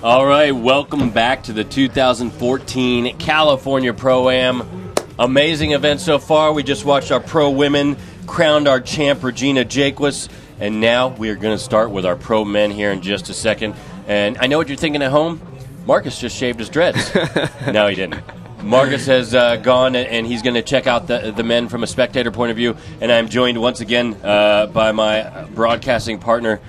All right, welcome back to the 2014 California Pro-Am. Amazing event so far. We just watched our pro women, crowned our champ, Regina Jaquess, and now we are going to start with our pro men here in just a second. And I know what you're thinking at home. Marcus just shaved his dreads. No, he didn't. Marcus has gone, and he's going to check out the men from a spectator point of view. And I'm joined once again by my broadcasting partner,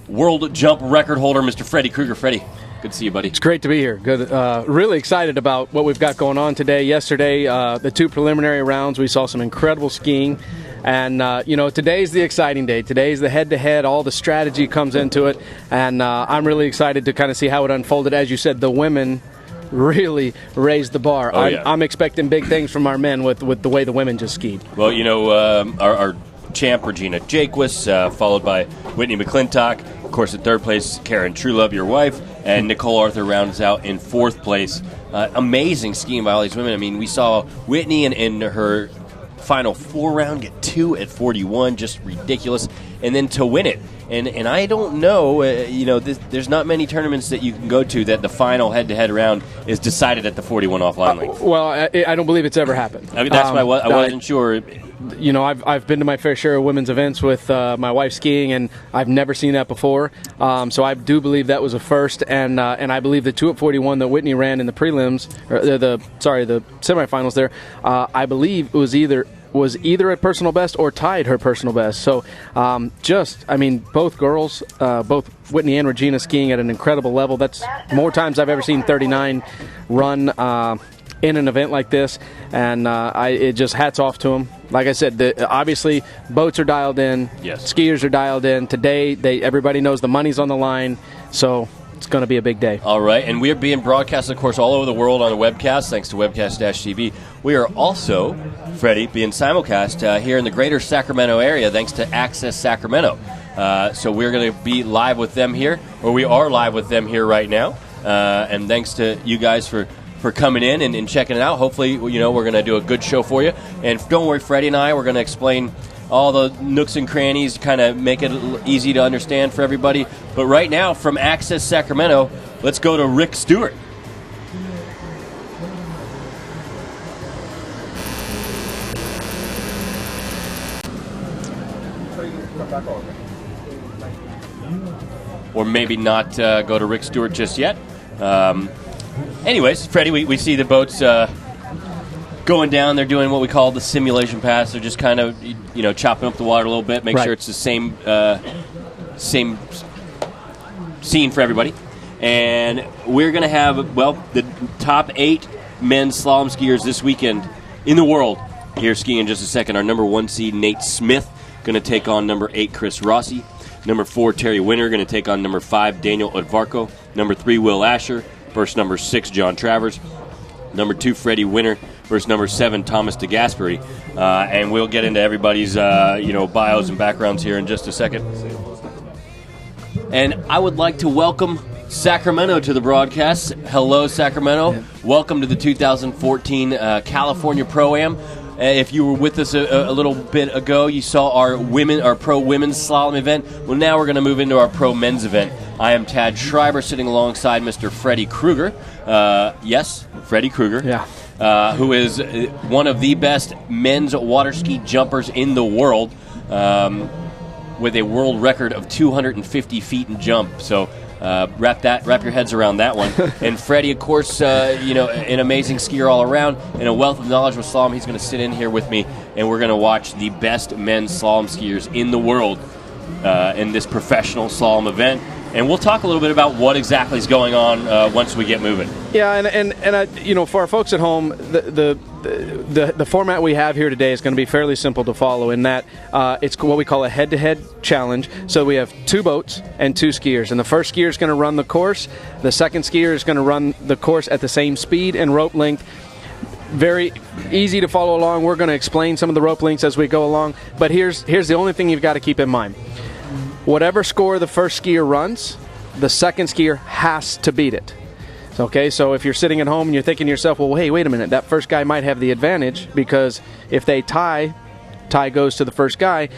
world jump record holder, Mr. Freddie Krueger. Freddie, good to see you, buddy. It's great to be here. Good. Really excited about what we've got going on today. Yesterday, the two preliminary rounds, we saw some incredible skiing. And, today's the exciting day. Today's the head-to-head. All the strategy comes into it. And I'm really excited to kind of see how it unfolded. As you said, the women really raised the bar. Oh, yeah. I'm expecting big things from our men with the way the women just skied. Well, our champ, Regina Jaquess, followed by Whitney McClintock. Of course, in third place, Karen Truelove, your wife, and Nicole Arthur rounds out in fourth place. Amazing skiing by all these women. I mean, we saw Whitney in her final 4-round get 2 at 41, just ridiculous, and then to win it. And I don't know, there's not many tournaments that you can go to that the final head-to-head round is decided at the 41 offline length. Well, I don't believe it's ever happened. I mean, that's why I wasn't sure. I've been to my fair share of women's events with my wife skiing, and I've never seen that before. So I do believe that was a first, and I believe the 2 at 41 that Whitney ran in the prelims, or the semifinals there, I believe it was either at personal best or tied her personal best. So both girls, both Whitney and Regina skiing at an incredible level. That's more times I've ever seen 39 run in an event like this, and it just hats off to them. Like I said, obviously boats are dialed in, yes. Skiers are dialed in. Today, everybody knows the money's on the line, so it's going to be a big day. All right, and we are being broadcast, of course, all over the world on the webcast, thanks to Webcast-TV. We are also, Freddie, being simulcast here in the greater Sacramento area, thanks to Access Sacramento. So we're going to be live with them here, or we are live with them here right now. And thanks to you guys for coming in and checking it out. Hopefully, we're going to do a good show for you. And don't worry, Freddie and I, we're going to explain all the nooks and crannies, kind of make it easy to understand for everybody. But right now, from Access Sacramento, let's go to Rick Stewart. Or maybe not go to Rick Stewart just yet. Anyways, Freddie, we see the boats going down. They're doing what we call the simulation pass. They're just kind of, chopping up the water a little bit, make sure it's the same scene for everybody. And we're going to have, the top 8 men's slalom skiers this weekend in the world here skiing in just a second. Our number 1 seed, Nate Smith, going to take on number 8, Chris Rossi. Number 4, Terry Winter, going to take on number 5, Daniel Odvarko. Number 3, Will Asher versus number 6, John Travers. Number 2, Freddie Winter versus number 7, Thomas DeGasperi. And we'll get into everybody's, bios and backgrounds here in just a second. And I would like to welcome Sacramento to the broadcast. Hello, Sacramento. Yeah. Welcome to the 2014 California Pro-Am. If you were with us a little bit ago, you saw our pro women's slalom event. Well, now we're going to move into our pro men's event. I am Tad Schreiber, sitting alongside Mr. Freddie Krueger. Yes, Freddie Krueger. Yeah. Who is one of the best men's water ski jumpers in the world, with a world record of 250 feet in jump. So wrap your heads around that one. And Freddie, of course, an amazing skier all around and a wealth of knowledge with slalom. He's going to sit in here with me, and we're going to watch the best men's slalom skiers in the world in this professional slalom event. And we'll talk a little bit about what exactly is going on once we get moving. Yeah, and for our folks at home, the format we have here today is going to be fairly simple to follow in that it's what we call a head-to-head challenge. So we have 2 boats and 2 skiers, and the first skier is going to run the course. The second skier is going to run the course at the same speed and rope length. Very easy to follow along. We're going to explain some of the rope lengths as we go along, but here's the only thing you've got to keep in mind. Whatever score the first skier runs, the second skier has to beat it. Okay, so if you're sitting at home and you're thinking to yourself, well, hey, wait a minute, that first guy might have the advantage because if they tie goes to the first guy.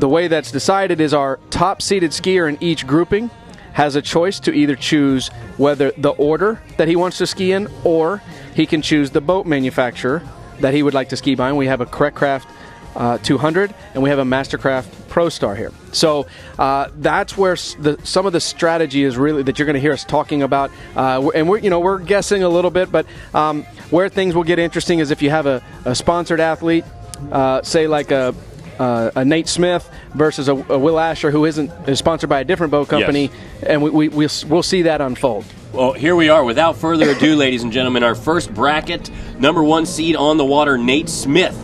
The way that's decided is our top-seeded skier in each grouping has a choice to either choose whether the order that he wants to ski in, or he can choose the boat manufacturer that he would like to ski behind. We have a Correct Craft 200, and we have a Mastercraft Pro Star here. So that's where some of the strategy is really that you're going to hear us talking about. And we're guessing a little bit, but where things will get interesting is if you have a sponsored athlete, say like a Nate Smith versus a Will Asher who is sponsored by a different boat company, and we'll see that unfold. Well, here we are. Without further ado, ladies and gentlemen, our first bracket, number 1 seed on the water, Nate Smith.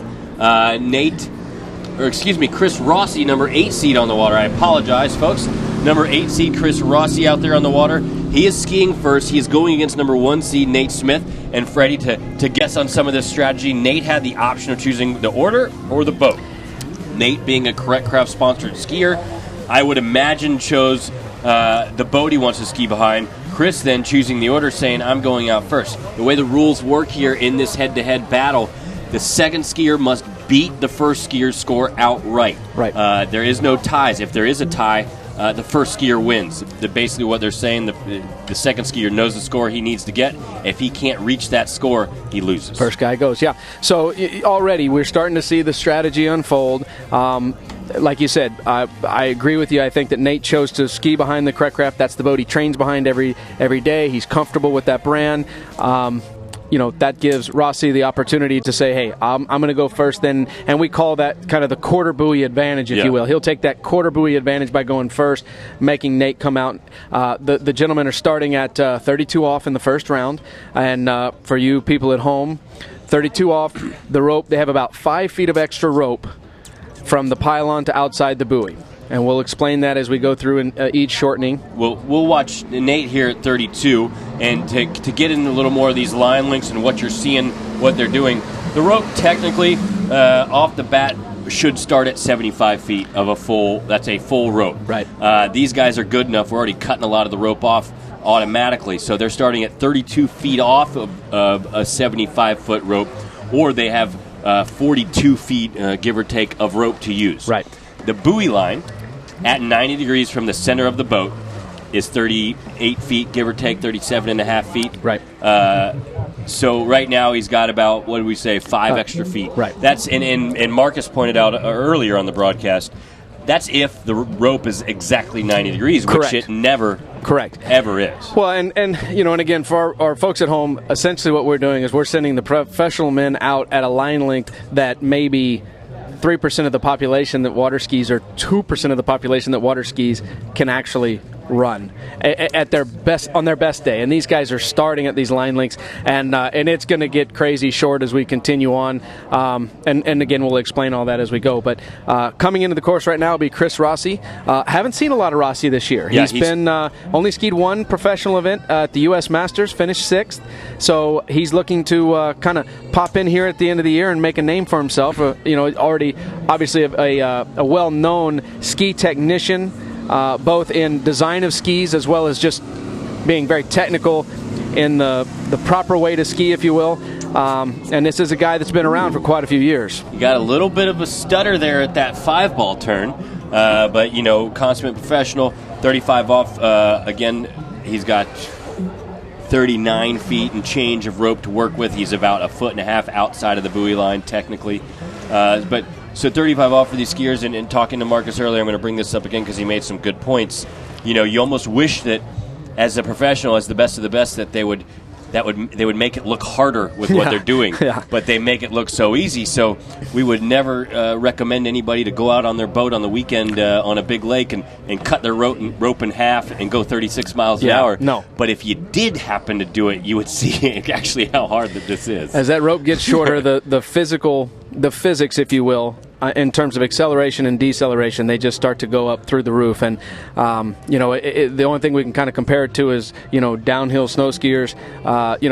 Chris Rossi, number 8 seed on the water. I apologize, folks. Number 8 seed Chris Rossi out there on the water. He is skiing first. He is going against number 1 seed Nate Smith. And Freddie, to guess on some of this strategy, Nate had the option of choosing the order or the boat. Nate, being a Correct Craft sponsored skier, I would imagine chose the boat he wants to ski behind. Chris then choosing the order, saying, I'm going out first. The way the rules work here in this head-to-head battle, the second skier must beat the first skier's score outright. Right. There is no ties. If there is a tie, the first skier wins. Basically what they're saying, the second skier knows the score he needs to get. If he can't reach that score, he loses. First guy goes, yeah. So already we're starting to see the strategy unfold. Like you said, I agree with you. I think that Nate chose to ski behind the Correct Craft. That's the boat he trains behind every day. He's comfortable with that brand. That gives Rossi the opportunity to say, hey, I'm going to go first then, and we call that kind of the quarter buoy advantage, if you will. He'll take that quarter buoy advantage by going first, making Nate come out. The gentlemen are starting at 32 off in the first round, and for you people at home, 32 off the rope, they have about 5 feet of extra rope from the pylon to outside the buoy. And we'll explain that as we go through in each shortening. We'll watch Nate here at 32, and to get in a little more of these line links and what you're seeing, what they're doing. The rope technically, off the bat, should start at 75 feet of a full. That's a full rope. Right. These guys are good enough. We're already cutting a lot of the rope off automatically, so they're starting at 32 feet off of a 75-foot rope, or they have 42 feet, give or take, of rope to use. Right. The buoy line at 90 degrees from the center of the boat is 38 feet, give or take, 37 and a half feet. Right. So right now he's got about, what did we say, 5 extra feet. Right. That's and Marcus pointed out earlier on the broadcast, that's if the rope is exactly 90 degrees, Correct. which it never ever is. Well, and again, for our folks at home, essentially what we're doing is we're sending the professional men out at a line length that maybe 3% of the population that water skis, or 2% of the population that water skis, can actually run at their best, on their best day. And these guys are starting at these line lengths, and it's going to get crazy short as we continue on. And again, we'll explain all that as we go. But coming into the course right now will be Chris Rossi. Haven't seen a lot of Rossi this year. Yeah, he's been only skied one professional event at the U.S. Masters, finished 6th. So he's looking to kind of pop in here at the end of the year and make a name for himself. Already obviously a well-known ski technician, both in design of skis as well as just being very technical in the proper way to ski, if you will. And this is a guy that's been around for quite a few years. You got a little bit of a stutter there at that 5-ball turn, but consummate professional, 35 off. Again, he's got 39 feet and change of rope to work with. He's about 1.5 feet outside of the buoy line, technically. So 35 off for these skiers, and talking to Marcus earlier, I'm going to bring this up again because he made some good points. You almost wish that as a professional, as the best of the best, that they would make it look harder with what they're doing. Yeah. But they make it look so easy. So we would never recommend anybody to go out on their boat on the weekend on a big lake and cut their rope in half and go 36 miles an hour. No. But if you did happen to do it, you would see actually how hard that this is. As that rope gets shorter, the physics, if you will, in terms of acceleration and deceleration, they just start to go up through the roof. And the only thing we can kind of compare it to is downhill snow skiers.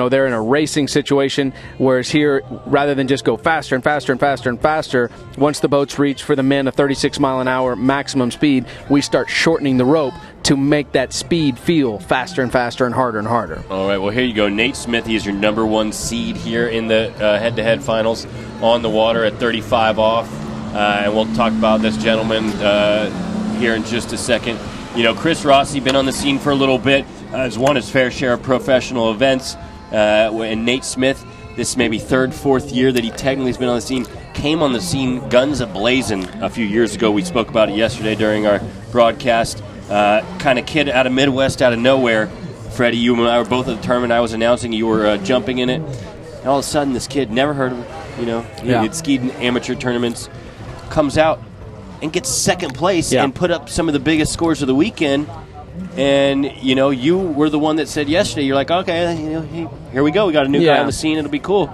They're in a racing situation, whereas here, rather than just go faster and faster and faster and faster, once the boats reach for the men a 36 mile an hour maximum speed, we start shortening the rope to make that speed feel faster and faster and harder and harder. All right, well, here you go. Nate Smith, he is your number 1 seed here in the head-to-head finals on the water at 35 off. And we'll talk about this gentleman here in just a second. Chris Rossi been on the scene for a little bit, has won his fair share of professional events, and Nate Smith, this may be third, fourth year that he technically has been on the scene, came on the scene guns a-blazing a few years ago. We spoke about it yesterday during our broadcast. Kind of kid out of Midwest, out of nowhere. Freddie, you and I were both at the tournament. I was announcing you were jumping in it. And all of a sudden, this kid, never heard of him, he had skied in amateur tournaments, comes out and gets second place and put up some of the biggest scores of the weekend. And, you were the one that said yesterday, you're like, okay, here we go. We got a new guy on the scene. It'll be cool.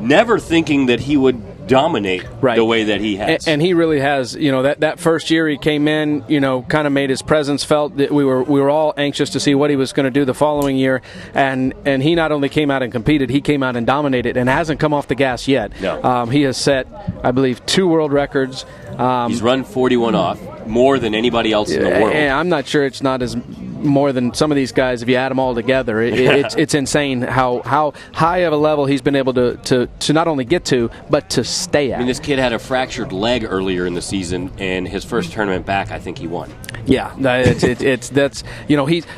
Never thinking that he would dominate the way that he has. And he really has. That first year he came in, kind of made his presence felt. We were all anxious to see what he was going to do the following year. And he not only came out and competed, he came out and dominated and hasn't come off the gas yet. No. He has set, I believe, 2 world records. He's run 41 off, more than anybody else in the world. And I'm not sure it's not as more than some of these guys if you add them all together. It's insane how high of a level he's been able to not only get to, but to stay at. I mean, this kid had a fractured leg earlier in the season, and his first tournament back, I think he won. Yeah, that's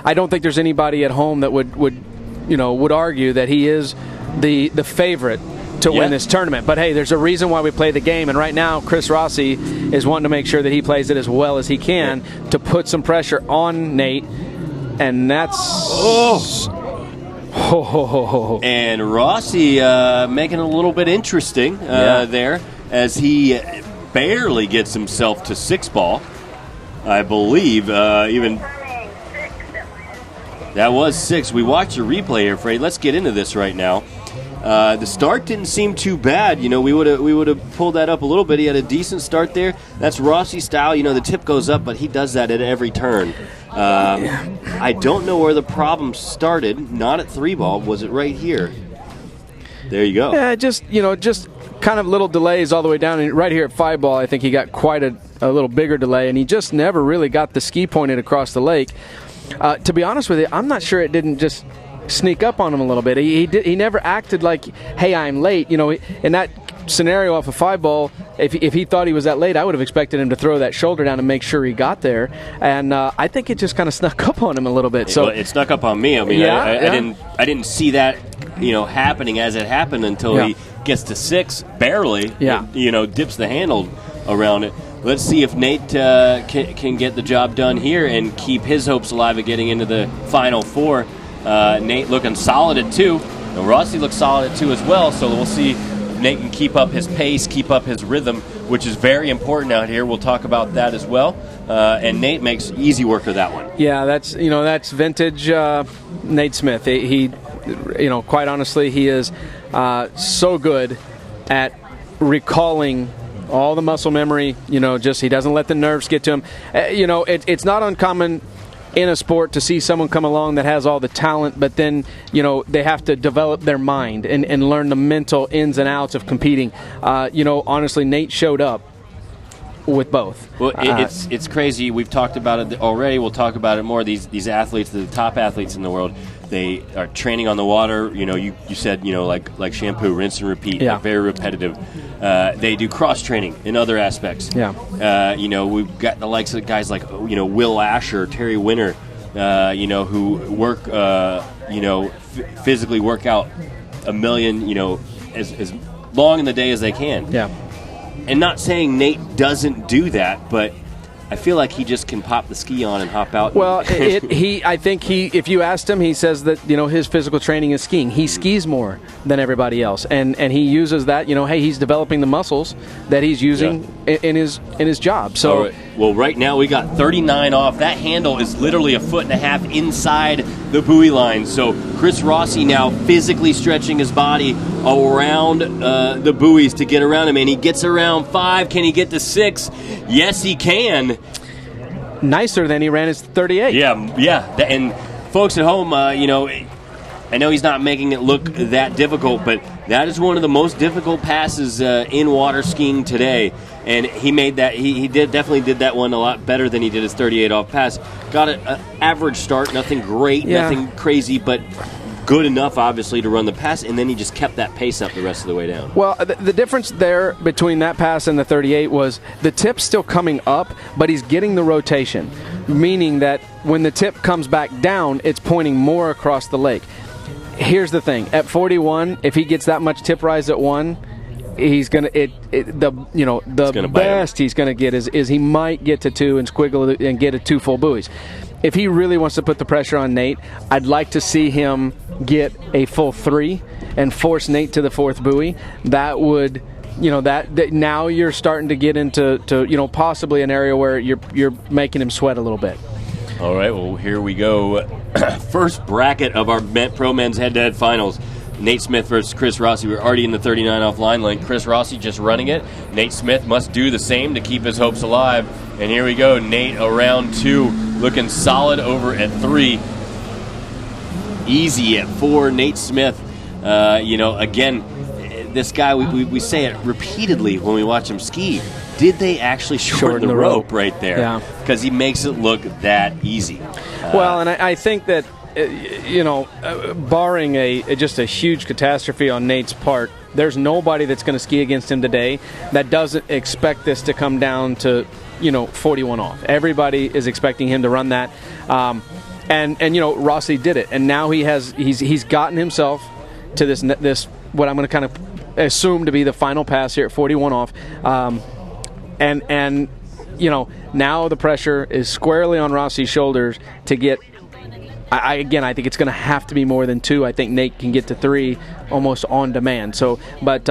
I don't think there's anybody at home that would argue that he is the favorite to win this tournament. But hey, there's a reason why we play the game, and right now Chris Rossi is wanting to make sure that he plays it as well as he can to put some pressure on Nate, and that's and Rossi making it a little bit interesting there as he barely gets himself to 6-ball. I believe even that was 6. We watched the replay here, Freddie. Let's get into this right now. The start didn't seem too bad. We would have pulled that up a little bit. He had a decent start there. That's Rossi style. The tip goes up, but he does that at every turn. I don't know where the problem started. Not at 3-ball. Was it right here? There you go. Yeah, just kind of little delays all the way down. And right here at 5-ball, I think he got quite a little bigger delay, and he just never really got the ski pointed across the lake. To be honest with you, I'm not sure it didn't just sneak up on him a little bit. He never acted like, hey, I'm late. In that scenario off a 5-ball, if he thought he was that late, I would have expected him to throw that shoulder down and make sure he got there. And I think it just kind of snuck up on him a little bit. So it snuck up on me. I mean, I didn't see that happening as it happened until he gets to 6 barely. And, dips the handle around it. Let's see if Nate can get the job done here and keep his hopes alive of getting into the Final 4. Nate looking solid at 2. And Rossi looks solid at 2 as well, so we'll see if Nate can keep up his pace, keep up his rhythm, which is very important out here. We'll talk about that as well. And Nate makes easy work of that one. Yeah, that's vintage Nate Smith. He quite honestly, he is so good at recalling all the muscle memory. He doesn't let the nerves get to him. It's not uncommon in a sport to see someone come along that has all the talent, but then they have to develop their mind and learn the mental ins and outs of competing. Honestly, Nate showed up with both. Well, it's crazy. We've talked about it already. We'll talk about it more. These athletes, the top athletes in the world, they are training on the water. You said like shampoo, rinse and repeat. Yeah. Like very repetitive. They do cross training in other aspects. Yeah. We've got the likes of guys like Will Asher, Terry Winter, who work physically work out a million as long in the day as they can. Yeah. And not saying Nate doesn't do that, but I feel like he just can pop the ski on and hop out. Well, I think if you asked him, he says that his physical training is skiing. He skis more than everybody else, and he uses that. Hey, he's developing the muscles that he's using in his job. So, right. Well, right now we got 39 off. That handle is literally 1.5 feet inside the buoy line. So Chris Rossi now physically stretching his body around the buoys to get around him, and he gets around 5. Can he get to 6? Yes, he can. Nicer than he ran his 38. Yeah. And folks at home, I know he's not making it look that difficult, but that is one of the most difficult passes in water skiing today. And he made that. He definitely did that one a lot better than he did his 38 off pass. Got an average start, nothing great, nothing crazy, but good enough, obviously, to run the pass, and then he just kept that pace up the rest of the way down. Well, the difference there between that pass and the 38 was the tip's still coming up, but he's getting the rotation. meaning that when the tip comes back down, it's pointing more across the lake. Here's the thing: at 41, if he gets that much tip rise at 1, he's gonna the best he's gonna get is he might get to 2 and squiggle and get 2 full buoys. If he really wants to put the pressure on Nate, I'd like to see him get a full 3 and force Nate to the 4th buoy. That would, that now you're starting to get into possibly an area where you're making him sweat a little bit. All right, well, here we go. First bracket of our Pro Men's head-to-head finals. Nate Smith versus Chris Rossi. We're already in the 39 off line length. Chris Rossi just running it. Nate Smith must do the same to keep his hopes alive. And here we go. Nate around 2, looking solid over at 3. Easy at 4. Nate Smith, again, this guy, we say it repeatedly when we watch him ski. Did they actually shorten the rope right there? Yeah. Because he makes it look that easy. Well, and I think that, barring just a huge catastrophe on Nate's part, there's nobody that's going to ski against him today that doesn't expect this to come down to, 41 off. Everybody is expecting him to run that. And Rossi did it. And now he's gotten himself to this what I'm going to kind of assume to be the final pass here at 41 off. And now the pressure is squarely on Rossi's shoulders to get. I think it's going to have to be more than 2. I think Nate can get to 3 almost on demand. So, but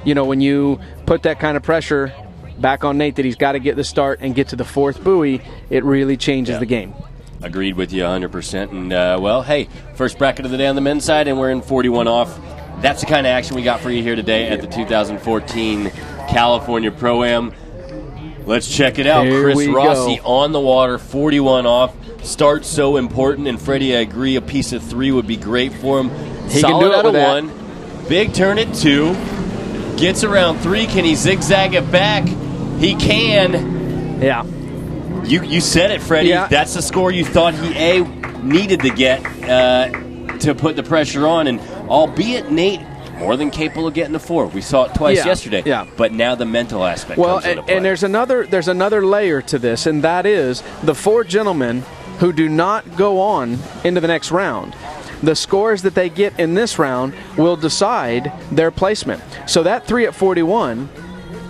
when you put that kind of pressure back on Nate that he's got to get the start and get to the 4th buoy, it really changes the game. Agreed with you 100%. And first bracket of the day on the men's side, and we're in 41 off. That's the kind of action we got for you here today at the 2014 California Pro-Am. Let's check it out. Chris Rossi on the water, 41 off. Start so important, and Freddie, I agree, a piece of 3 would be great for him. He Solid can do it out of with 1. Big turn at 2. Gets around 3. Can he zigzag it back? He can. Yeah. You said it, Freddie. Yeah. That's the score you thought he needed to get to put the pressure on, and albeit Nate more than capable of getting to 4. We saw it twice yesterday. Yeah. But now the mental aspect comes into play. And there's another layer to this, and that is the 4 gentlemen who do not go on into the next round. The scores that they get in this round will decide their placement. So that 3 at 41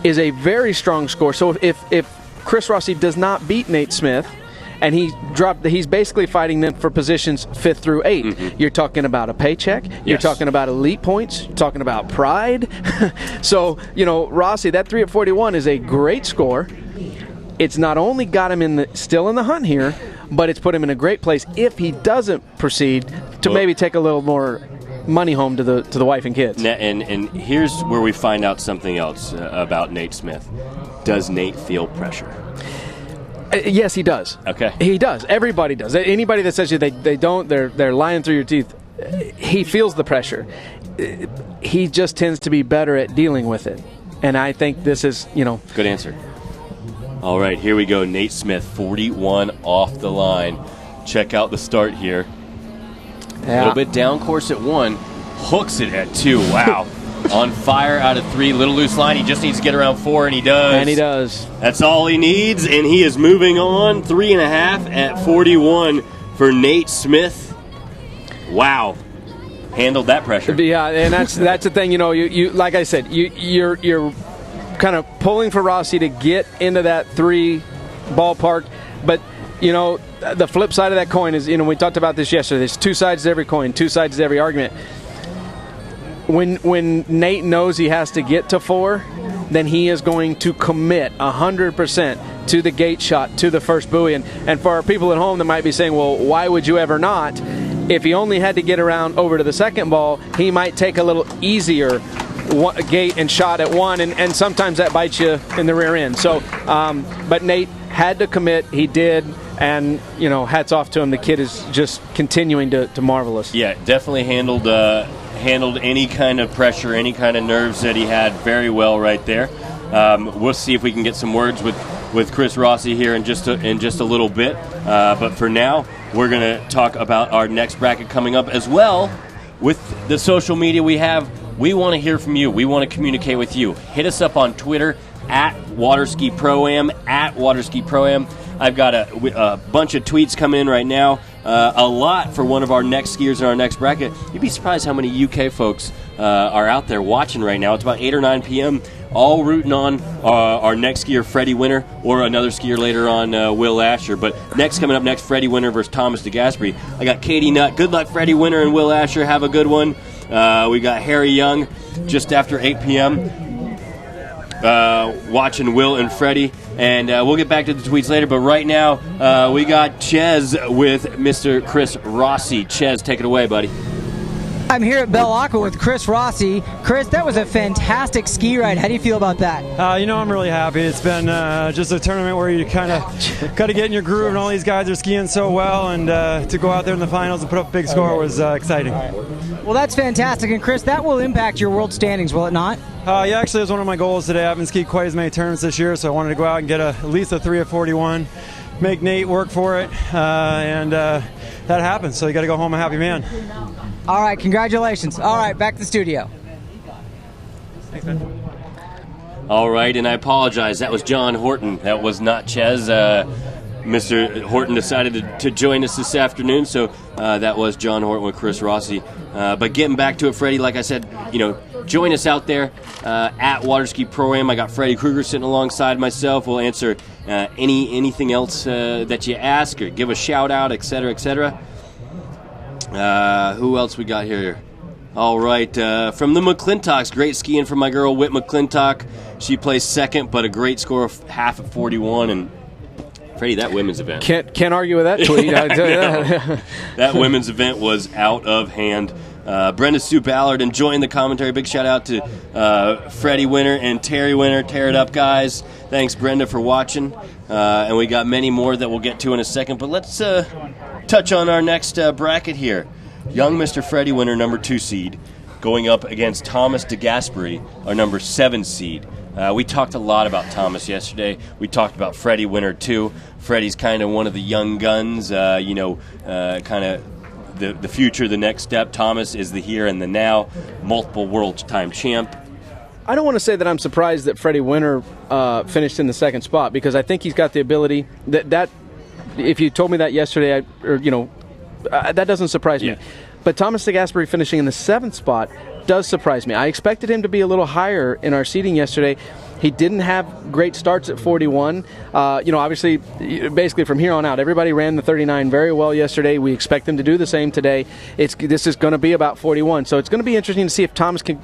is a very strong score. So if Chris Rossi does not beat Nate Smith, and he's basically fighting them for positions 5th through 8. Mm-hmm. You're talking about a paycheck. You're talking about elite points. You're talking about pride. So, Rossi, that 3 at 41 is a great score. It's not only got him still in the hunt here, but it's put him in a great place if he doesn't proceed to maybe take a little more money home to the wife and kids. And here's where we find out something else about Nate Smith. Does Nate feel pressure? Yes, he does. Okay. He does. Everybody does. Anybody that says they don't, they're lying through your teeth. He feels the pressure. He just tends to be better at dealing with it. And I think this is, Good answer. All right, here we go. Nate Smith, 41 off the line. Check out the start here. A little bit down course at 1. Hooks it at 2. Wow. On fire out of 3. Little loose line. He just needs to get around 4, and he does. And he does. That's all he needs, and he is moving on. 3.5 at 41 for Nate Smith. Wow. Handled that pressure. Yeah, and that's the thing. You like I said, you're kind of pulling for Rossi to get into that 3 ballpark, but the flip side of that coin is, we talked about this yesterday. There's 2 sides to every coin, 2 sides to every argument. When Nate knows he has to get to 4, then he is going to commit 100% to the gate shot, to the first buoy. And for our people at home that might be saying, well, why would you ever not? If he only had to get around over to the second ball, he might take a little easier gate and shot at 1, and sometimes that bites you in the rear end. So, but Nate had to commit. He did. And, hats off to him. The kid is just continuing to marvel us. Yeah, definitely handled any kind of pressure, any kind of nerves that he had very well right there. We'll see if we can get some words with Chris Rossi here in just a little bit. But for now, we're going to talk about our next bracket coming up as well. With the social media we have, we want to hear from you. We want to communicate with you. Hit us up on Twitter @WaterSkiProAm, @WaterSkiProAm. I've got a bunch of tweets coming in right now. A lot for one of our next skiers in our next bracket. You'd be surprised how many UK folks are out there watching right now. It's about 8 or 9 p.m., all rooting on our next skier, Freddie Winter, or another skier later on, Will Asher. But coming up next, Freddie Winter versus Thomas DeGasperi. I got Katie Nutt. Good luck, Freddie Winter and Will Asher. Have a good one. We got Harry Young just after 8 p.m. Watching Will and Freddie. And we'll get back to the tweets later. But right now, we got Ches with Mr. Chris Rossi. Ches, take it away, buddy. I'm here at Belle Aqua with Chris Rossi. Chris, that was a fantastic ski ride. How do you feel about that? I'm really happy. It's been just a tournament where you kind of got to get in your groove, and all these guys are skiing so well, and to go out there in the finals and put up a big score was exciting. Well, that's fantastic. And Chris, that will impact your world standings, will it not? Yeah, actually, it was one of my goals today. I haven't skied quite as many tournaments this year, so I wanted to go out and get at least a 3 of 41, make Nate work for it, and that happened. So you got to go home a happy man. All right, congratulations. All right, back to the studio. Thanks, man. All right, and I apologize. That was John Horton. That was not Ches. Mr. Horton decided to join us this afternoon, so that was John Horton with Chris Rossi. But getting back to it, Freddie, like I said, join us out there at Waterski ProAm. I got Freddie Krueger sitting alongside myself. We'll answer anything else that you ask or give a shout out, etc., etc. Who else we got here? All right, from the McClintocks, great skiing from my girl Whit McClintock. She placed second, but a great score of half at 41. And Freddie, that women's event. Can't argue with that tweet. I tell you that. That women's event was out of hand. Brenda Sue Ballard enjoying the commentary. Big shout out to Freddie Winter and Terry Winter. Tear it up, guys. Thanks, Brenda, for watching. And we got many more that we'll get to in a second. But let's touch on our next bracket here. Young Mr. Freddie Winter, number 2 seed, going up against Thomas DeGasperi, our number 7 seed. We talked a lot about Thomas yesterday. We talked about Freddie Winter, too. Freddie's kind of one of the young guns, kind of the future, the next step. Thomas is the here and the now, multiple world-time champ. I don't want to say that I'm surprised that Freddie Winter finished in the second spot, because I think he's got the ability that if you told me that yesterday, that doesn't surprise me. But Thomas DeGasperi finishing in the 7th spot does surprise me. I expected him to be a little higher in our seating yesterday. He didn't have great starts at 41. Obviously, basically from here on out, everybody ran the 39 very well yesterday. We expect them to do the same today. This is going to be about 41. So it's going to be interesting to see if Thomas can,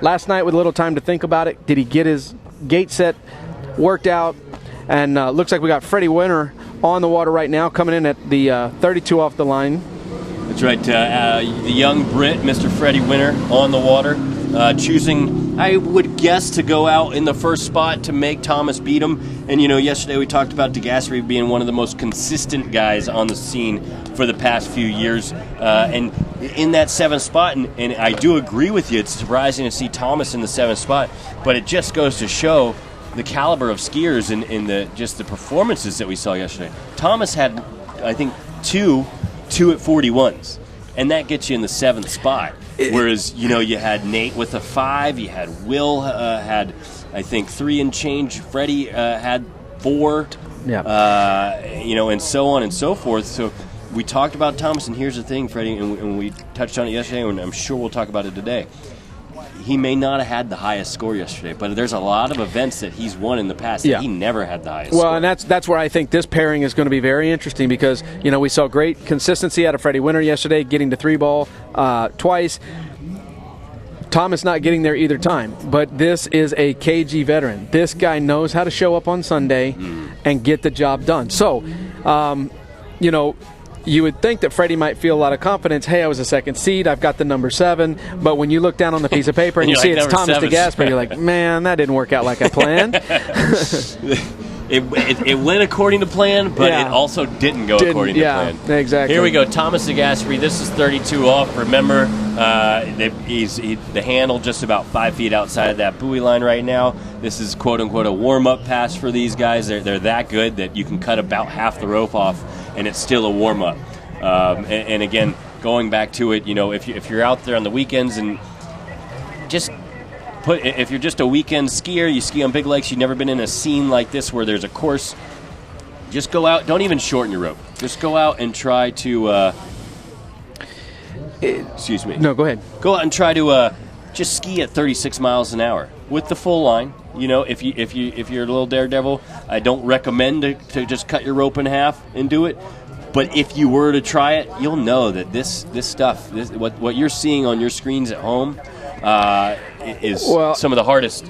last night with a little time to think about it, did he get his gate set worked out? And looks like we got Freddie Winter on the water right now, coming in at the 32 off the line. That's right. The young Brit, Mr. Freddie Winter, on the water, choosing, I would guess, to go out in the first spot to make Thomas beat him. And, yesterday we talked about DeGasperi being one of the most consistent guys on the scene for the past few years. And in that 7th spot, and I do agree with you, it's surprising to see Thomas in the 7th spot, but it just goes to show the caliber of skiers in the performances that we saw yesterday. Thomas had, I think, two at 41s, and that gets you in the 7th spot. Whereas, you had Nate with a 5, you had Will had, I think, 3 and change. Freddie had 4, and so on and so forth. So we talked about Thomas, and here's the thing, Freddie, and we touched on it yesterday, and I'm sure we'll talk about it today. He may not have had the highest score yesterday, but there's a lot of events that he's won in the past that he never had the highest score. Well, and that's where I think this pairing is going to be very interesting, because, we saw great consistency out of Freddie Winter yesterday, getting to 3-ball twice. Thomas not getting there either time, but this is a KG veteran. This guy knows how to show up on Sunday and get the job done. So, you would think that Freddie might feel a lot of confidence. Hey, I was a 2nd seed. I've got the number 7. But when you look down on the piece of paper and you see it's Thomas DeGasperi, you're like, man, that didn't work out like I planned. It went according to plan, but it also didn't go according to plan. Exactly. Here we go. Thomas DeGasperi. This is 32 off. Remember, the handle just about 5 feet outside of that buoy line right now. This is quote-unquote a warm-up pass for these guys. They're that good that you can cut about half the rope off, and it's still a warm-up. And again, going back to it, if you're out there on the weekends and if you're just a weekend skier, you ski on big lakes, you've never been in a scene like this where there's a course, just go out. Don't even shorten your rope. Just go out and try to. Excuse me. No, go ahead. Go out and try to just ski at 36 miles an hour with the full line. You know, if you're a little daredevil, I don't recommend to just cut your rope in half and do it. But if you were to try it, you'll know that this stuff, what you're seeing on your screens at home, is some of the hardest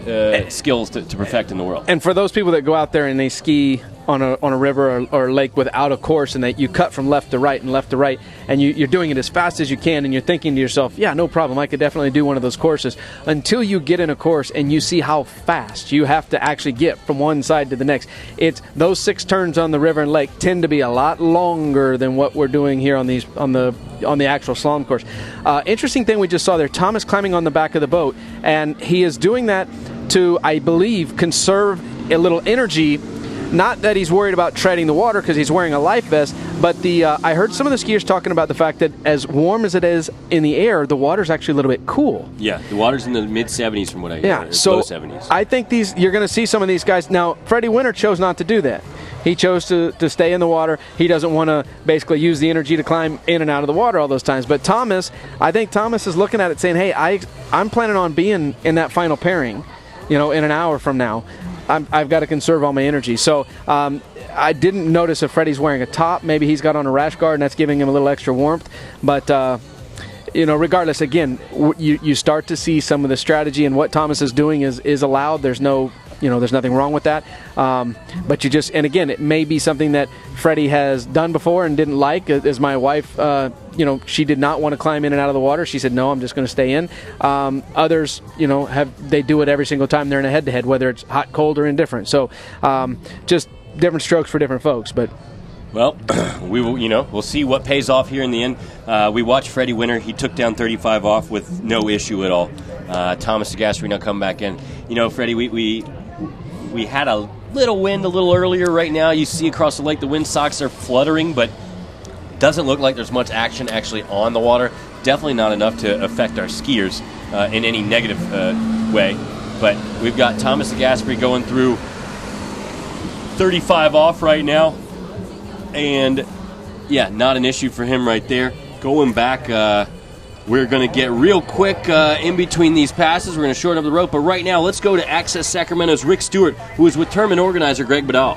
skills to perfect in the world. And for those people that go out there and they ski on a river or lake without a course, and that you cut from left to right and left to right, and you're doing it as fast as you can, and you're thinking to yourself, yeah, no problem, I could definitely do one of those courses, until you get in a course and you see how fast you have to actually get from one side to the next. It's those 6 turns on the river and lake tend to be a lot longer than what we're doing here on the actual slalom course. Interesting thing we just saw there, Thomas climbing on the back of the boat, and he is doing that to, I believe, conserve a little energy. Not that he's worried about treading the water because he's wearing a life vest, but I heard some of the skiers talking about the fact that as warm as it is in the air, the water's actually a little bit cool. Yeah, the water's in the mid-70s from what I hear. Yeah, so low 70s. I think you're going to see some of these guys. Now, Freddie Winter chose not to do that. He chose to stay in the water. He doesn't want to basically use the energy to climb in and out of the water all those times. But I think Thomas is looking at it saying, hey, I'm planning on being in that final pairing, in an hour from now. I've got to conserve all my energy. So I didn't notice if Freddie's wearing a top. Maybe he's got on a rash guard, and that's giving him a little extra warmth. But, regardless, again, you start to see some of the strategy, and what Thomas is doing is allowed. There's nothing wrong with that. But and again, it may be something that Freddie has done before and didn't like. As my wife, she did not want to climb in and out of the water. She said, no, I'm just going to stay in. Others, they do it every single time they're in a head-to-head, whether it's hot, cold, or indifferent. So just different strokes for different folks. But well, we'll see what pays off here in the end. We watched Freddie Winter. He took down 35 off with no issue at all. Thomas DeGasperi now come back in. Freddie, we had a little wind a little earlier. Right now, you see across the lake the wind socks are fluttering, but doesn't look like there's much action actually on the water. Definitely not enough to affect our skiers in any negative way. But we've got Thomas DeGasperi going through 35 off right now. And, yeah, not an issue for him right there. Going back, we're going to get real quick in between these passes. We're going to shorten up the rope. But right now, let's go to Access Sacramento's Rick Stewart, who is with tournament organizer Greg Bedell.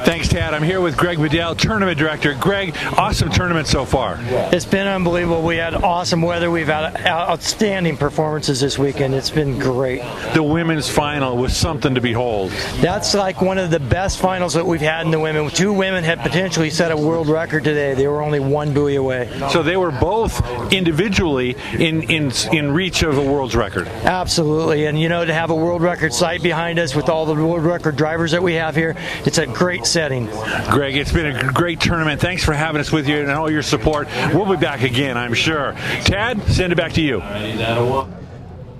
Thanks, Tad. I'm here with Greg Bedell, tournament director. Greg, awesome tournament so far. It's been unbelievable. We had awesome weather. We've had outstanding performances this weekend. It's been great. The women's final was something to behold. That's like one of the best finals that we've had in the women. 2 women had potentially set a world record today. They were only 1 buoy away. So they were both individually in reach of a world's record. Absolutely. And, to have a world record site behind us with all the world record drivers that we have here, it's a great setting. Greg, it's been a great tournament. Thanks for having us with you and all your support. We'll be back again, I'm sure. Tad, send it back to you.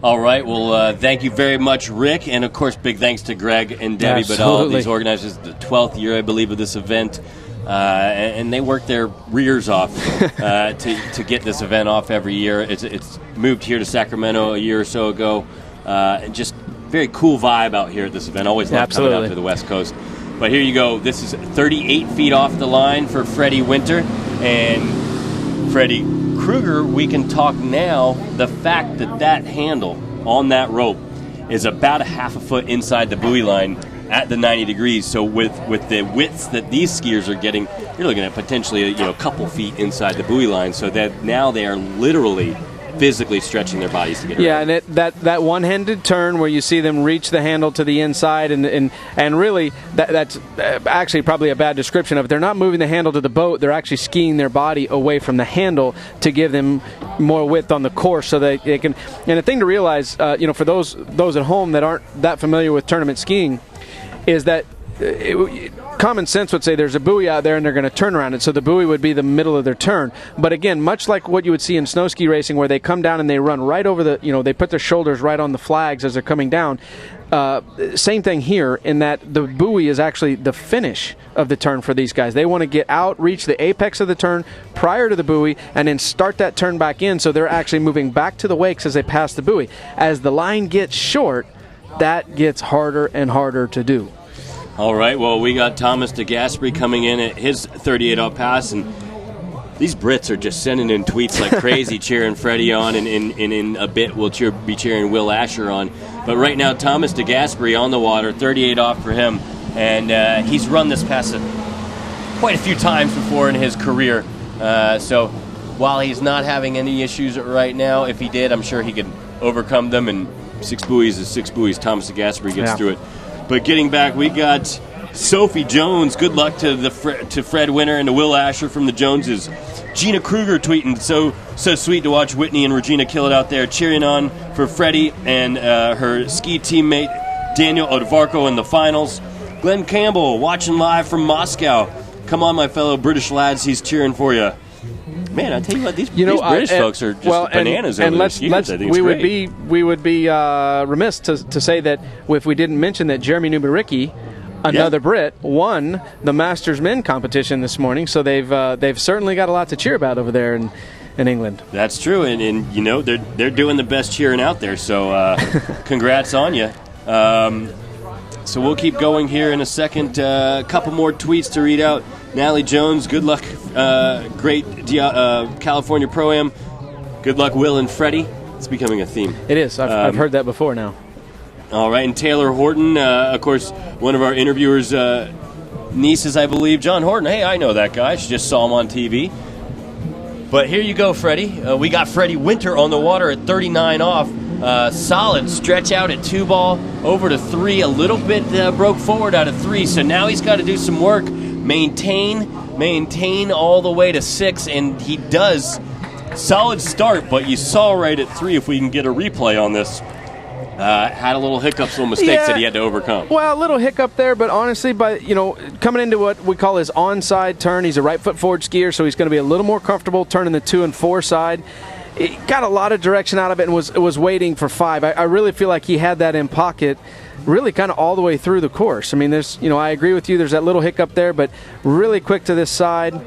All right. Well, thank you very much, Rick. And, of course, big thanks to Greg and Debbie Bedell, these organizers, the 12th year, I believe, of this event. And they work their rears off to get this event off every year. It's moved here to Sacramento a year or so ago. And just very cool vibe out here at this event. Always love coming out to the West Coast. But here you go. This is 38 feet off the line for Freddie Winter. And Freddie Kruger, we can talk now. The fact that handle on that rope is about a half a foot inside the buoy line at the 90 degrees. So with the widths that these skiers are getting, you're looking at potentially a couple feet inside the buoy line. So that now they are literally physically stretching their bodies to get around. Yeah, and that one-handed turn where you see them reach the handle to the inside, and really that's actually probably a bad description of it. They're not moving the handle to the boat; they're actually skiing their body away from the handle to give them more width on the course, so that they can. And the thing to realize, for those at home that aren't that familiar with tournament skiing, is that common sense would say there's a buoy out there and they're going to turn around it, so the buoy would be the middle of their turn. But again, much like what you would see in snow ski racing, where they come down and they run right over they put their shoulders right on the flags as they're coming down. Same thing here, in that the buoy is actually the finish of the turn for these guys. They want to get out, reach the apex of the turn prior to the buoy, and then start that turn back in, so they're actually moving back to the wakes as they pass the buoy. As the line gets short, that gets harder and harder to do. All right, well, we got Thomas de Gasperi coming in at his 38-off pass, and these Brits are just sending in tweets like crazy, cheering Freddie on, and in a bit we'll be cheering Will Asher on. But right now, Thomas de Gasperi on the water, 38 off for him, and he's run this pass quite a few times before in his career. So while he's not having any issues right now, if he did, I'm sure he could overcome them, and 6 buoys is 6 buoys. Thomas de Gasperi gets through it. But getting back, we got Sophie Jones. Good luck to Fred Winter and to Will Asher from the Joneses. Gina Kruger tweeting, so sweet to watch Whitney and Regina kill it out there, cheering on for Freddie and her ski teammate Daniel Odvarko in the finals. Glenn Campbell watching live from Moscow. Come on, my fellow British lads, he's cheering for you. Man, I tell you what, these British folks are just bananas over their skiers. I think it's great. We would be remiss to say that if we didn't mention that Jeremy Nubaricki, another Brit, won the Masters Men competition this morning. So they've certainly got a lot to cheer about over there in England. That's true, and you know they're doing the best cheering out there. So congrats on you. So we'll keep going here in a second. Couple more tweets to read out. Natalie Jones, good luck, great California Pro-Am. Good luck, Will and Freddie. It's becoming a theme. It is. I've heard that before now. All right, and Taylor Horton, of course, one of our interviewers' nieces, I believe. John Horton, hey, I know that guy. She just saw him on TV. But here you go, Freddie. We got Freddie Winter on the water at 39 off. Solid stretch out at 2 ball, over to 3, a little bit broke forward out of 3, so now he's got to do some work, maintain all the way to 6, and he does. Solid start, but you saw right at 3, if we can get a replay on this, had a little hiccups, little mistakes that he had to overcome. Well, a little hiccup there, but honestly, coming into what we call his onside turn, he's a right foot forward skier, so he's going to be a little more comfortable turning the 2 and 4 side. He got a lot of direction out of it and was waiting for 5. I really feel like he had that in pocket really kind of all the way through the course. I mean, I agree with you, there's that little hiccup there, but really quick to this side,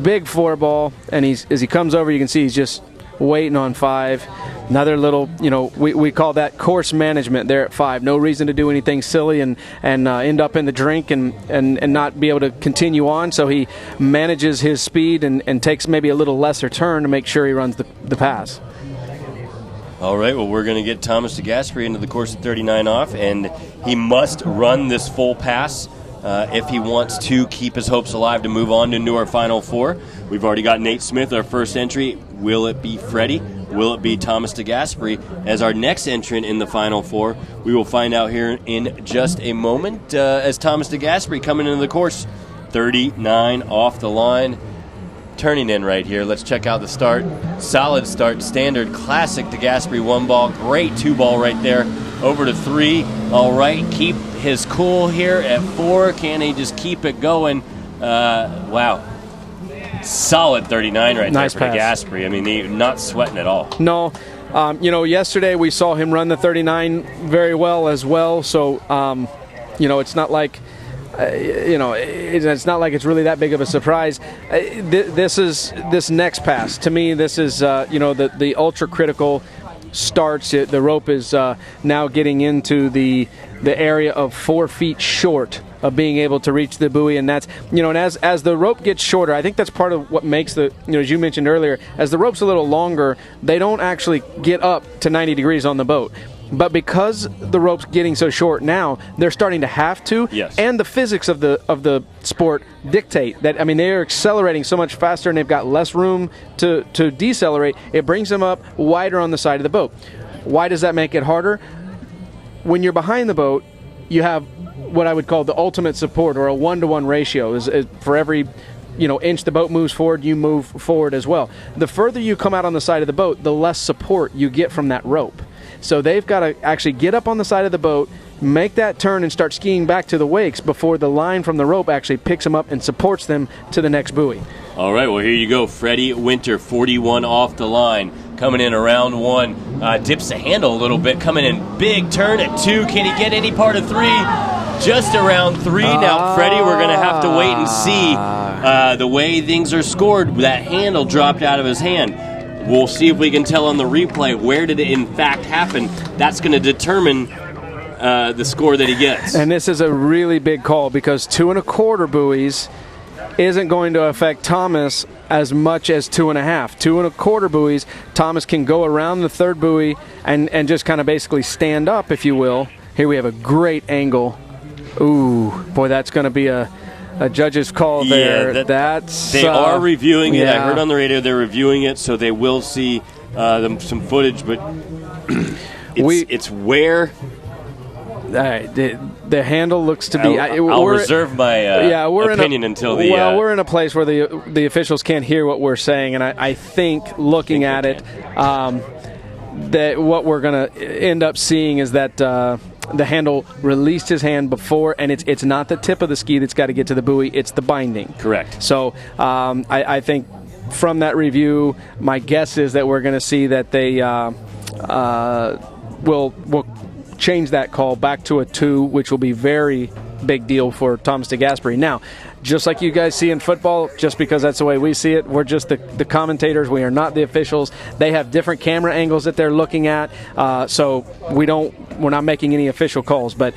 big 4 ball, and as he comes over, you can see he's just waiting on 5. Another little, we call that course management there at 5. No reason to do anything silly and end up in the drink and not be able to continue on. So he manages his speed and takes maybe a little lesser turn to make sure he runs the pass. All right, well, we're going to get Thomas de Gasperi into the course at 39 off, and he must run this full pass if he wants to keep his hopes alive to move on into our Final 4. We've already got Nate Smith, our first entry. Will it be Freddie? Will it be Thomas de Gasperi as our next entrant in the Final 4? We will find out here in just a moment as Thomas de Gasperi coming into the course, 39 off the line. Turning in right here. Let's check out the start. Solid start, standard, classic de Gasperi 1 ball. Great 2 ball right there. Over to 3. All right, keep his cool here at 4. Can he just keep it going? Wow. Solid 39 right nice there for pass. de Gasperi. I mean, he not sweating at all. No. Yesterday we saw him run the 39 very well as well. So, it's not like... it's not like it's really that big of a surprise. This next pass, to me, this is the ultra critical starts. The rope is now getting into the area of 4 feet short of being able to reach the buoy, and that's and as the rope gets shorter, I think that's part of what makes the as you mentioned earlier, as the rope's a little longer, they don't actually get up to 90 degrees on the boat. But because the rope's getting so short now, they're starting to have to. Yes. And the physics of the sport dictate that. I mean, they are accelerating so much faster, and they've got less room to decelerate. It brings them up wider on the side of the boat. Why does that make it harder? When you're behind the boat, you have what I would call the ultimate support, or a 1-to-1 ratio. Is for every inch the boat moves forward, you move forward as well. The further you come out on the side of the boat, the less support you get from that rope. So they've got to actually get up on the side of the boat, make that turn, and start skiing back to the wakes before the line from the rope actually picks them up and supports them to the next buoy. All right, well, here you go. Freddie Winter, 41 off the line, coming in around 1. Dips the handle a little bit, coming in big turn at 2. Can he get any part of 3? Just around 3. Now, Freddie, we're going to have to wait and see. The way things are scored, that handle dropped out of his hand. We'll see if we can tell on the replay where did it in fact happen. That's going to determine the score that he gets. And this is a really big call because 2 1/4 buoys isn't going to affect Thomas as much as 2 1/2. 2 1/4 buoys, Thomas can go around the third buoy and just kind of basically stand up, if you will. Here we have a great angle. Ooh, boy, that's going to be a judge's call there. They are reviewing it. I heard on the radio they're reviewing it, so they will see some footage, but it's where... The handle looks to be... I'll reserve my opinion until the... Well, we're in a place where the officials can't hear what we're saying, and I think looking at it, that what we're going to end up seeing is that the handle released his hand before, and it's not the tip of the ski that's got to get to the buoy, it's the binding. Correct. So I think from that review, my guess is that we're going to see that they will change that call back to a 2, which will be very big deal for Thomas de Gasperi. Now, just like you guys see in football, just because that's the way we see it, we're just the commentators. We are not the officials. They have different camera angles that they're looking at, so we're not making any official calls. But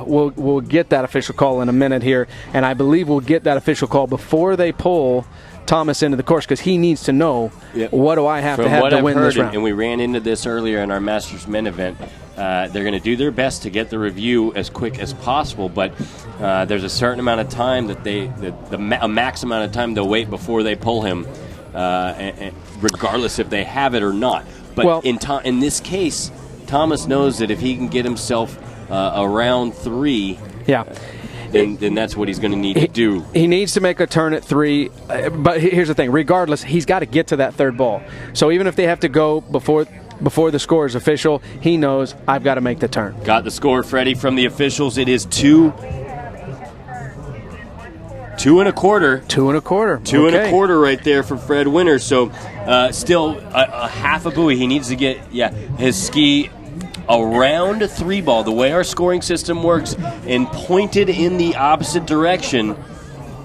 we'll get that official call in a minute here, and I believe we'll get that official call before they pull Thomas into the course, because he needs to know what do I have to have to win this round. And we ran into this earlier in our Masters Men event. They're going to do their best to get the review as quick as possible, but there's a certain amount of time that a max amount of time they'll wait before they pull him, regardless if they have it or not. But in this case, Thomas knows that if he can get himself around 3, then that's what he's going to need to do. He needs to make a turn at 3, but here's the thing. Regardless, he's got to get to that third ball. So even if they have to go before the score is official, he knows I've got to make the turn. Got the score, Freddie, from the officials. It is 2 1/4. 2 1/4. 2 1/4 right there for Fred Winter. So still a half a buoy. He needs to get his ski around a 3 ball, the way our scoring system works, and pointed in the opposite direction,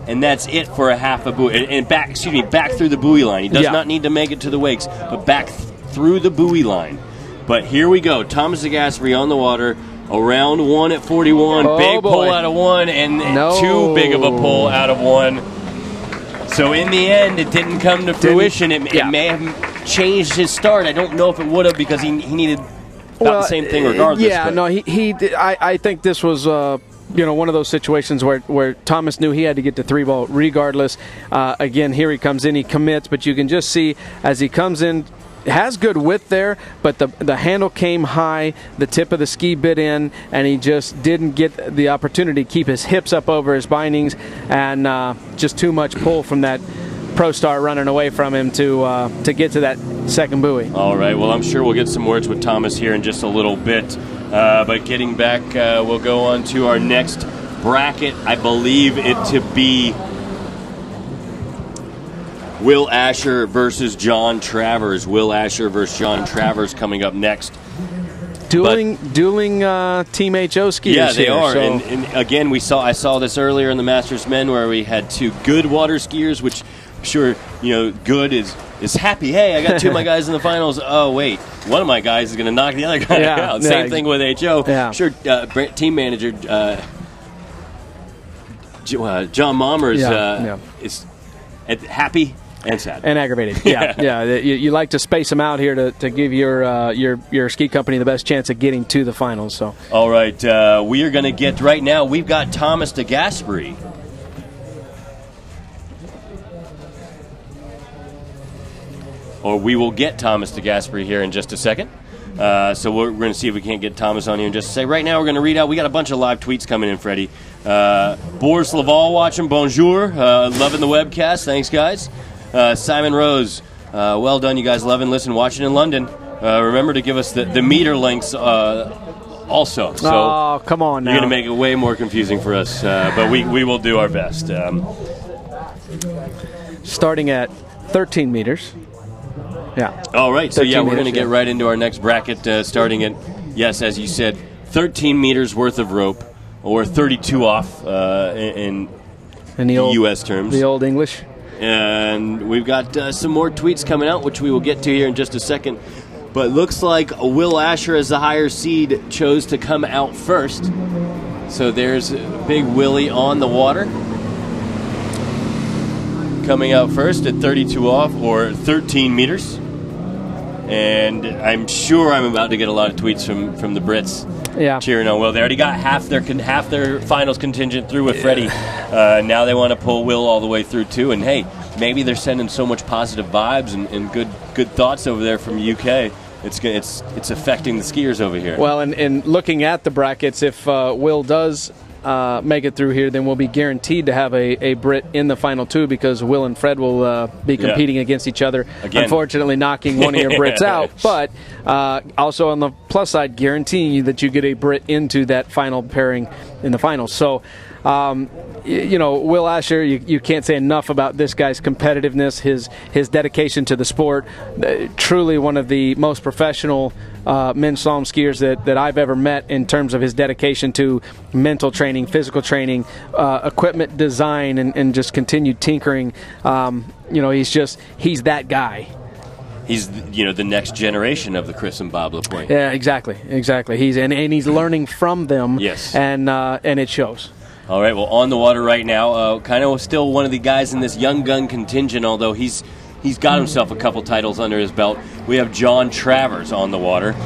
and that's it for a half a buoy. And back through the buoy line. He does not need to make it to the wakes, but back through the buoy line. But here we go. Thomas de Gasperi on the water, around 1 at 41. Big pull out of 1, and too big of a pull out of 1. So in the end, it didn't come to fruition. It may have changed his start. I don't know if it would have, because he needed about the same thing regardless. I think this was one of those situations where Thomas knew he had to get to 3 ball regardless. Again, here he comes in, he commits, but you can just see as he comes in, has good width there, but the handle came high, the tip of the ski bit in, and he just didn't get the opportunity to keep his hips up over his bindings, and just too much pull from that Pro Star running away from him to get to that second buoy. All right, well, I'm sure we'll get some words with Thomas here in just a little bit. But getting back, we'll go on to our next bracket. I believe it to be Will Asher versus John Travers. Will Asher versus John Travers coming up next. Dueling Team HO skiers. Yeah, they here, are. So. And again, I saw this earlier in the Masters Men, where we had 2 good water skiers, which I'm sure, good is happy. Hey, I got 2 of my guys in the finals. Oh, wait, one of my guys is going to knock the other guy out. Same thing with HO. Yeah. Sure, team manager John Maumers is happy and sad and aggravated. You like to space them out here to give your ski company the best chance of getting to the finals. So all right, we are going to get right now. We've got Thomas de Gasperi. Or we will get Thomas de Gasperi here in just a second. So we're going to see if we can't get Thomas on here in just a second. Right now we're going to read out. We got a bunch of live tweets coming in, Freddie. Boris Laval watching. Bonjour. Loving the webcast. Thanks, guys. Simon Rose. Well done, you guys. Loving, listen, watching in London. Remember to give us the meter links also. So come on now. You're going to make it way more confusing for us. But we will do our best. Starting at 13 meters. Yeah. All right. So, we're going to get yeah. right into our next bracket, starting at, yes, as you said, 13 meters worth of rope, or 32 off in the old, U.S. terms. The old English. And we've got some more tweets coming out, which we will get to here in just a second. But looks like Will Asher, as the higher seed, chose to come out first. So there's Big Willie on the water. Coming out first at 32 off, or 13 meters. And I'm sure I'm about to get a lot of tweets from the Brits cheering on Will. They already got half their finals contingent through with Freddie. Now they want to pull Will all the way through too. And hey, maybe they're sending so much positive vibes and good thoughts over there from UK. It's affecting the skiers over here. Well, and looking at the brackets, if Will does make it through here, then we'll be guaranteed to have a Brit in the final two, because Will and Fred will be competing against each other. Again. Unfortunately, knocking one of your Brits out, but also on the plus side, guaranteeing you that you get a Brit into that final pairing in the finals. So, Will Asher, you can't say enough about this guy's competitiveness, his dedication to the sport. Truly one of the most professional men's slalom skiers that I've ever met in terms of his dedication to mental training, physical training, equipment design, and just continued tinkering. He's that guy. He's the next generation of the Chris and Bob LaPointe. Yeah, exactly. He's learning from them. Yes, and it shows. All right, well, on the water right now, kind of still one of the guys in this young gun contingent, although he's got himself a couple titles under his belt. We have John Travers on the water.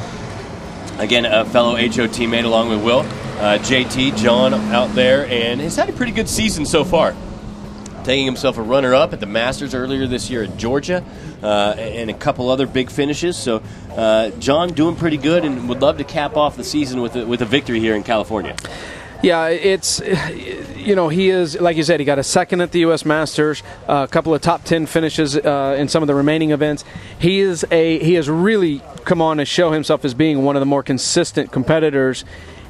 Again, a fellow HO teammate along with Will. JT, John out there, and he's had a pretty good season so far. Taking himself a runner-up at the Masters earlier this year at Georgia, and a couple other big finishes. So John doing pretty good, and would love to cap off the season with a victory here in California. Yeah, he is, like you said, he got a second at the U.S. Masters, a couple of top 10 finishes in some of the remaining events. He has really come on to show himself as being one of the more consistent competitors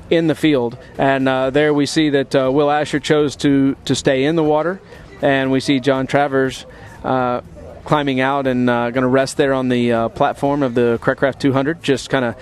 in the field. And there we see that Will Asher chose to stay in the water, and we see John Travers climbing out and going to rest there on the platform of the Craft 200, just kind of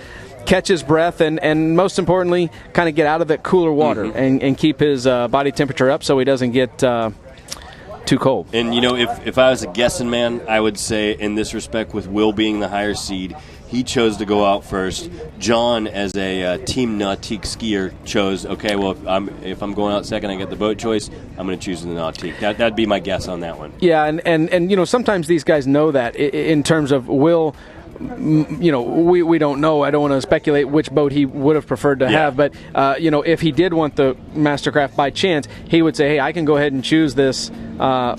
catch his breath and most importantly, kind of get out of that cooler water and keep his body temperature up so he doesn't get too cold. And, if I was a guessing man, I would say in this respect, with Will being the higher seed, he chose to go out first. John, as a Team Nautique skier, chose, okay, well, if I'm going out second, I get the boat choice, I'm going to choose the Nautique. That'd be my guess on that one. Yeah, and sometimes these guys know that in terms of Will. We don't know. I don't want to speculate which boat he would have preferred to have, but if he did want the Mastercraft by chance, he would say, hey, I can go ahead and choose this my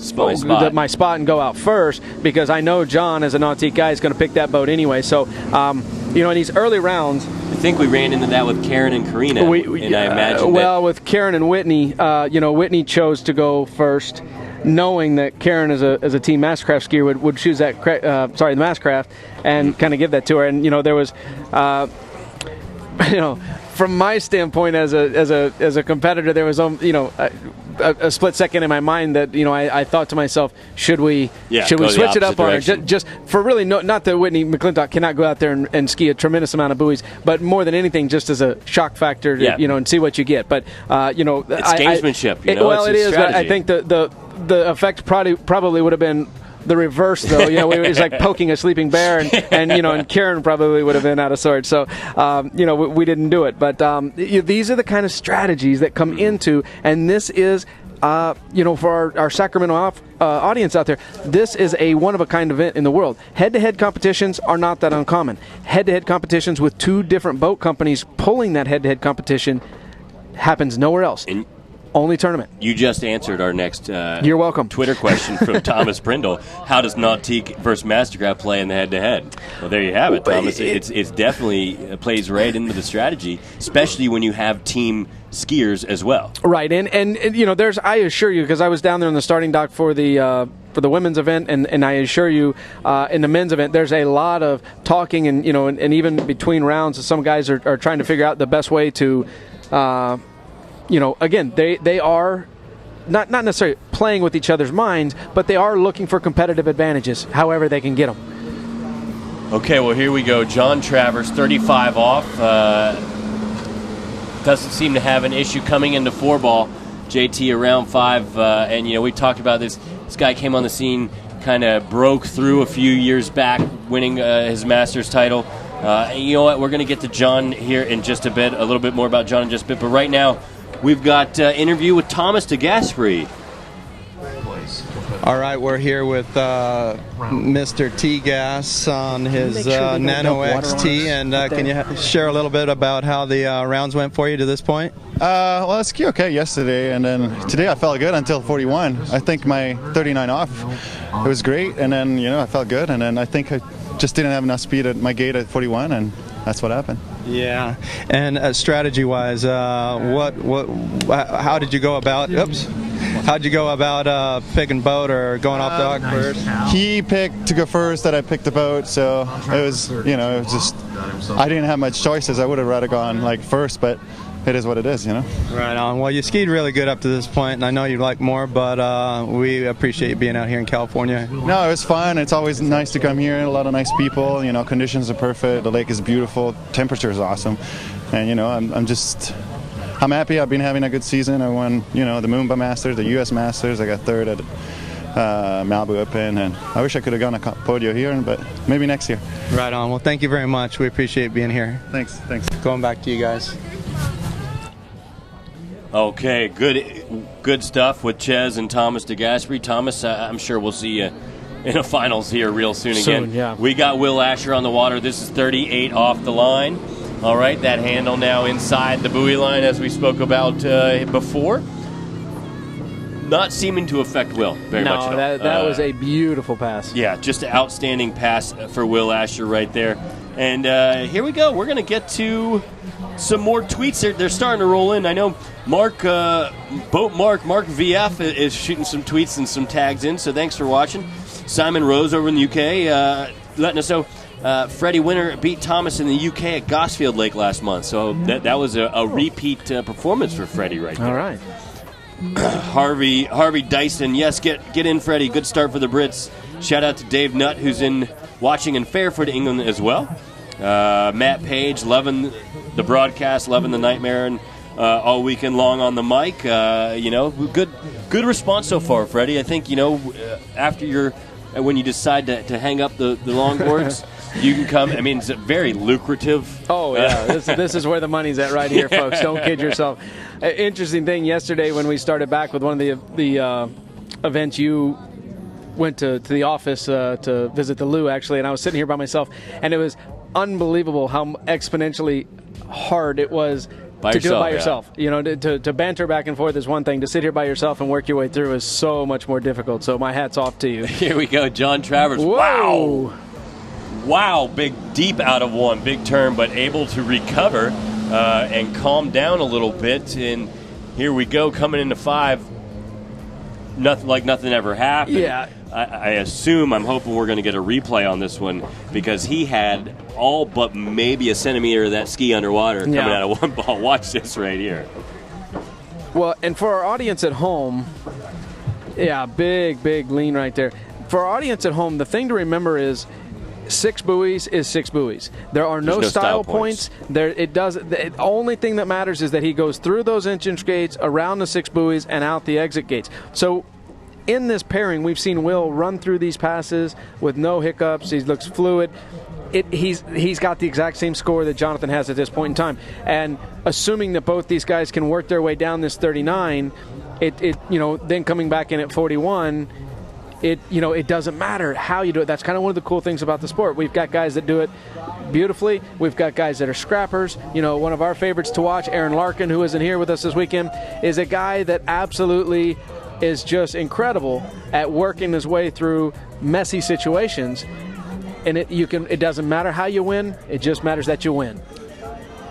spot and go out first, because I know John, as a Nautique guy, is going to pick that boat anyway. So in these early rounds, I think we ran into that with Karen and Karina, and I imagine with Karen and Whitney, Whitney chose to go first, knowing that Karen, as a Team Mastercraft skier, would choose that the Mastercraft and kind of give that to her. And there was, from my standpoint as a competitor, there was a split second in my mind that I thought to myself, should we switch it up on her, just for really not that Whitney McClintock cannot go out there and ski a tremendous amount of buoys, but more than anything, just as a shock factor, and see what you get. But it's gamesmanship. It is. But I think the effect probably would have been the reverse, though. It was like poking a sleeping bear, and Karen probably would have been out of sorts. So, we didn't do it. But these are the kind of strategies that come into, and this is, for our Sacramento audience out there, this is a one-of-a-kind event in the world. Head-to-head competitions are not that uncommon. Head-to-head competitions with two different boat companies pulling that head-to-head competition happens nowhere else. Only tournament. You just answered our next You're welcome. Twitter question from Thomas Prindle. How does Nautique versus Mastercraft play in the head-to-head? Well, there you have it, Thomas. It's definitely plays right into the strategy, especially when you have team skiers as well. Right, and there's, I assure you, because I was down there in the starting dock for the women's event, and I assure you, in the men's event, there's a lot of talking, and even between rounds, some guys are trying to figure out the best way to. Again, they are not necessarily playing with each other's minds, but they are looking for competitive advantages, however they can get them. Okay, well, here we go. John Travers, 35 off. Doesn't seem to have an issue coming into four-ball. JT around 5, and, we talked about this. This guy came on the scene, kind of broke through a few years back, winning his Masters title. You know what? We're going to get to John here in just a bit, a little bit more about John in just a bit. But right now, we've got interview with Thomas de Gasperi. All right, we're here with Mr. T-Gas on his Nano XT, and can you share a little bit about how the rounds went for you to this point? Well, I skied okay yesterday, and then today I felt good until 41. I think my 39 off, it was great, and then I felt good, and then I think I just didn't have enough speed at my gate at 41, and that's what happened. Yeah, and strategy-wise, how did you go about? Oops. How'd you go about picking boat or going off the dock first? He picked to go first, that I picked the boat, so it was, it was just, I didn't have much choices. I would have rather gone first, but it is what it is, Right on. Well, you skied really good up to this point, and I know you'd like more, but we appreciate you being out here in California. No, it was fun. It's always nice to come here. A lot of nice people. Conditions are perfect. The lake is beautiful. Temperature is awesome, and I'm happy. I've been having a good season. I won, the Moomba Masters, the U.S. Masters. I got third at Malibu Open, and I wish I could have gone a podium here, but maybe next year. Right on. Well, thank you very much. We appreciate being here. Thanks. Going back to you guys. Okay, good stuff with Ches and Thomas de Gasperi. Thomas, I'm sure we'll see you in the finals here real soon again. Yeah. We got Will Asher on the water. This is 38 off the line. All right, that handle now inside the buoy line, as we spoke about before. Not seeming to affect Will very much at all. That was a beautiful pass. Yeah, just an outstanding pass for Will Asher right there. And here we go. We're going to get to some more tweets. They're starting to roll in. I know Mark VF is shooting some tweets and some tags in, so thanks for watching. Simon Rose over in the UK letting us know Freddie Winter beat Thomas in the UK at Gosfield Lake last month. So that was a repeat performance for Freddie right there. All right. Harvey Dyson, yes, get in, Freddie. Good start for the Brits. Shout out to Dave Nutt, who's watching in Fairford, England as well. Matt Page, loving the broadcast, loving the nightmare, and all weekend long on the mic. Good response so far, Freddie. I think after when you decide to hang up the longboards, you can come. I mean, it's very lucrative. Oh yeah, this is where the money's at right here, folks. Don't kid yourself. Interesting thing yesterday when we started back with one of the events, you went to the office to visit the loo actually, and I was sitting here by myself, and it was unbelievable how exponentially hard it was to do it by yourself. To banter back and forth is one thing. To sit here by yourself and work your way through is so much more difficult. So my hat's off to you. Here we go, John Travers. Whoa. Wow, deep out of one, big turn, but able to recover and calm down a little bit. And here we go, coming into 5. Nothing ever happened. Yeah. I'm hoping we're going to get a replay on this one, because he had all but maybe a centimeter of that ski underwater coming out of one ball. Watch this right here. Well, and for our audience at home, big lean right there. For our audience at home, the thing to remember is 6 buoys is 6 buoys. There are no style points. The only thing that matters is that he goes through those entrance gates, around the 6 buoys, and out the exit gates. So in this pairing, we've seen Will run through these passes with no hiccups. He looks fluid. He's got the exact same score that Jonathan has at this point in time. And assuming that both these guys can work their way down this 39, then coming back in at 41, it doesn't matter how you do it. That's kind of one of the cool things about the sport. We've got guys that do it beautifully. We've got guys that are scrappers. One of our favorites to watch, Aaron Larkin, who isn't here with us this weekend, is a guy that absolutely is just incredible at working his way through messy situations. And it doesn't matter how you win. It just matters that you win.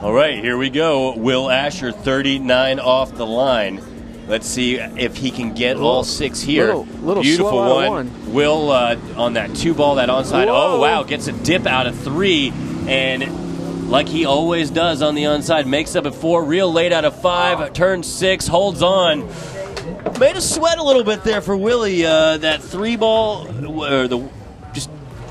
All right, here we go. Will Asher, 39 off the line. Let's see if he can get all 6 here. Little beautiful slow one. Will on that 2 ball, that onside. Whoa. Oh wow, gets a dip out of 3, and like he always does on the onside, makes up at 4. Real late out of 5. Turn 6, holds on. Made us sweat a little bit there for Willie. That 3 ball, or the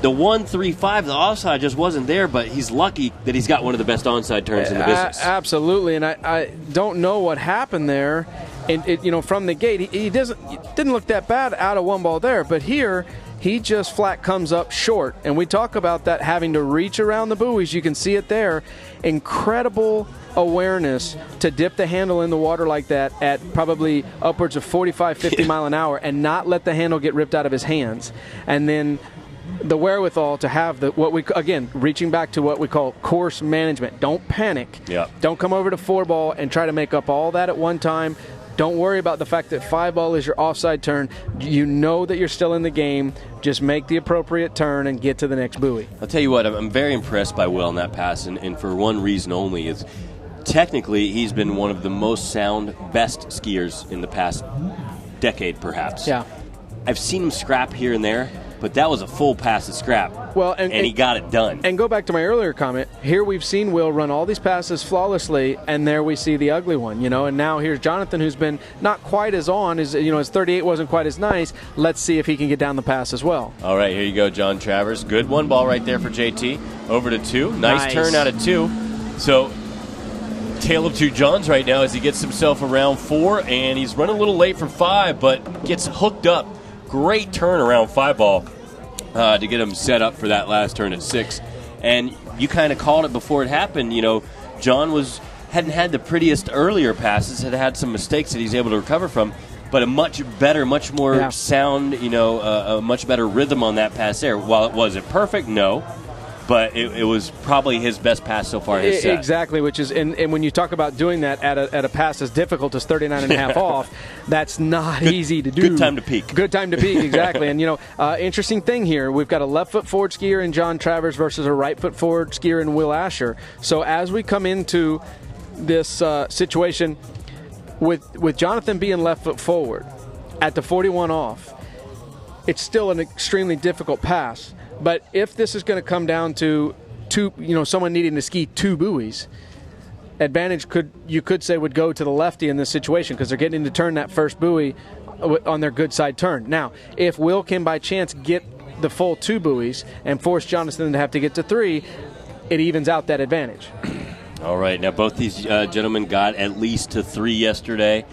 1-3-5, the offside just wasn't there, but he's lucky that he's got one of the best onside turns in the business. Absolutely, and I don't know what happened there. And from the gate, he didn't look that bad out of 1 ball there, but here he just flat comes up short. And we talk about that having to reach around the buoys. You can see it there. Incredible awareness to dip the handle in the water like that at probably upwards of 45, 50 mile an hour and not let the handle get ripped out of his hands. And then the wherewithal to have reaching back to what we call course management. Don't panic. Yeah. Don't come over to 4-ball and try to make up all that at one time. Don't worry about the fact that 5-ball is your offside turn. You know that you're still in the game. Just make the appropriate turn and get to the next buoy. I'll tell you what, I'm very impressed by Will on that pass, and for one reason only is technically he's been one of the most sound, best skiers in the past decade, perhaps. Yeah. I've seen him scrap here and there, but that was a full pass of scrap. Well, and he got it done. And go back to my earlier comment. Here we've seen Will run all these passes flawlessly, and there we see the ugly one, And now here's Jonathan, who's been not quite as on. His 38 wasn't quite as nice. Let's see if he can get down the pass as well. All right, here you go, John Travers. Good 1-ball right there for JT. Over to 2. Nice turn out of 2. So, tale of two Johns right now as he gets himself around 4, and he's running a little late for 5, but gets hooked up. Great turn around 5-ball to get him set up for that last turn at 6. And you kind of called it before it happened. John hadn't had the prettiest earlier passes, had some mistakes that he's able to recover from, but a much better, much more sound, a much better rhythm on that pass there. While it wasn't perfect, no. But it was probably his best pass so far in his set. Exactly, which is, and when you talk about doing that at a pass as difficult as 39.5 off, that's not easy to do. Good time to peak. Good time to peak, exactly. And, interesting thing here, we've got a left foot forward skier in John Travers versus a right foot forward skier in Will Asher. So as we come into this situation with Jonathan being left foot forward at the 41 off, it's still an extremely difficult pass. But if this is going to come down to someone needing to ski 2 buoys, advantage you could say would go to the lefty in this situation because they're getting to turn that first buoy on their good side turn. Now, if Will can by chance get the full 2 buoys and force Jonathan to have to get to 3, it evens out that advantage. All right. Now, both these gentlemen got at least to 3 yesterday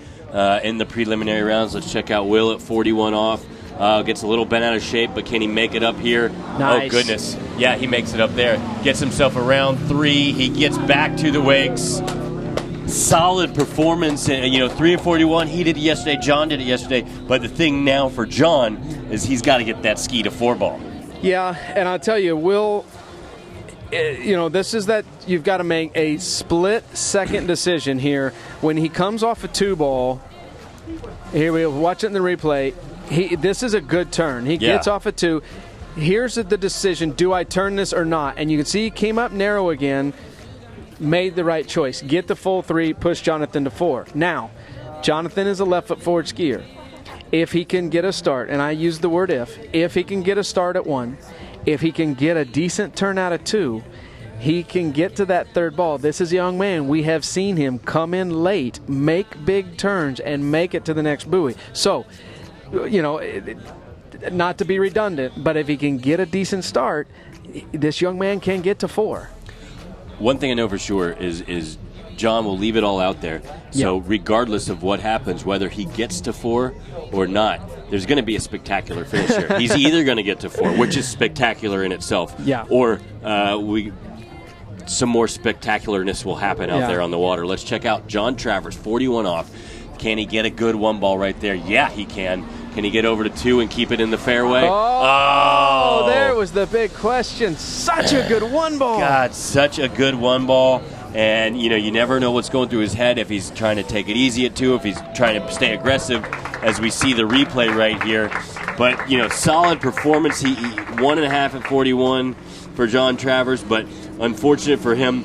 in the preliminary rounds. Let's check out Will at 41 off. Gets a little bent out of shape, but can he make it up here? Nice. Oh, goodness. Yeah, he makes it up there. Gets himself around 3. He gets back to the wakes. Solid performance. 3 and 41. He did it yesterday. John did it yesterday. But the thing now for John is he's got to get that ski to 4-ball. Yeah, and I'll tell you, Will, this is that you've got to make a split-second decision here. When he comes off a 2-ball, here we watch it in the replay. This is a good turn. He gets off at 2. Here's the decision. Do I turn this or not? And you can see he came up narrow again, made the right choice. Get the full 3, push Jonathan to 4. Now, Jonathan is a left foot forward skier. If he can get a start, and I use the word if he can get a start at 1, if he can get a decent turn out of 2, he can get to that 3rd ball. This is a young man. We have seen him come in late, make big turns, and make it to the next buoy. So, not to be redundant, but if he can get a decent start, this young man can get to 4. One thing I know for sure is John will leave it all out there. So regardless of what happens, whether he gets to 4 or not, there's going to be a spectacular finish here. He's either going to get to 4, which is spectacular in itself, or some more spectacularness will happen out there on the water. Let's check out John Travers, 41 off. Can he get a good 1-ball right there? Yeah, he can. Can he get over to 2 and keep it in the fairway? Oh, there was the big question. Such a good 1-ball. God, such a good 1-ball. And, you never know what's going through his head, if he's trying to take it easy at 2, if he's trying to stay aggressive, as we see the replay right here. But, solid performance. He 1.5 at 41 for John Travers, but unfortunate for him,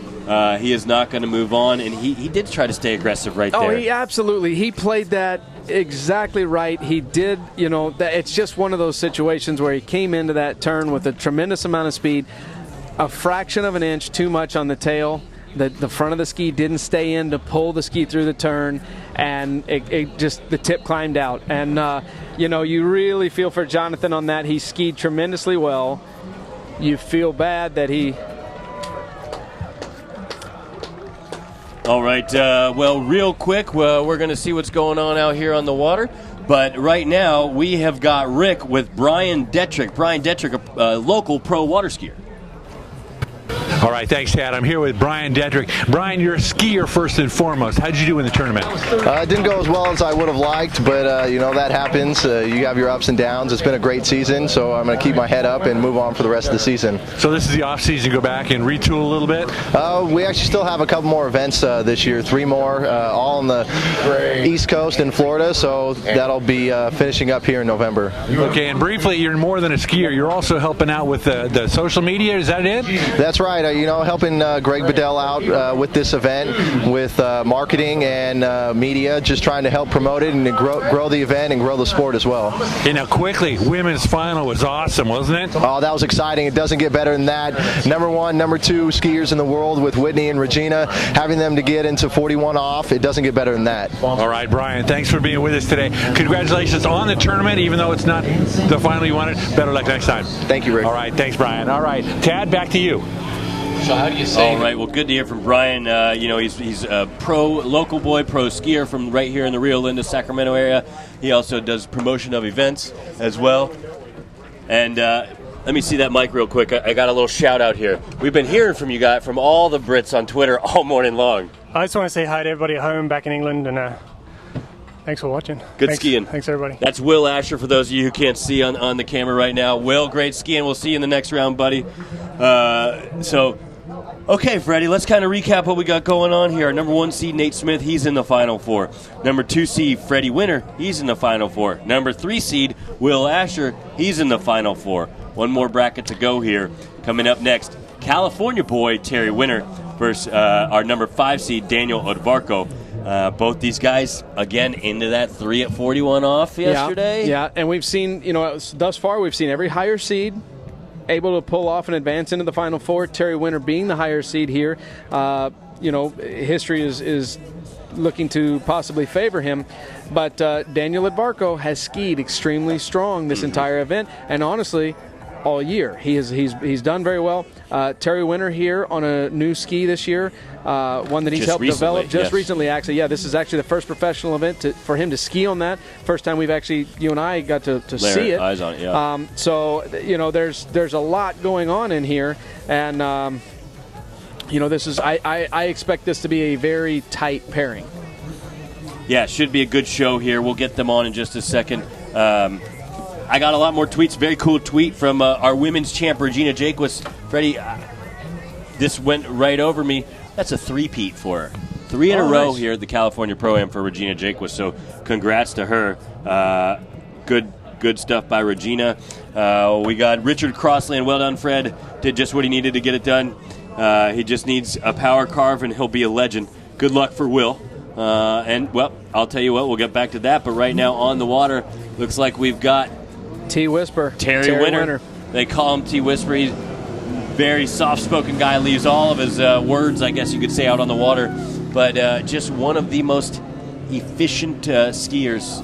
he is not going to move on, and he did try to stay aggressive right there. Oh, he absolutely. He played that exactly right. He did, it's just one of those situations where he came into that turn with a tremendous amount of speed, a fraction of an inch too much on the tail. The front of the ski didn't stay in to pull the ski through the turn, and it just, the tip climbed out. And, you really feel for Jonathan on that. He skied tremendously well. You feel bad that he... All right, well, real quick, we're going to see what's going on out here on the water. But right now, we have got Rick with Brian Detrick. Brian Detrick, a local pro water skier. All right, thanks, Tad. I'm here with Brian Detrick. Brian, you're a skier first and foremost. How did you do in the tournament? It didn't go as well as I would have liked, but that happens. You have your ups and downs. It's been a great season, so I'm going to keep my head up and move on for the rest of the season. So this is the off season. Go back and retool a little bit. We actually still have a couple more events this year, 3 more, all on the East Coast in Florida. So that'll be finishing up here in November. Okay, and briefly, you're more than a skier. You're also helping out with the social media. Is that it? That's right. Helping Greg Bedell out with this event, with marketing and media, just trying to help promote it and grow the event and grow the sport as well. And now quickly, women's final was awesome, wasn't it? Oh, that was exciting. It doesn't get better than that. Number 1, number 2 skiers in the world with Whitney and Regina, having them to get into 41 off, it doesn't get better than that. All right, Brian, thanks for being with us today. Congratulations on the tournament, even though it's not the final you wanted. Better luck next time. Thank you, Rick. All right, thanks, Brian. All right, Tad, back to you. So how do you say? All right, well, good to hear from Brian. He's a local boy, pro skier from right here in the Rio Linda, Sacramento area. He also does promotion of events as well. And let me see that mic real quick. I got a little shout out here. We've been hearing from you guys, from all the Brits on Twitter all morning long. I just want to say hi to everybody at home back in England, and thanks for watching. Good skiing. Thanks, everybody. That's Will Asher, for those of you who can't see on the camera right now. Will, great skiing. We'll see you in the next round, buddy. Okay, Freddie, let's kind of recap what we got going on here. Number 1 seed, Nate Smith, he's in the Final Four. Number 2 seed, Freddie Winter, he's in the Final Four. Number 3 seed, Will Asher, he's in the Final Four. One more bracket to go here. Coming up next, California boy Terry Winter versus our number 5 seed, Daniel Odvarko. Both these guys, again, into that 3 at 41 off yesterday. Yeah, and we've seen, thus far, we've seen every higher seed able to pull off and advance into the Final Four. Terry Winter being the higher seed here. History is looking to possibly favor him. But Daniel Odvarko has skied extremely strong this entire event, and honestly, all year. He's done very well. Terry Winter here on a new ski this year, one that he's helped develop just recently. Actually, this is actually the first professional event for him to ski on that. First time we've actually, you and I, got to see it. Eyes on it, yeah. So there's a lot going on in here, and this is I expect this to be a very tight pairing. Yeah, should be a good show here. We'll get them on in just a second. I got a lot more tweets. Very cool tweet from our women's champ, Regina Jaquist. Freddie, this went right over me. That's a three-peat for her. 3 in a row here at the California Pro-Am for Regina Jaquist, so congrats to her. Good stuff by Regina. We got Richard Crossland. Well done, Fred. Did just what he needed to get it done. He just needs a power carve, and he'll be a legend. Good luck for Will. I'll tell you what, we'll get back to that, but right now on the water, looks like we've got T-Whisper. Terry Winter. They call him T-Whisper. He's a very soft-spoken guy, leaves all of his words, I guess you could say, out on the water. But just one of the most efficient skiers.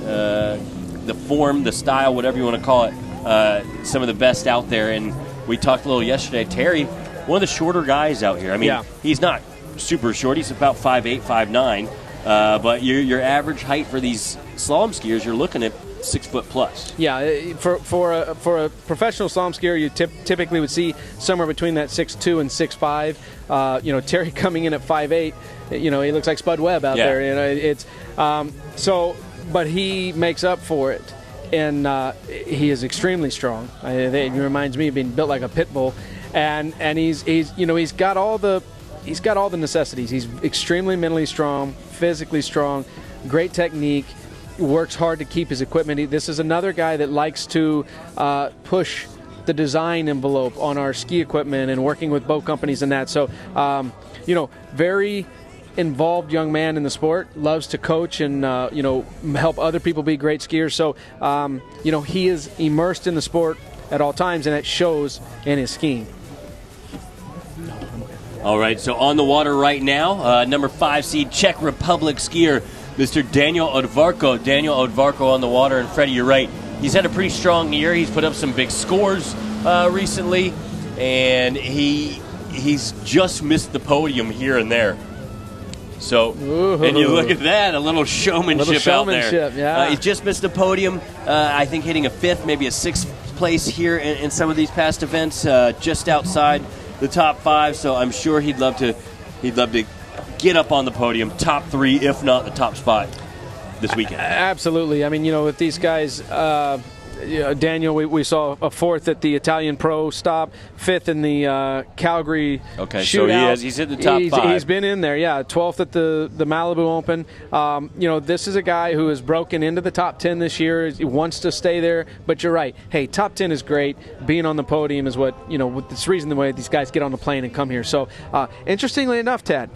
The form, the style, whatever you want to call it, some of the best out there. And we talked a little yesterday. Terry, one of the shorter guys out here. I mean, he's not super short. He's about 5'8", 5'9". But your average height for these slalom skiers, you're looking at 6 foot plus. Yeah, for a professional slalom skier, you typically would see somewhere between that 6'2" and 6'5". Terry coming in at 5'8", he looks like Spud Webb out there. But he makes up for it, and he is extremely strong. It reminds me of being built like a pit bull, and he's got all the necessities. He's extremely mentally strong, physically strong, great technique. Works hard to keep his equipment. This is another guy that likes to push the design envelope on our ski equipment and working with boat companies and that. So, very involved young man in the sport, loves to coach and, help other people be great skiers. So, he is immersed in the sport at all times, and it shows in his skiing. All right, so on the water right now, number 5 seed Czech Republic skier, Mr. Daniel Odvarko. Daniel Odvarko on the water, and Freddie, you're right. He's had a pretty strong year. He's put up some big scores recently, and he's just missed the podium here and there. So, and you look at that, a little showmanship out there. Yeah. He just missed a podium, I think hitting a 5th, maybe a 6th place here in some of these past events, just outside the top 5. So I'm sure he'd love to get up on the podium, top 3, if not the top spot this weekend. Absolutely. I mean, with these guys, Daniel, we saw a 4th at the Italian Pro stop, 5th in the Calgary shootout. So he's hit the top 5. He's been in there, 12th at the Malibu Open. This is a guy who has broken into the top 10 this year. He wants to stay there, but you're right. Hey, top 10 is great. Being on the podium is what, it's the reason the way these guys get on the plane and come here. So, interestingly enough, Tad,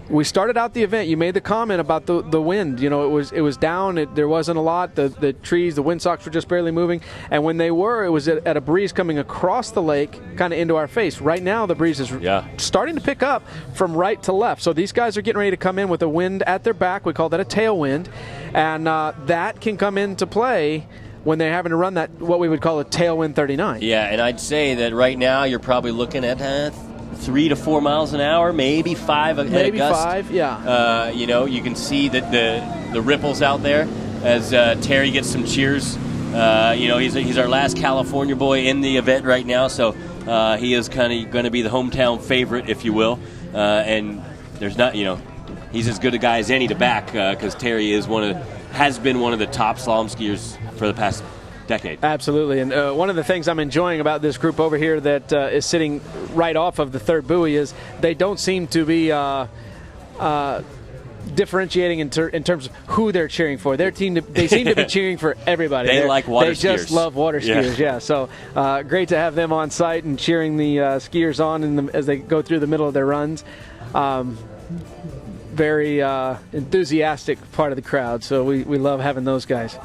we started out the event. You made the comment about the wind. It was down. There wasn't a lot. The trees, the windsocks were just barely moving. And when they were, it was at a breeze coming across the lake, kind of into our face. Right now, the breeze is starting to pick up from right to left. So these guys are getting ready to come in with a wind at their back. We call that a tailwind, and that can come into play when they're having to run that, what we would call a tailwind 39. Yeah, and I'd say that right now you're probably looking at 3 to 4 miles an hour, maybe 5 at a gust. 5, yeah. You can see that the ripples out there as Terry gets some cheers. He's our last California boy in the event right now, so he is kind of going to be the hometown favorite, if you will. And there's not, he's as good a guy as any to back because Terry has been one of the top slalom skiers for the past decade. Absolutely, and one of the things I'm enjoying about this group over here that is sitting right off of the third buoy is they don't seem to be differentiating in terms of who they're cheering for. They seem to be cheering for everybody. They like water skiers. They just love water skiers, yeah. So great to have them on site and cheering the skiers on as they go through the middle of their runs. Very enthusiastic part of the crowd, so we love having those guys.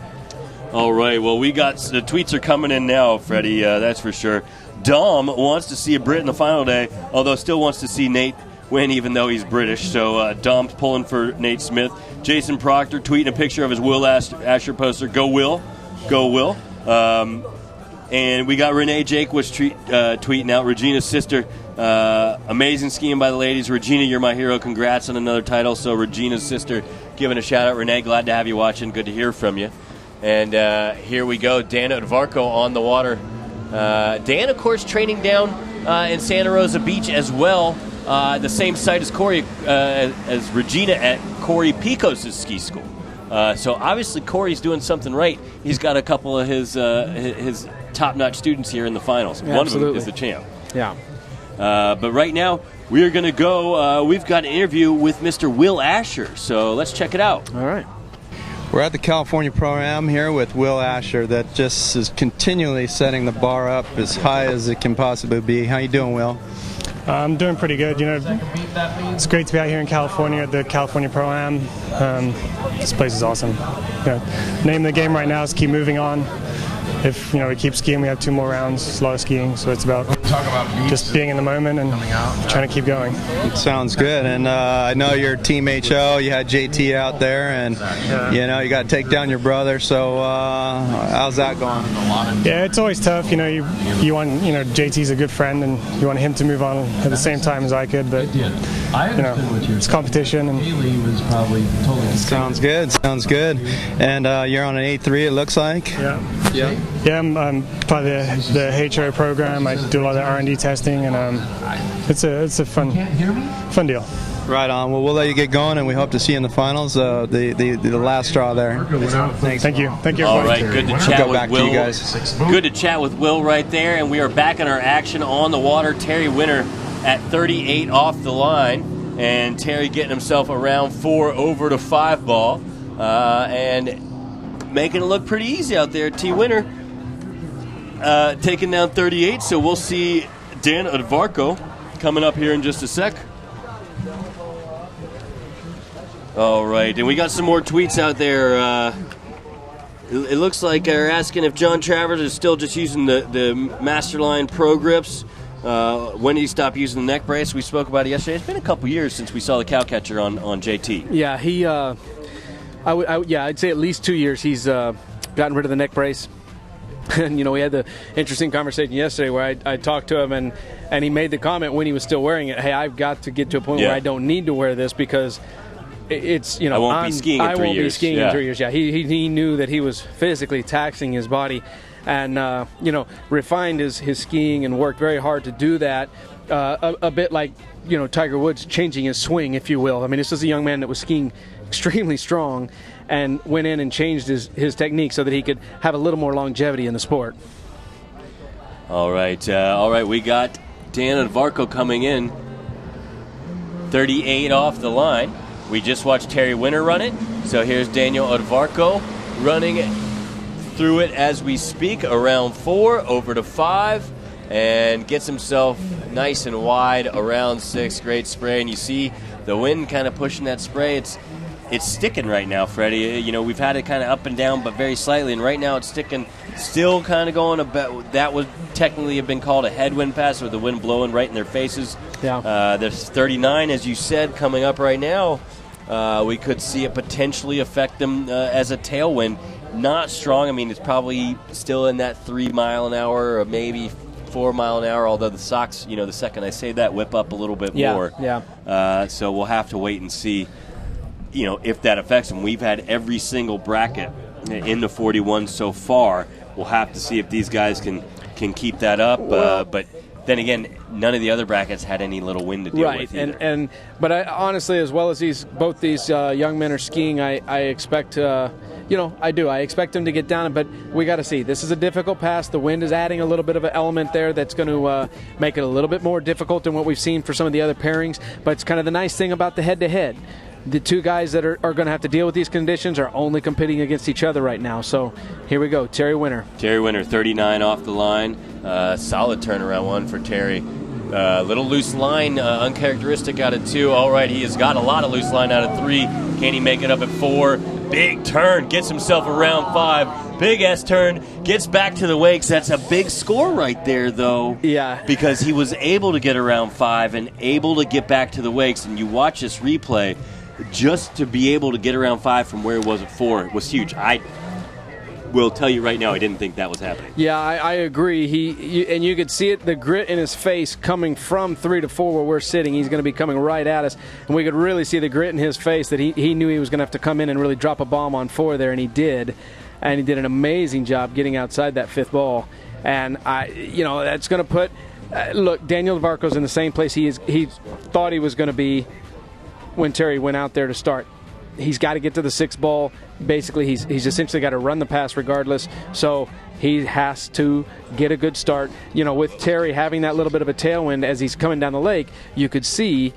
All right, well, the tweets are coming in now, Freddie, that's for sure. Dom wants to see a Brit in the final day, although still wants to see Nate win even though he's British. So Dom's pulling for Nate Smith. Jason Proctor tweeting a picture of his Will Asher poster. Go Will. Go Will. And we got Renee Jake was tweeting out Regina's sister. Amazing skiing by the ladies. Regina, you're my hero. Congrats on another title. So Regina's sister giving a shout-out. Renee, glad to have you watching. Good to hear from you. And here we go, Dan Odvarko on the water. Dan, of course, training down in Santa Rosa Beach as well. The same site as as Regina at Corey Picos' ski school. So obviously Corey's doing something right. He's got a couple of his top-notch students here in the finals. Yeah, one absolutely. of them is the champ. Yeah. But right now, we are going to go. We've got an interview with Mr. Will Asher. So let's check it out. All right. We're at the California ProAm here with Will Asher that just is continually setting the bar up as high as it can possibly be. How you doing, Will? I'm doing pretty good. It's great to be out here in California at the California ProAm. This place is awesome. Name of the game right now is keep moving on. If we keep skiing, we have 2 more rounds. It's a lot of skiing, so it's about just being in the moment and trying to keep going. It sounds good. And I know you're Team HO. You had JT out there, and you got to take down your brother. So how's that going? Yeah, it's always tough. You want JT's a good friend, and you want him to move on at the same time as I could. But it's competition. And sounds good. Sounds good. And you're on an 8.3. It looks like. Yeah, I'm part of the HO program. I do a lot of R&D testing, and it's a fun deal. Right on. Well, we'll let you get going, and we hope to see you in the finals. The last straw there. Thanks. Thank you. All right, good to chat with Will. To you guys. Good to chat with Will right there, and we are back in our action on the water. Terry Winter at 38 off the line, and Terry getting himself around 4 over to 5 ball, and making it look pretty easy out there. T Winter taking down 38, so we'll see Dan Odvarko coming up here in just a sec. All right, and we got some more tweets out there. It looks like they're asking if John Travers is still just using the Masterline Pro grips. When did he stop using the neck brace? We spoke about it yesterday. It's been a couple years since we saw the cow catcher on JT. Yeah, he. I'd say at least 2 years he's gotten rid of the neck brace. And we had the interesting conversation yesterday where I talked to him and he made the comment when he was still wearing it, hey, I've got to get to a point where I don't need to wear this because it's, I won't be skiing in 3 years. I won't be skiing Yeah. in 3 years. Yeah, he knew that he was physically taxing his body, and refined his skiing and worked very hard to do that. A bit like Tiger Woods changing his swing, if you will. I mean, this is a young man that was skiing extremely strong and went in and changed his technique so that he could have a little more longevity in the sport. All right. We got Dan Odvarko coming in, 38 off the line. We just watched Terry Winter run it. So here's Daniel Odvarko running through it as we speak, around 4 over to 5, and gets himself nice and wide around 6. Great spray, and you see the wind kind of pushing that spray. It's sticking right now, Freddie. We've had it kind of up and down, but very slightly, and right now it's sticking, still kind of going about. That would technically have been called a headwind pass, with the wind blowing right in their faces. Yeah. There's 39, as you said, coming up right now. We could see it potentially affect them as a tailwind. Not strong. I mean, it's probably still in that 3 mile an hour or maybe 4 mile an hour, although the Sox, the second I say that, whip up a little bit more. Yeah. So we'll have to wait and see, if that affects them. We've had every single bracket in the 41 so far. We'll have to see if these guys can keep that up. But then again, none of the other brackets had any little wind to deal with either. But I, honestly, as well as both these young men are skiing, I expect I expect them to get down, but we got to see. This is a difficult pass. The wind is adding a little bit of an element there that's going to make it a little bit more difficult than what we've seen for some of the other pairings. But it's kind of the nice thing about the head-to-head. The two guys that are going to have to deal with these conditions are only competing against each other right now. So here we go, Terry Winter. Terry Winter, 39 off the line. Solid turnaround one for Terry. Little loose line, uncharacteristic out of 2. All right, he has got a lot of loose line out of 3. Can he make it up at 4? Big turn, gets himself around 5. Big S turn, gets back to the wakes. That's a big score right there, though. Yeah. Because he was able to get around 5 and able to get back to the wakes. And you watch this replay, just to be able to get around 5 from where it was at 4 was huge. I will tell you right now, I didn't think that was happening. Yeah, I agree. And you could see it, the grit in his face coming from 3 to 4 where we're sitting. He's going to be coming right at us. And we could really see the grit in his face that he knew he was going to have to come in and really drop a bomb on 4 there, and he did. And he did an amazing job getting outside that 5th ball. And, that's going to put look, Daniel Odvarko's in the same place he thought he was going to be when Terry went out there to start. He's got to get to the 6th ball. Basically, he's essentially got to run the pass regardless. So he has to get a good start. With Terry having that little bit of a tailwind as he's coming down the lake, you could see,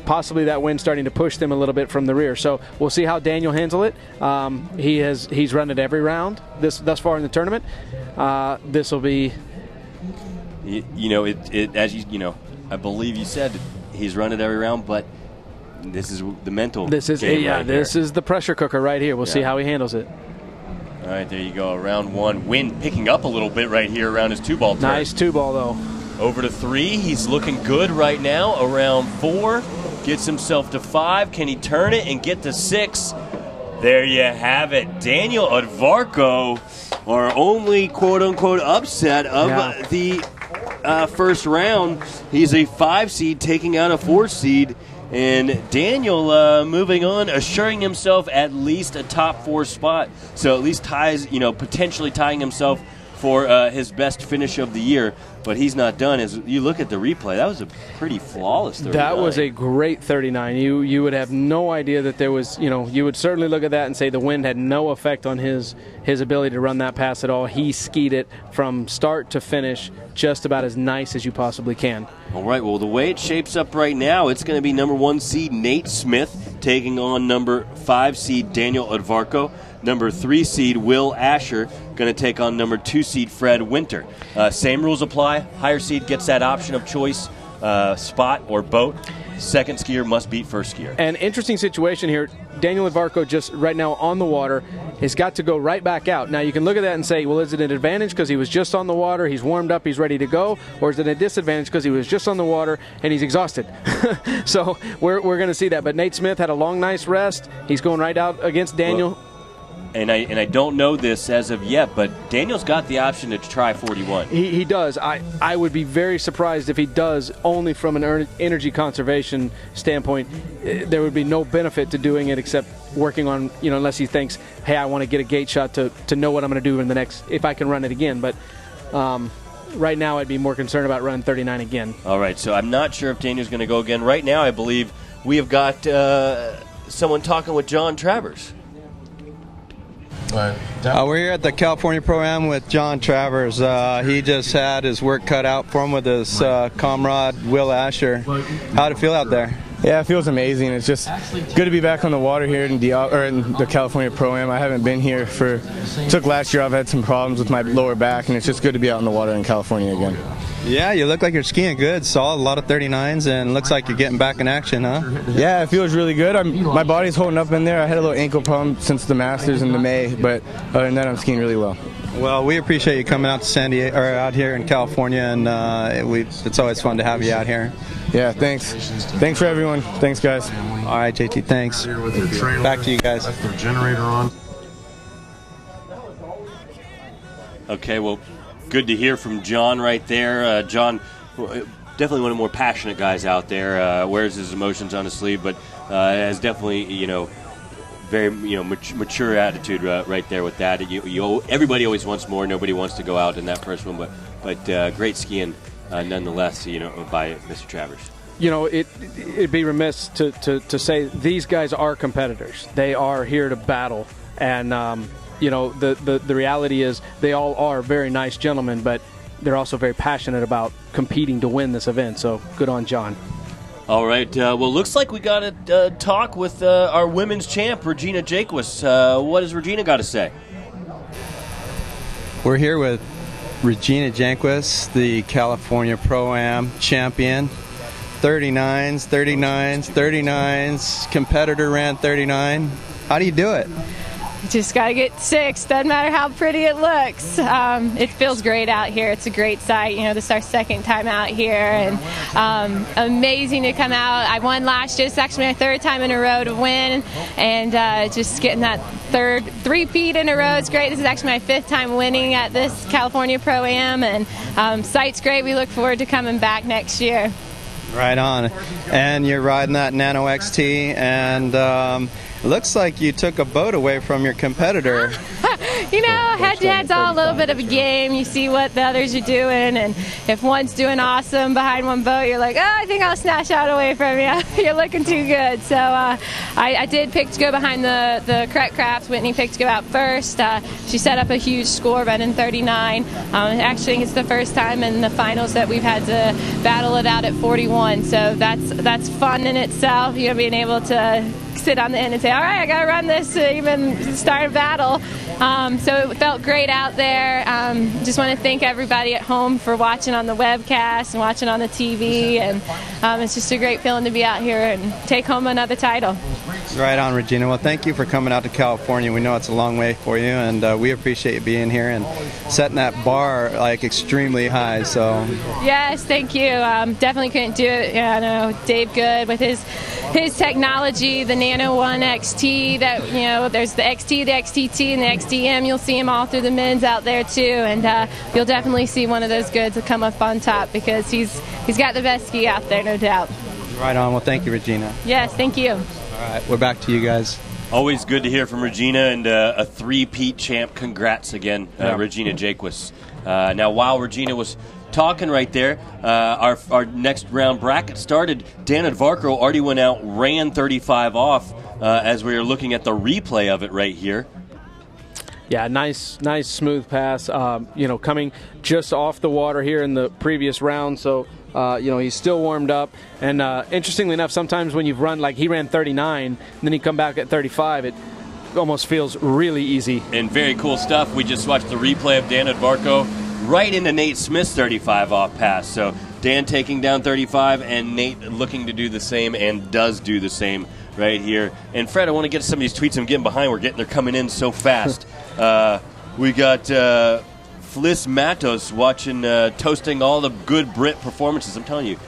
possibly that wind starting to push them a little bit from the rear. So we'll see how Daniel handles it. He's run it every round thus far in the tournament. This will be, I believe you said he's run it every round, but this is the mental. This is the pressure cooker right here. We'll see how he handles it. All right, there you go. Round 1, wind picking up a little bit right here around his 2-ball turn. Nice 2-ball though. Over to 3, he's looking good right now. Around 4, gets himself to 5. Can he turn it and get to 6? There you have it. Daniel Odvarko, our only quote-unquote upset of the first round. He's a 5 seed taking out a 4 seed. And Daniel moving on, assuring himself at least a top 4 spot. So at least potentially tying himself for his best finish of the year. But he's not done. As you look at the replay, that was a pretty flawless 39. That was a great 39. You would have no idea that there was, you would certainly look at that and say the wind had no effect on his ability to run that pass at all. He skied it from start to finish just about as nice as you possibly can. All right, well, the way it shapes up right now, it's going to be number 1 seed Nate Smith taking on number 5 seed Daniel Odvarko. Number 3 seed Will Asher going to take on number 2 seed Fred Winter. Same rules apply. Higher seed gets that option of choice, spot or boat. Second skier must beat first skier. An interesting situation here. Daniel Odvarko just right now on the water has got to go right back out. Now you can look at that and say, well, is it an advantage because he was just on the water, he's warmed up, he's ready to go, or is it a disadvantage because he was just on the water and he's exhausted? So we're going to see that. But Nate Smith had a long, nice rest. He's going right out against Daniel. and I don't know this as of yet, but Daniel's got the option to try 41. He does. I would be very surprised if he does, only from an energy conservation standpoint. There would be no benefit to doing it except working on, unless he thinks, hey, I want to get a gate shot to know what I'm going to do in the next, if I can run it again. But right now I'd be more concerned about running 39 again. All right, so I'm not sure if Daniel's going to go again. Right now I believe we have got someone talking with John Travers. We're here at the California Pro-Am with John Travers. He just had his work cut out for him with his comrade Will Asher. How'd it feel out there? Yeah, it feels amazing. It's just good to be back on the water here in the California Pro-Am. I haven't been here took last year. I've had some problems with my lower back, and it's just good to be out in the water in California again. Yeah, you look like you're skiing good. Saw a lot of 39s, and looks like you're getting back in action, huh? Yeah, it feels really good. My body's holding up in there. I had a little ankle problem since the Masters in May, but other than that, I'm skiing really well. Well, we appreciate you coming out to San Diego, or out here in California, and it's always fun to have you out here. Yeah, thanks. Thanks for everyone. Thanks, guys. All right, JT, thanks. Back to you guys. Left their generator on. Okay, well, good to hear from John right there. John, definitely one of the more passionate guys out there. Wears his emotions on his sleeve, but has definitely, very mature attitude right there with that. Everybody always wants more. Nobody wants to go out in that first one, but great skiing nonetheless. By Mr. Travers. It'd be remiss to say these guys are competitors. They are here to battle, and the reality is they all are very nice gentlemen, but they're also very passionate about competing to win this event. So good on John. All right. Well, looks like we got to talk with our women's champ, Regina Jaquist. What has Regina got to say? We're here with Regina Jaquist, the California Pro-Am champion. 39s, 39s, 39s. Competitor ran 39. How do you do it? Just got to get 6. Doesn't matter how pretty it looks. It feels great out here. It's a great sight. This is our second time out here, and amazing to come out. I won last year. It's actually my 3rd time in a row to win, and just getting that 3-peat in a row is great. This is actually my 5th time winning at this California Pro-Am, and sight's great. We look forward to coming back next year. Right on. And you're riding that Nano XT, and looks like you took a boat away from your competitor. Head-to-head's all a little bit of a game. You see what the others are doing, and if one's doing awesome behind one boat, you're like, I think I'll snatch out away from you. You're looking too good. So I did pick to go behind the correct craft. Whitney picked to go out first. She set up a huge score, running 39. Actually, I think it's the first time in the finals that we've had to battle it out at 41. So that's fun in itself. Being able to sit on the end and say, all right, I got to run this to even start a battle. So it felt great out there. Just want to thank everybody at home for watching on the webcast and watching on the TV. And it's just a great feeling to be out here and take home another title. Right on, Regina. Well, thank you for coming out to California. We know it's a long way for you, and we appreciate you being here and setting that bar extremely high. So yes, thank you. Definitely couldn't do it. I know Dave Good with his technology, the Nano 1 XT. That there's the XT, the XTT, and the XDM. You'll see him all through the men's out there too, and you'll definitely see one of those goods come up on top because he's got the best ski out there, no doubt. Right on. Well, thank you, Regina. Yes, thank you. All right, we're back to you guys. Always good to hear from Regina, and a 3-peat champ. Congrats again, Regina Jaquist. Now, while Regina was talking right there, our next round bracket started. Dan Advarco already went out, ran 35 off as we were looking at the replay of it right here. Yeah, nice smooth pass. Coming just off the water here in the previous round, so he's still warmed up. And interestingly enough, sometimes when you've run, like he ran 39, and then he come back at 35, it almost feels really easy. And very cool stuff. We just watched the replay of Dan Advarco right into Nate Smith's 35 off pass. So Dan taking down 35, and Nate looking to do the same, and does do the same right here. And Fred, I want to get some of these tweets I'm getting behind. They're coming in so fast. We got Fliss Matos watching, toasting all the good Brit performances. I'm telling you,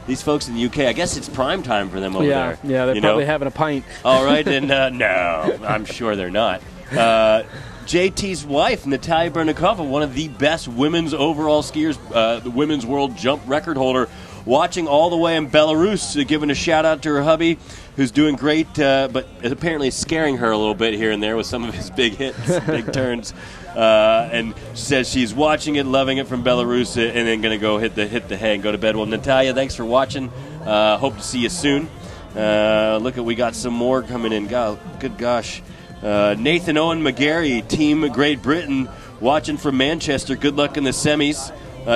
these folks in the UK, I guess it's prime time for them over there. Yeah, they're probably having a pint. All right, and no, I'm sure they're not. JT's wife, Natalia Bernikova, one of the best women's overall skiers, the women's world jump record holder, watching all the way in Belarus, giving a shout-out to her hubby, who's doing great, but apparently scaring her a little bit here and there with some of his big hits, big turns. And she says she's watching it, loving it from Belarus, and then going to go hit the hay and go to bed. Well, Natalia, thanks for watching. Hope to see you soon. We got some more coming in. Good gosh. Nathan Owen McGarry, Team Great Britain, watching from Manchester. Good luck in the semis.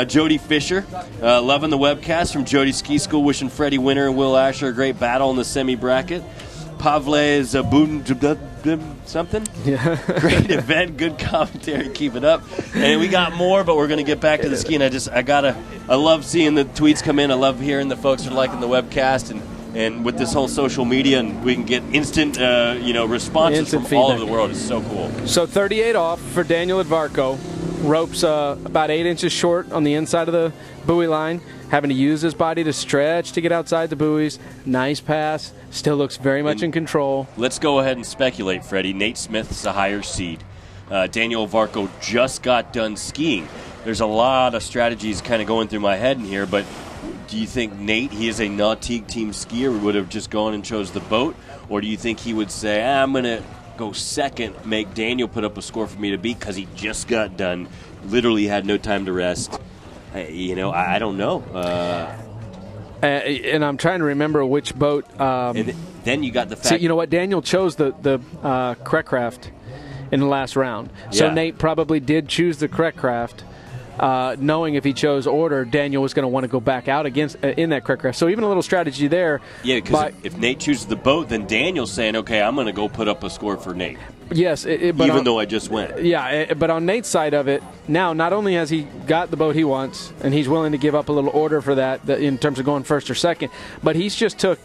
Jody Fisher, loving the webcast from Jody Ski School, wishing Freddie Winter and Will Asher a great battle in the semi-bracket. Pavle Zabun something? Yeah. Great event, good commentary, keep it up. And we got more, but we're going to get back to the ski. And I love seeing the tweets come in. I love hearing the folks are liking the webcast, and with this whole social media, and we can get instant responses from all over the world. It's so cool. So 38 off for Daniel Edvarco. Ropes about 8 inches short on the inside of the buoy line, having to use his body to stretch to get outside the buoys. Nice pass. Still looks very much in control. Let's go ahead and speculate, Freddie. Nate Smith's a higher seed. Daniel Edvarco just got done skiing. There's a lot of strategies kind of going through my head in here, but do you think Nate, he is a Nautique team skier, would have just gone and chose the boat? Or do you think he would say, I'm going to go second, make Daniel put up a score for me to beat because he just got done, literally had no time to rest? I don't know. And I'm trying to remember which boat. And then you got the fact. So you know what? Daniel chose the correct craft in the last round. So Yeah. Nate probably did choose the correct craft, knowing if he chose order, Daniel was going to want to go back out against in that correct craft. So even a little strategy there. Yeah, because if Nate chooses the boat, then Daniel's saying, okay, I'm going to go put up a score for Nate. Yes, but even though I just went. Yeah, but on Nate's side of it, now not only has he got the boat he wants, and he's willing to give up a little order for that in terms of going first or second, but he's just took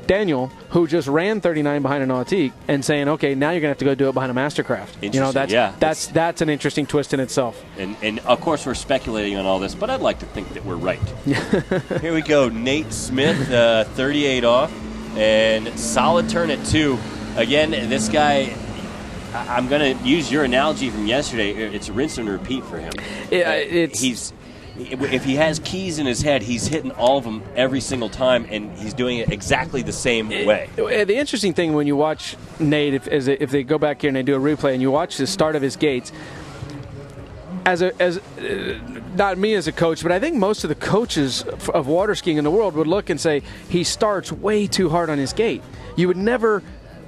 Daniel, who just ran 39 behind a Nautique, and saying, okay, now you're going to have to go do it behind a Mastercraft. That's an interesting twist in itself. And of course, we're speculating on all this, but I'd like to think that we're right. Here we go. Nate Smith, 38 off, and solid turn at 2. Again, this guy, I'm going to use your analogy from yesterday. It's rinse and repeat for him. If he has keys in his head, he's hitting all of them every single time, and he's doing it exactly the same way. The interesting thing when you watch Nate, if they go back here and they do a replay, and you watch the start of his gates, not me as a coach, but I think most of the coaches of water skiing in the world would look and say, he starts way too hard on his gate. You would never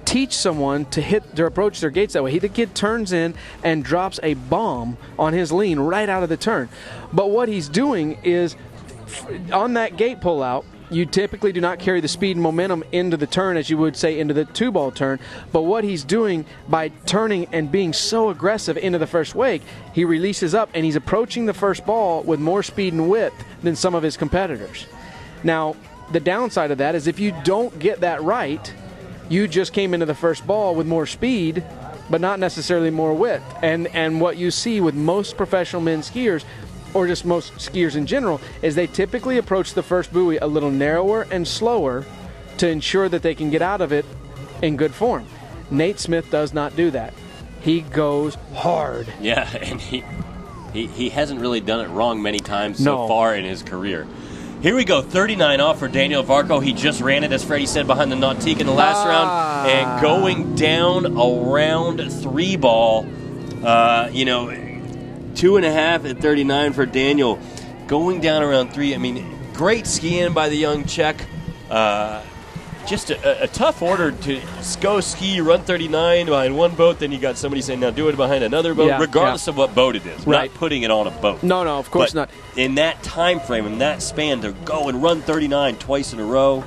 teach someone to approach their gates that way. The kid turns in and drops a bomb on his lean right out of the turn. But what he's doing is, on that gate pull-out, you typically do not carry the speed and momentum into the turn as you would say into the 2-ball turn. But what he's doing by turning and being so aggressive into the first wake, he releases up and he's approaching the first ball with more speed and width than some of his competitors. Now, the downside of that is if you don't get that right, you just came into the first ball with more speed, but not necessarily more width. And what you see with most professional men skiers, or just most skiers in general, is they typically approach the first buoy a little narrower and slower to ensure that they can get out of it in good form. Nate Smith does not do that. He goes hard. Yeah, and he hasn't really done it wrong many times so far in his career. Here we go, 39 off for Daniel Edvarco. He just ran it, as Freddie said, behind the Nautique in the last round. And going down around 3-ball, 2.5 at 39 for Daniel. Going down around 3, great skiing by the young Czech. Just a tough order to go ski, run 39 behind one boat, then you got somebody saying, now do it behind another boat, regardless of what boat it is. Right. Not putting it on a boat. No, of course not. In that time frame, in that span, to go and run 39 twice in a row,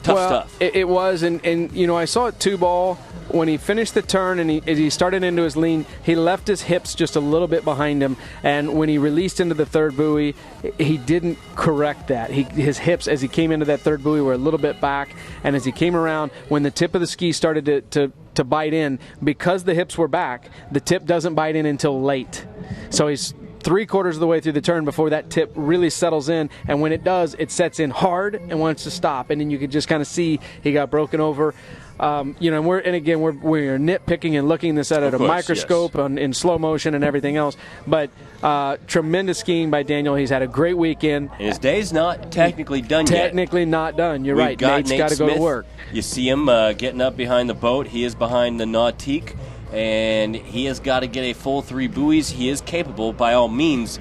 tough stuff. It was, and I saw it 2-ball. When he finished the turn and he started into his lean, he left his hips just a little bit behind him. And when he released into the third buoy, he didn't correct that. His hips, as he came into that third buoy, were a little bit back. And as he came around, when the tip of the ski started to bite in, because the hips were back, the tip doesn't bite in until late. So he's 3/4 of the way through the turn before that tip really settles in, and when it does, it sets in hard and wants to stop, and then you could just kind of see he got broken over. and we're nitpicking and looking this at a microscope in slow motion and everything else. But tremendous skiing by Daniel. He's had a great weekend. And his day's not technically done yet. Technically not done. You're right. Nate's got to go to work. You see him getting up behind the boat. He is behind the nautique, and he has got to get a full 3 buoys. He is capable by all means,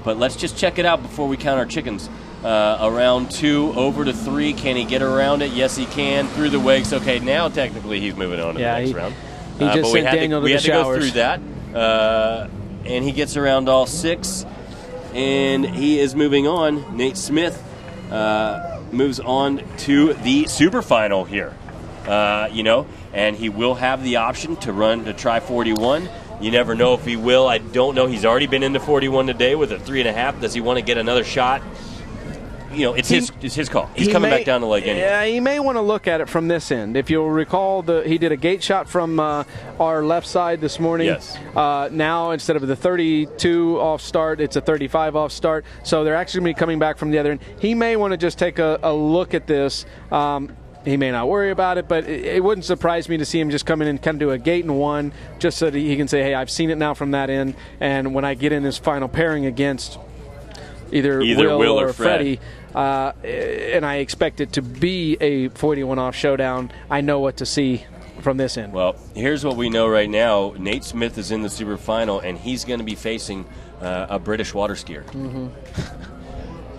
but let's just check it out before we count our chickens. Around 2, over to 3. Can he get around it? Yes, he can. Through the wakes. Okay, now technically he's moving on to the next round. He just sent Daniel to the showers. We had to go through that. And he gets around all 6. And he is moving on. Nate Smith moves on to the super final here. And he will have the option to try 41. You never know if he will. I don't know. He's already been into 41 today with a 3.5. Does he want to get another shot? It's his call. He's coming back down the lake anyway. Yeah, he may want to look at it from this end. If you'll recall, he did a gate shot from our left side this morning. Yes. Now, instead of the 32 off start, it's a 35 off start. So they're actually going to be coming back from the other end. He may want to just take a look at this. He may not worry about it, but it wouldn't surprise me to see him just come in and kind of do a gate and 1, just so that he can say, hey, I've seen it now from that end. And when I get in this final pairing against either Will or Freddie, and I expect it to be a 41 off showdown, I know what to see from this end. Well, here's what we know right now. Nate Smith is in the super final, and he's going to be facing a British water skier. Mm-hmm.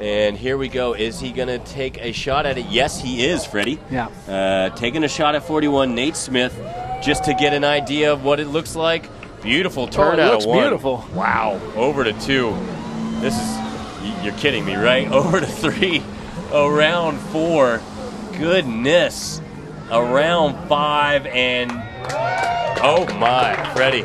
And here we go. Is he going to take a shot at it? Yes, he is, Freddie. Yeah. Taking a shot at 41, Nate Smith, just to get an idea of what it looks like. Beautiful turn out of 1. Beautiful. Wow. Over to 2. This is... You're kidding me, right? Over to 3. Around 4. Goodness. Around 5. And, oh my, Freddie.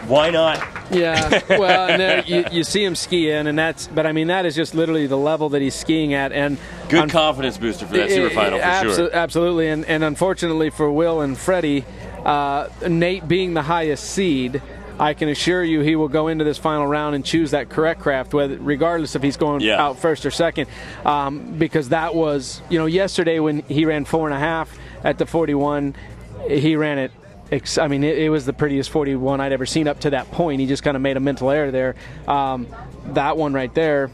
Why not? Yeah, well, and there you see him ski in, that is just literally the level that he's skiing at. And good confidence booster for that super final, for sure. Absolutely, and unfortunately for Will and Freddie, Nate being the highest seed, I can assure you he will go into this final round and choose that correct craft, regardless if he's going out first or second, because that was, yesterday when he ran 4.5 at the 41, he ran it. It was the prettiest 41 I'd ever seen up to that point. He just kind of made a mental error there. That one right there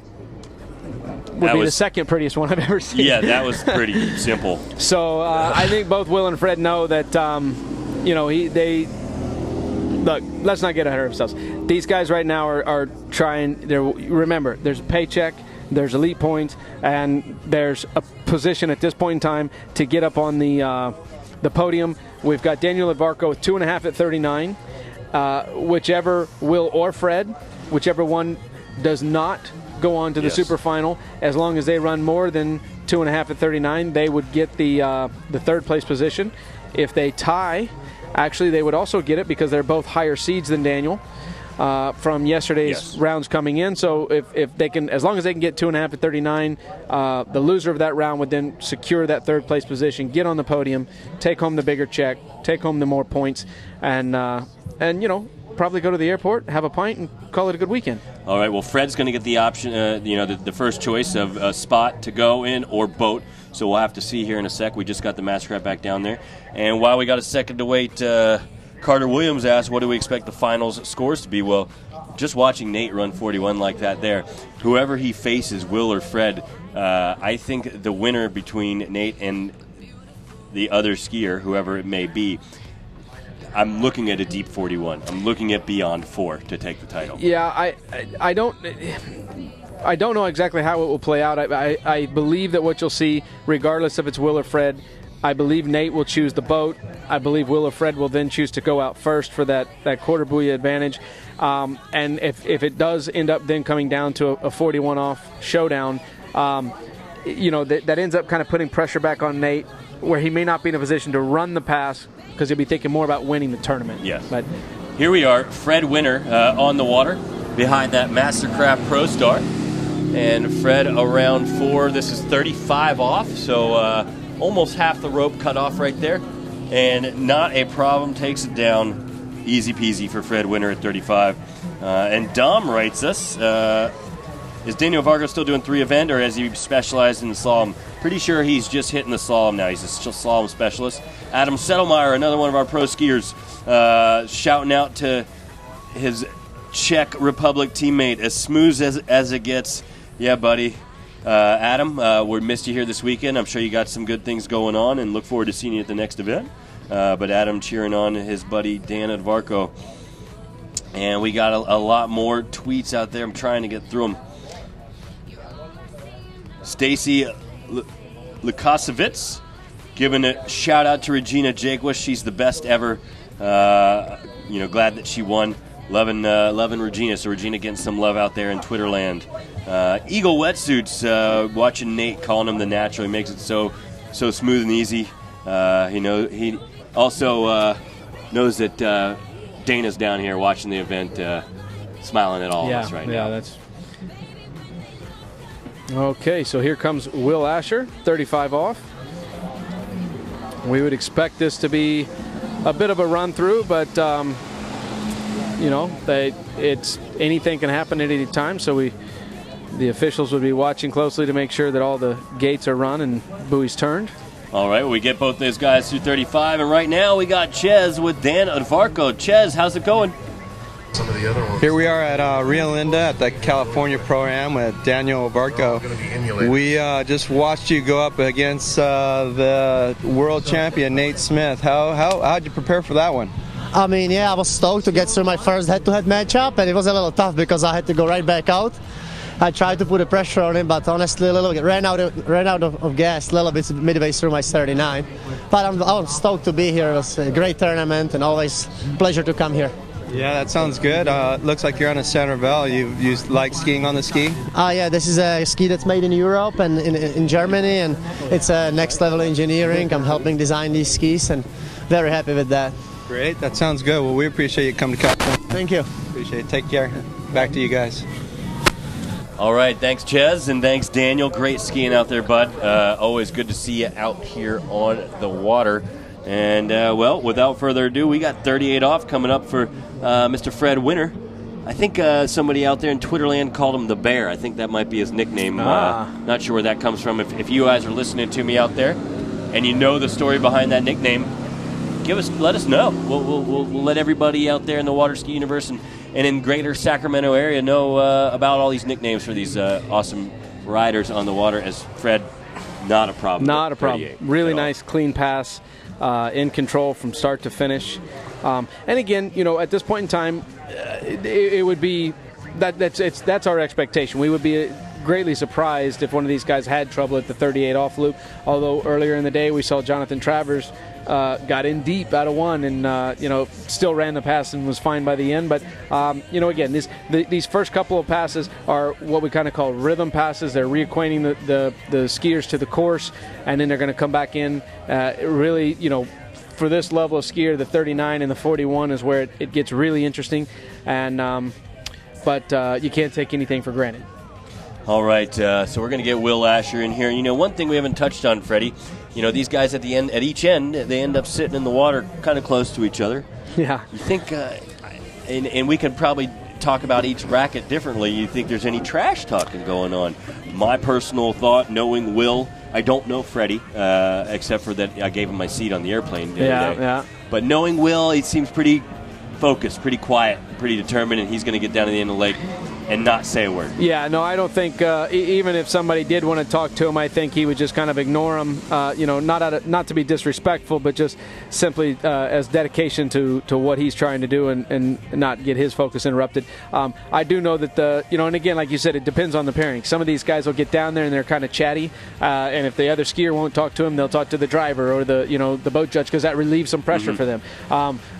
would be the second prettiest one I've ever seen. Yeah, that was pretty simple. So I think both Will and Fred know that, look, let's not get ahead of ourselves. These guys right now are trying. Remember, there's a paycheck, there's elite points, and there's a position at this point in time to get up on the podium. We've got Daniel Edvarco with 2.5 at 39. Whichever Will or Fred, whichever one does not go on to the super final, as long as they run more than 2.5 at 39, they would get the third place position. If they tie, actually they would also get it because they're both higher seeds than Daniel from yesterday's rounds coming in. So if they can, as long as they can get 2.5 at 39, the loser of that round would then secure that third place position, get on the podium, take home the bigger check, take home the more points, and probably go to the airport, have a pint, and call it a good weekend. All right. Well, Fred's going to get the option, the first choice of a spot to go in or boat. So we'll have to see here in a sec. We just got the Mastercraft back down there, and while we got a second to wait. Carter Williams asked, what do we expect the finals scores to be? Well, just watching Nate run 41 like that there, whoever he faces, Will or Fred, I think the winner between Nate and the other skier, whoever it may be, I'm looking at a deep 41. I'm looking at beyond 4 to take the title. Yeah, I don't know exactly how it will play out. I believe that what you'll see, regardless if it's Will or Fred, I believe Nate will choose the boat. I believe Will or Fred will then choose to go out first for that quarter buoy advantage. And if it does end up then coming down to a 41 off showdown, that ends up kind of putting pressure back on Nate, where he may not be in a position to run the pass because he'll be thinking more about winning the tournament. Yes. But here we are, Fred Winter on the water behind that Mastercraft Pro Star. And Fred around 4. This is 35 off, so almost half the rope cut off right there. And not a problem, takes it down easy peasy for Fred Winter at 35. And Dom writes us, Is Daniel Vargo still doing 3 event, or has he specialized in the slalom? Pretty sure he's just hitting the slalom now. He's a slalom specialist. Adam Settlemeyer, another one of our pro skiers, shouting out to his Czech Republic teammate, as smooth as it gets. Yeah, buddy. Adam, we missed you here this weekend. I'm sure you got some good things going on, and look forward to seeing you at the next event. But Adam cheering on his buddy Dan Advarko. And we got a lot more tweets out there. I'm trying to get through them. Stacy Lukasevitz giving a shout out to Regina Jaquist. She's the best ever. Glad that she won. Loving Regina. So Regina getting some love out there in Twitter land. Eagle Wetsuits, watching Nate calling him the natural. He makes it so smooth and easy. He also knows that Dana's down here watching the event, smiling at all of us right now. Yeah, that's okay. So here comes Will Asher, 35 off. We would expect this to be a bit of a run through, but it's anything can happen at any time. So the officials would be watching closely to make sure that all the gates are run and buoys turned. All right, we get both those guys through 35, and right now we got Ches with Dan Advarko. Ches, how's it going? Some of the other ones. Here we are at Rio Linda at the California ProAm with Daniel Advarko. We just watched you go up against the world champion Nate Smith. How'd you prepare for that one? I mean, I was stoked to get through my first head-to-head matchup, and it was a little tough because I had to go right back out. I tried to put the pressure on him, but honestly, ran out of gas a little bit midway through my 39. But I'm stoked to be here. It was a great tournament, and always a pleasure to come here. Yeah, that sounds good. Looks like you're on a center bell. You like skiing on the ski? Yeah, this is a ski that's made in Europe and in Germany, and it's a next level engineering. I'm helping design these skis, and very happy with that. Great, that sounds good. Well, we appreciate you coming to California. Thank you. Appreciate it. Take care. Back to you guys. All right, thanks, Ches, and thanks, Daniel. Great skiing out there, bud. Always good to see you out here on the water. And, without further ado, we got 38 off coming up for Mr. Fred Winter. I think somebody out there in Twitterland called him the Bear. I think that might be his nickname. Not sure where that comes from. If you guys are listening to me out there and you know the story behind that nickname, let us know. We'll let everybody out there in the water ski universe and in greater Sacramento area know about all these nicknames for these awesome riders on the water. As Fred, not a problem. Not a problem. Really nice, clean pass, in control from start to finish. And again, at this point in time, it would be that's our expectation. We would be greatly surprised if one of these guys had trouble at the 38 off loop. Although earlier in the day we saw Jonathan Travers got in deep out of one and still ran the pass and was fine by the end. But again, these first couple of passes are what we kind of call rhythm passes. They're reacquainting the skiers to the course, and then they're going to come back in. Really, for this level of skier, the 39 and the 41 is where it gets really interesting. And but you can't take anything for granted. All right, so we're going to get Will Asher in here. One thing we haven't touched on, Freddie, these guys at each end, they end up sitting in the water kind of close to each other. Yeah. You think, and we could probably talk about each bracket differently. You think there's any trash talking going on? My personal thought, knowing Will, I don't know Freddie, except for that I gave him my seat on the airplane the other day. Yeah. But knowing Will, he seems pretty focused, pretty quiet, pretty determined, and he's going to get down to the end of the lake and not say a word. Yeah, no, I don't think even if somebody did want to talk to him, I think he would just kind of ignore him. Not to be disrespectful, but just simply as dedication to what he's trying to do and not get his focus interrupted. I do know that and again, like you said, it depends on the pairing. Some of these guys will get down there and they're kind of chatty, and if the other skier won't talk to him, they'll talk to the driver or the boat judge because that relieves some pressure for them.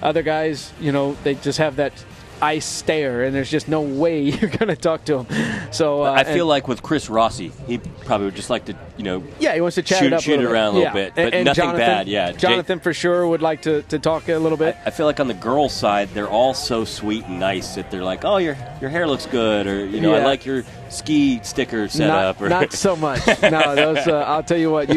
Other guys, they just have that ice stare, and there's just no way you're going to talk to him. So I feel like with Chris Rossi, he probably would just like to, he wants to chat it up shoot it around a little bit, but and nothing Jonathan, bad. Yeah, Jonathan for sure would like to talk a little bit. I feel like on the girls' side, they're all so sweet and nice that they're like, "Oh, your hair looks good," or I like your ski sticker set up. Or not so much. No, those I'll tell you what,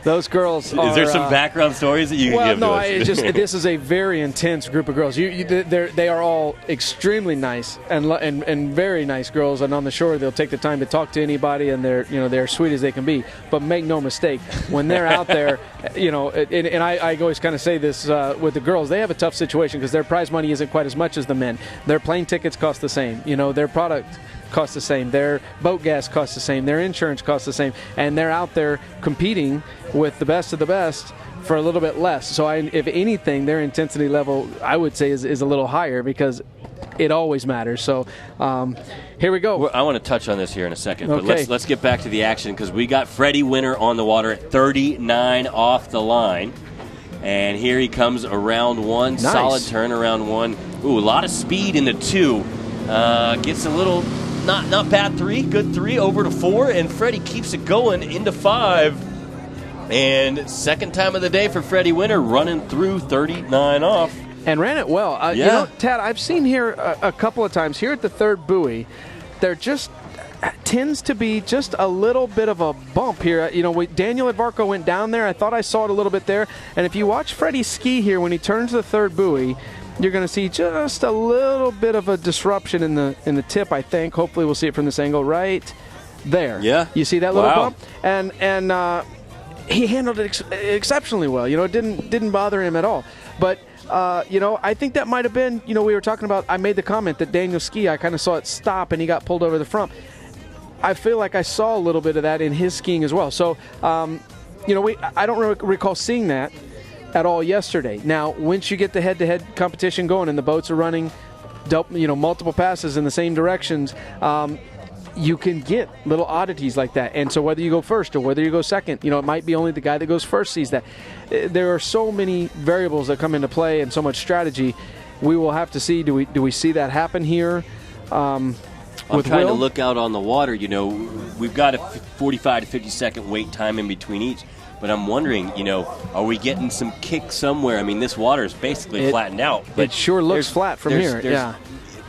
those girls. Is there some background stories that you can give to us? This is a very intense group of girls. They are all extremely nice and very nice girls, and on the shore they'll take the time to talk to anybody, and they're sweet as they can be. But make no mistake, when they're out there, and I always kind of say this with the girls, they have a tough situation because their prize money isn't quite as much as the men. Their plane tickets cost the same, their product costs the same, their boat gas costs the same, their insurance costs the same, and they're out there competing with the best of the best for a little bit less. So if anything, their intensity level, I would say, is a little higher because it always matters. So here we go. Well, I want to touch on this here in a second, okay. But let's get back to the action because we got Freddie Winter on the water at 39 off the line. And here he comes around one. Nice. Solid turn around one. Ooh, a lot of speed in the 2. Gets a little... Not bad 3, good 3, over to 4, and Freddie keeps it going into 5. And second time of the day for Freddie Winter, running through 39 off. And ran it well. Tad, I've seen here a couple of times, here at the third buoy, there just tends to be just a little bit of a bump here. Daniel Edvarco went down there. I thought I saw it a little bit there. And if you watch Freddie ski here, when he turns to the third buoy, you're going to see just a little bit of a disruption in the tip, I think. Hopefully we'll see it from this angle right there. Yeah. You see that little bump? And he handled it exceptionally well. It didn't bother him at all. But, I think that might have been, we were talking about, I made the comment that Daniel ski, I kind of saw it stop and he got pulled over the front. I feel like I saw a little bit of that in his skiing as well. So, I don't recall seeing that at all yesterday. Now, once you get the head-to-head competition going and the boats are running, multiple passes in the same directions, you can get little oddities like that. And so whether you go first or whether you go second, it might be only the guy that goes first sees that. There are so many variables that come into play and so much strategy. We will have to see. Do we see that happen here? I'm trying to look out on the water. We've got a 45 to 50 second wait time in between each. But I'm wondering, are we getting some kick somewhere? I mean, this water is basically flattened out. But it sure looks flat from here. There's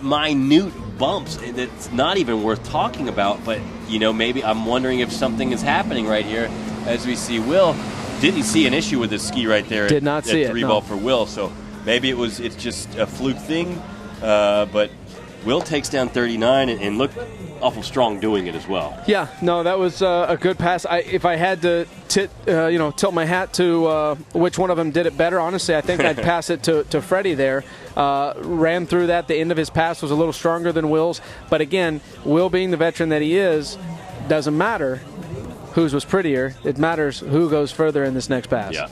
minute bumps that's not even worth talking about. But, maybe I'm wondering if something is happening right here as we see Will. Didn't see an issue with the ski right there. Did not see it. 3-ball for Will. So maybe it's just a fluke thing. But Will takes down 39 and looked awful strong doing it as well. Yeah, no, that was a good pass. If I had to tilt my hat to which one of them did it better, honestly, I think I'd pass it to Freddie there. Ran through that. The end of his pass was a little stronger than Will's. But again, Will being the veteran that he is, doesn't matter whose was prettier. It matters who goes further in this next pass. Yeah.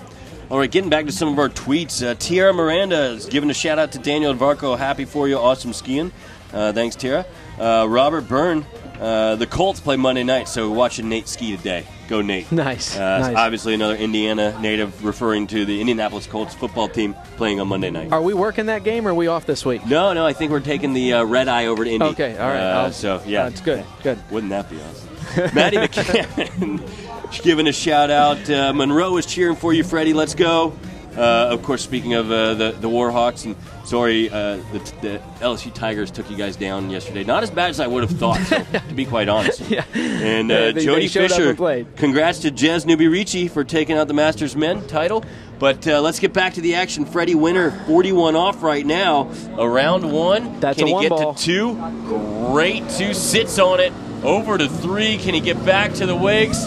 All right, getting back to some of our tweets. Tiara Miranda is giving a shout-out to Daniel Edvarco. Happy for you. Awesome skiing. Thanks, Tara. Robert Byrne, the Colts play Monday night, so we're watching Nate ski today. Go, Nate. Nice. Obviously another Indiana native, referring to the Indianapolis Colts football team playing on Monday night. Are we working that game, or are we off this week? No, I think we're taking the red eye over to Indy. Okay, all right. That's good. Wouldn't that be awesome? Maddie McCann giving a shout-out. Monroe is cheering for you, Freddie. Let's go. Of course, speaking of the Warhawks, and sorry, the LSU Tigers took you guys down yesterday. Not as bad as I would have thought, so, to be quite honest. Yeah. And they Jody Fisher, played. congrats to Jez Nubirici for taking out the Masters Men title. But let's get back to the action. Freddie Winter, 41 off right now. Around 1. That's Can a he one get ball. to 2? Great 2. Sits on it. Over to 3. Can he get back to the wigs?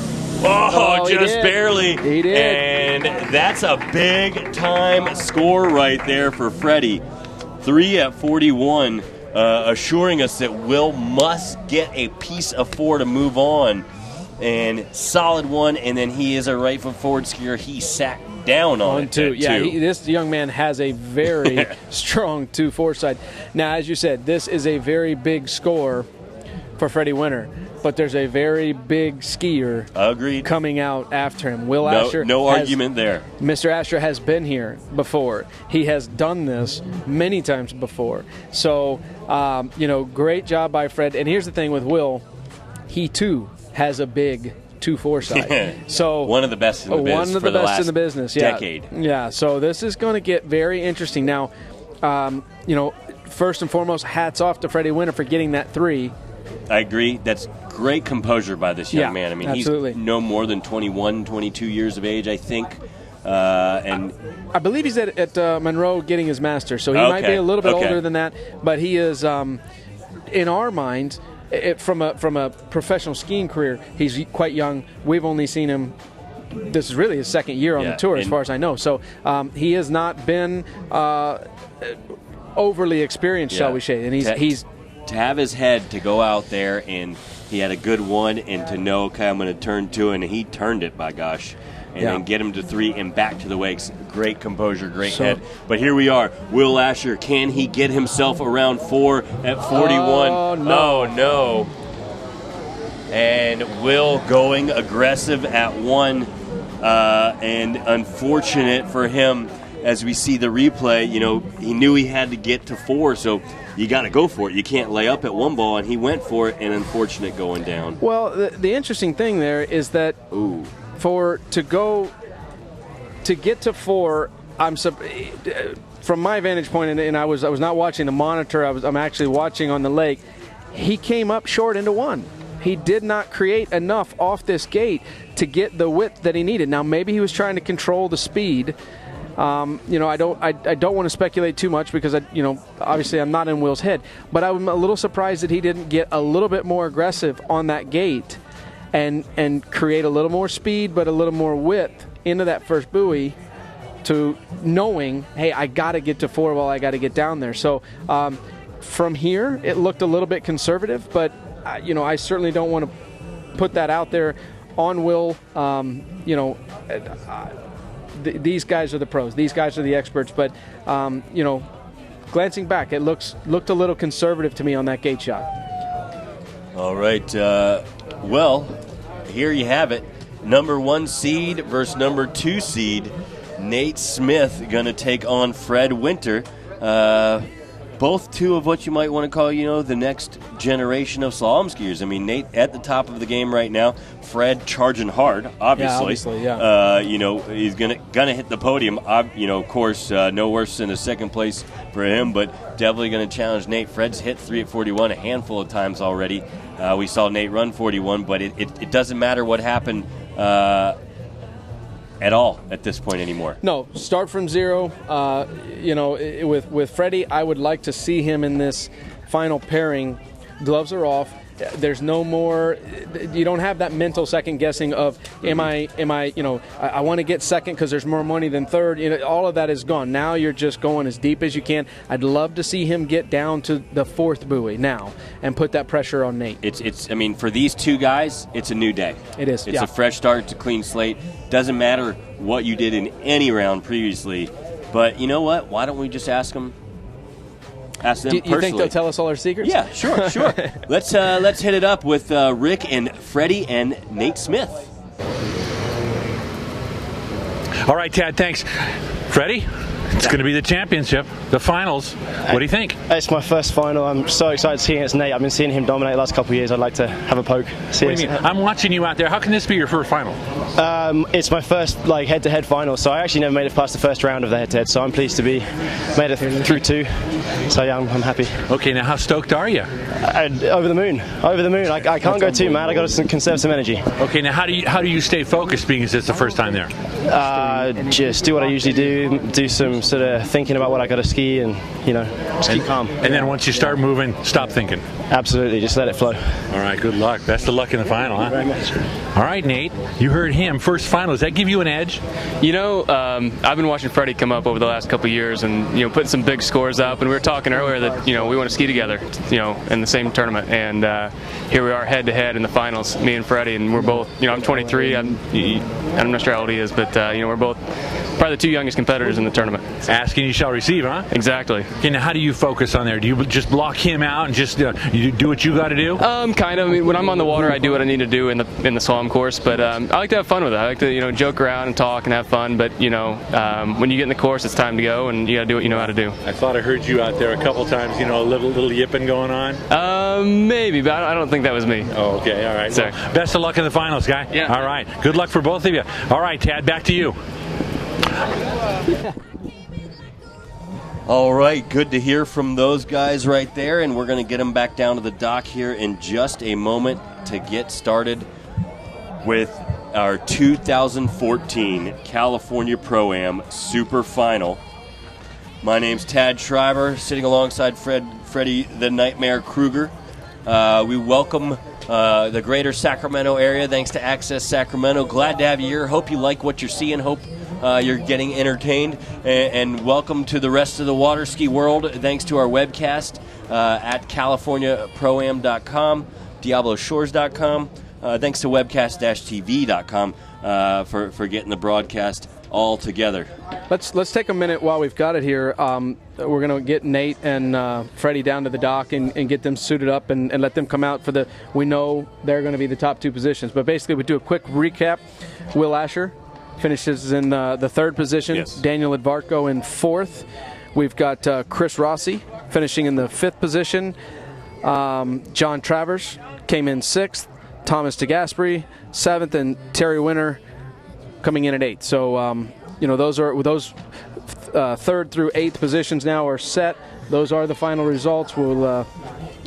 Oh, just barely. He did. And that's a big-time score right there for Freddie. 3 at 41, assuring us that Will must get a piece of 4 to move on. And solid 1, and then he is a right foot forward skier. He sat down on 2. Yeah, 2. this young man has a very strong 2 foresight. Now, as you said, this is a very big score for Freddie Winter. But there's a very big skier coming out after him. Will Asher. No argument there. Mr. Asher has been here before. He has done this many times before. So, great job by Fred. And here's the thing with Will. He, too, has a big 2 foresight. So one of the best in the business. One of the best in the business, yeah. Decade. Yeah, so this is going to get very interesting. Now, first and foremost, hats off to Freddie Winter for getting that 3. I agree. That's great composure by this young man. I mean, absolutely. He's no more than 21, 22 years of age, I think. And I believe he's at Monroe getting his master's, so he might be a little bit older than that. But he is, in our minds, from a professional skiing career, he's quite young. We've only seen him. This is really his second year on the tour, as far as I know. So he has not been overly experienced, shall we say? And he's to have his head to go out there, and he had a good one, and to know, okay, I'm going to turn 2, and he turned it, by gosh. And then get him to 3 and back to the wakes. Great composure, great head. But here we are. Will Lasher, can he get himself around 4 at 41? Oh, no. And Will going aggressive at 1. And unfortunate for him, as we see the replay, he knew he had to get to 4, so you got to go for it. You can't lay up at 1 ball, and he went for it, and unfortunate going down. Well, the interesting thing there is that to get to 4, from my vantage point, and I was not watching the monitor. I'm actually watching on the lake. He came up short into 1. He did not create enough off this gate to get the width that he needed. Now maybe he was trying to control the speed. I don't want to speculate too much because obviously I'm not in Will's head. But I'm a little surprised that he didn't get a little bit more aggressive on that gate and create a little more speed but a little more width into that first buoy, to knowing, hey, I got to get to 4 while I got to get down there. So from here, it looked a little bit conservative, but I certainly don't want to put that out there on Will. These guys are the pros. These guys are the experts. But glancing back, it looked a little conservative to me on that gate shot. All right. Well, here you have it. Number 1 seed versus number 2 seed. Nate Smith going to take on Fred Winter. Both 2 of what you might want to call, the next generation of slalom skiers. I mean, Nate at the top of the game right now. Fred charging hard, obviously. He's gonna hit the podium. Of course, no worse than a second place for him, but definitely going to challenge Nate. Fred's hit 3 at 41 a handful of times already. We saw Nate run 41, but it doesn't matter what happened at all at this point anymore. No, start from 0. With Freddie, I would like to see him in this final pairing. Gloves are off. There's no more. You don't have that mental second guessing of am I I want to get second because there's more money than third. All of that is gone. Now you're just going as deep as you can. I'd love to see him get down to the 4th buoy now and put that pressure on Nate. It's for these 2 guys, it's a new day. It is. It's a fresh start. It's a clean slate. Doesn't matter what you did in any round previously. But you know what? Why don't we just ask them? Ask them personally. You think they'll tell us all our secrets? Yeah, sure. Let's hit it up with Rick and Freddie and Nate Smith. All right, Tad, thanks. Freddie, it's going to be the championship, the finals. What do you think? It's my first final. I'm so excited to see against Nate. I've been seeing him dominate the last couple of years. I'd like to have a poke. What do you mean? I'm watching you out there. How can this be your first final? It's my first head-to-head final, so I actually never made it past the first round of the head-to-head, so I'm pleased to be made it through 2. So yeah, I'm happy. Okay, now how stoked are you? Over the moon. I can't go too mad. I got to conserve some energy. Okay, now how do you stay focused, being as it's the first time there? Just do what I usually do some sort of thinking about what I got to ski, and just keep calm. And then once you start moving, stop thinking. Absolutely, just let it flow. All right, good luck. Best of luck in the final, huh? Very much. All right, Nate, you heard him. First final. Does that give you an edge? I've been watching Freddie come up over the last couple of years, and putting some big scores up. And we were talking earlier that we want to ski together, in the same tournament. And here we are, head to head in the finals, me and Freddie. And we're both, I'm 23. I'm not sure how old he is, but we're both probably the 2 youngest competitors in the tournament. Ask and you shall receive, huh? Exactly. Okay, now how do you focus on there? Do you just block him out and just you do what you got to do? Kind of. I mean, when I'm on the water, I do what I need to do in the slalom course. But I like to have fun with it. I like to joke around and talk and have fun. But when you get in the course, it's time to go, and you got to do what you know how to do. I thought I heard you out there a couple times. A little yipping going on. Maybe, but I don't think that was me. Oh, okay. All right. Well, best of luck in the finals, guy. Yeah. All right. Good luck for both of you. All right, Tad, back to you. All right, good to hear from those guys right there, and we're going to get them back down to the dock here in just a moment to get started with our 2014 California Pro-Am Super Final. My name's Tad Schreiber, sitting alongside Freddie the Nightmare Krueger. We welcome the greater Sacramento area, thanks to Access Sacramento. Glad to have you here. Hope you like what you're seeing. Hope you're getting entertained. And welcome to the rest of the water ski world, thanks to our webcast at CaliforniaProAm.com, DiabloShores.com. Thanks to webcast-tv.com for getting the broadcast all together. Let's take a minute while we've got it here. We're going to get Nate and Freddie down to the dock and get them suited up and let them come out for the. We know they're going to be the top two positions, but basically we do a quick recap. Will Asher finishes in the third position. Yes. Daniel Edvarco in fourth. We've got Chris Rossi finishing in the fifth position. John Travers came in sixth. Thomas DeGasperi seventh, and Terry Winter coming in at eighth. So those third through eighth positions now are set. Those are the final results. We'll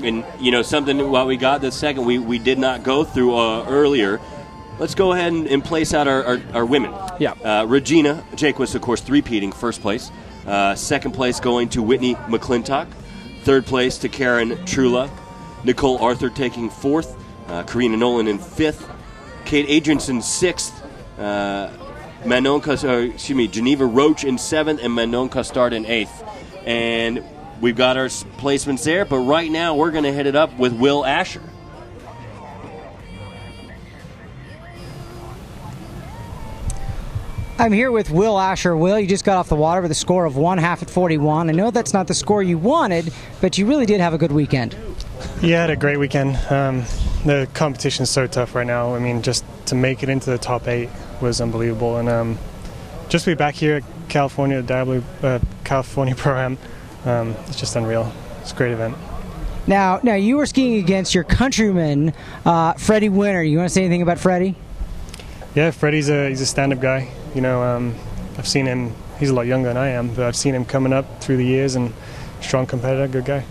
and something while we got this second we did not go through earlier. Let's go ahead and place out our women. Yeah. Regina Jaquist, of course, three-peating, first place. Second place going to Whitney McClintock. Third place to Karen Trula. Nicole Arthur taking fourth. Karina Nolan in fifth. Kate Adrianson sixth. Geneva Roach in seventh, and Manon Costard in eighth. And we've got our placements there, but right now we're going to hit it up with Will Asher. I'm here with Will Asher. Will, you just got off the water with a score of 1/2 at 41. I know that's not the score you wanted, but you really did have a good weekend. Yeah, I had a great weekend. The competition is so tough right now. I mean, just to make it into the top 8 was unbelievable. And just to be back here at California Pro-Am, it's just unreal. It's a great event. Now you were skiing against your countryman, Freddie Winter. You want to say anything about Freddie? Yeah, Freddie's he's a stand-up guy. I've seen him. He's a lot younger than I am, but I've seen him coming up through the years, and strong competitor, good guy.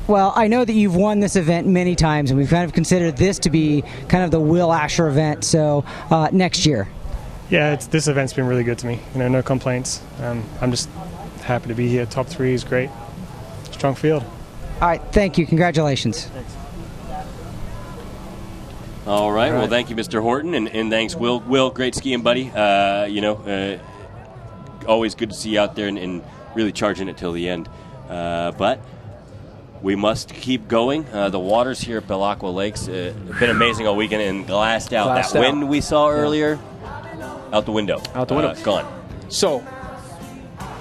Well, I know that you've won this event many times, and we've kind of considered this to be kind of the Will Asher event. So next year. Yeah, this event's been really good to me. No complaints. I'm just happy to be here. Top 3 is great. Strong field. All right, thank you. Congratulations. Thanks. All right. Well, thank you, Mr. Horton, and thanks, Will. Will, great skiing, buddy. Always good to see you out there and really charging it till the end. But we must keep going. The waters here at Belacqua Lakes have been amazing all weekend and glassed out. That wind we saw earlier, out the window. Out the window. Gone. So,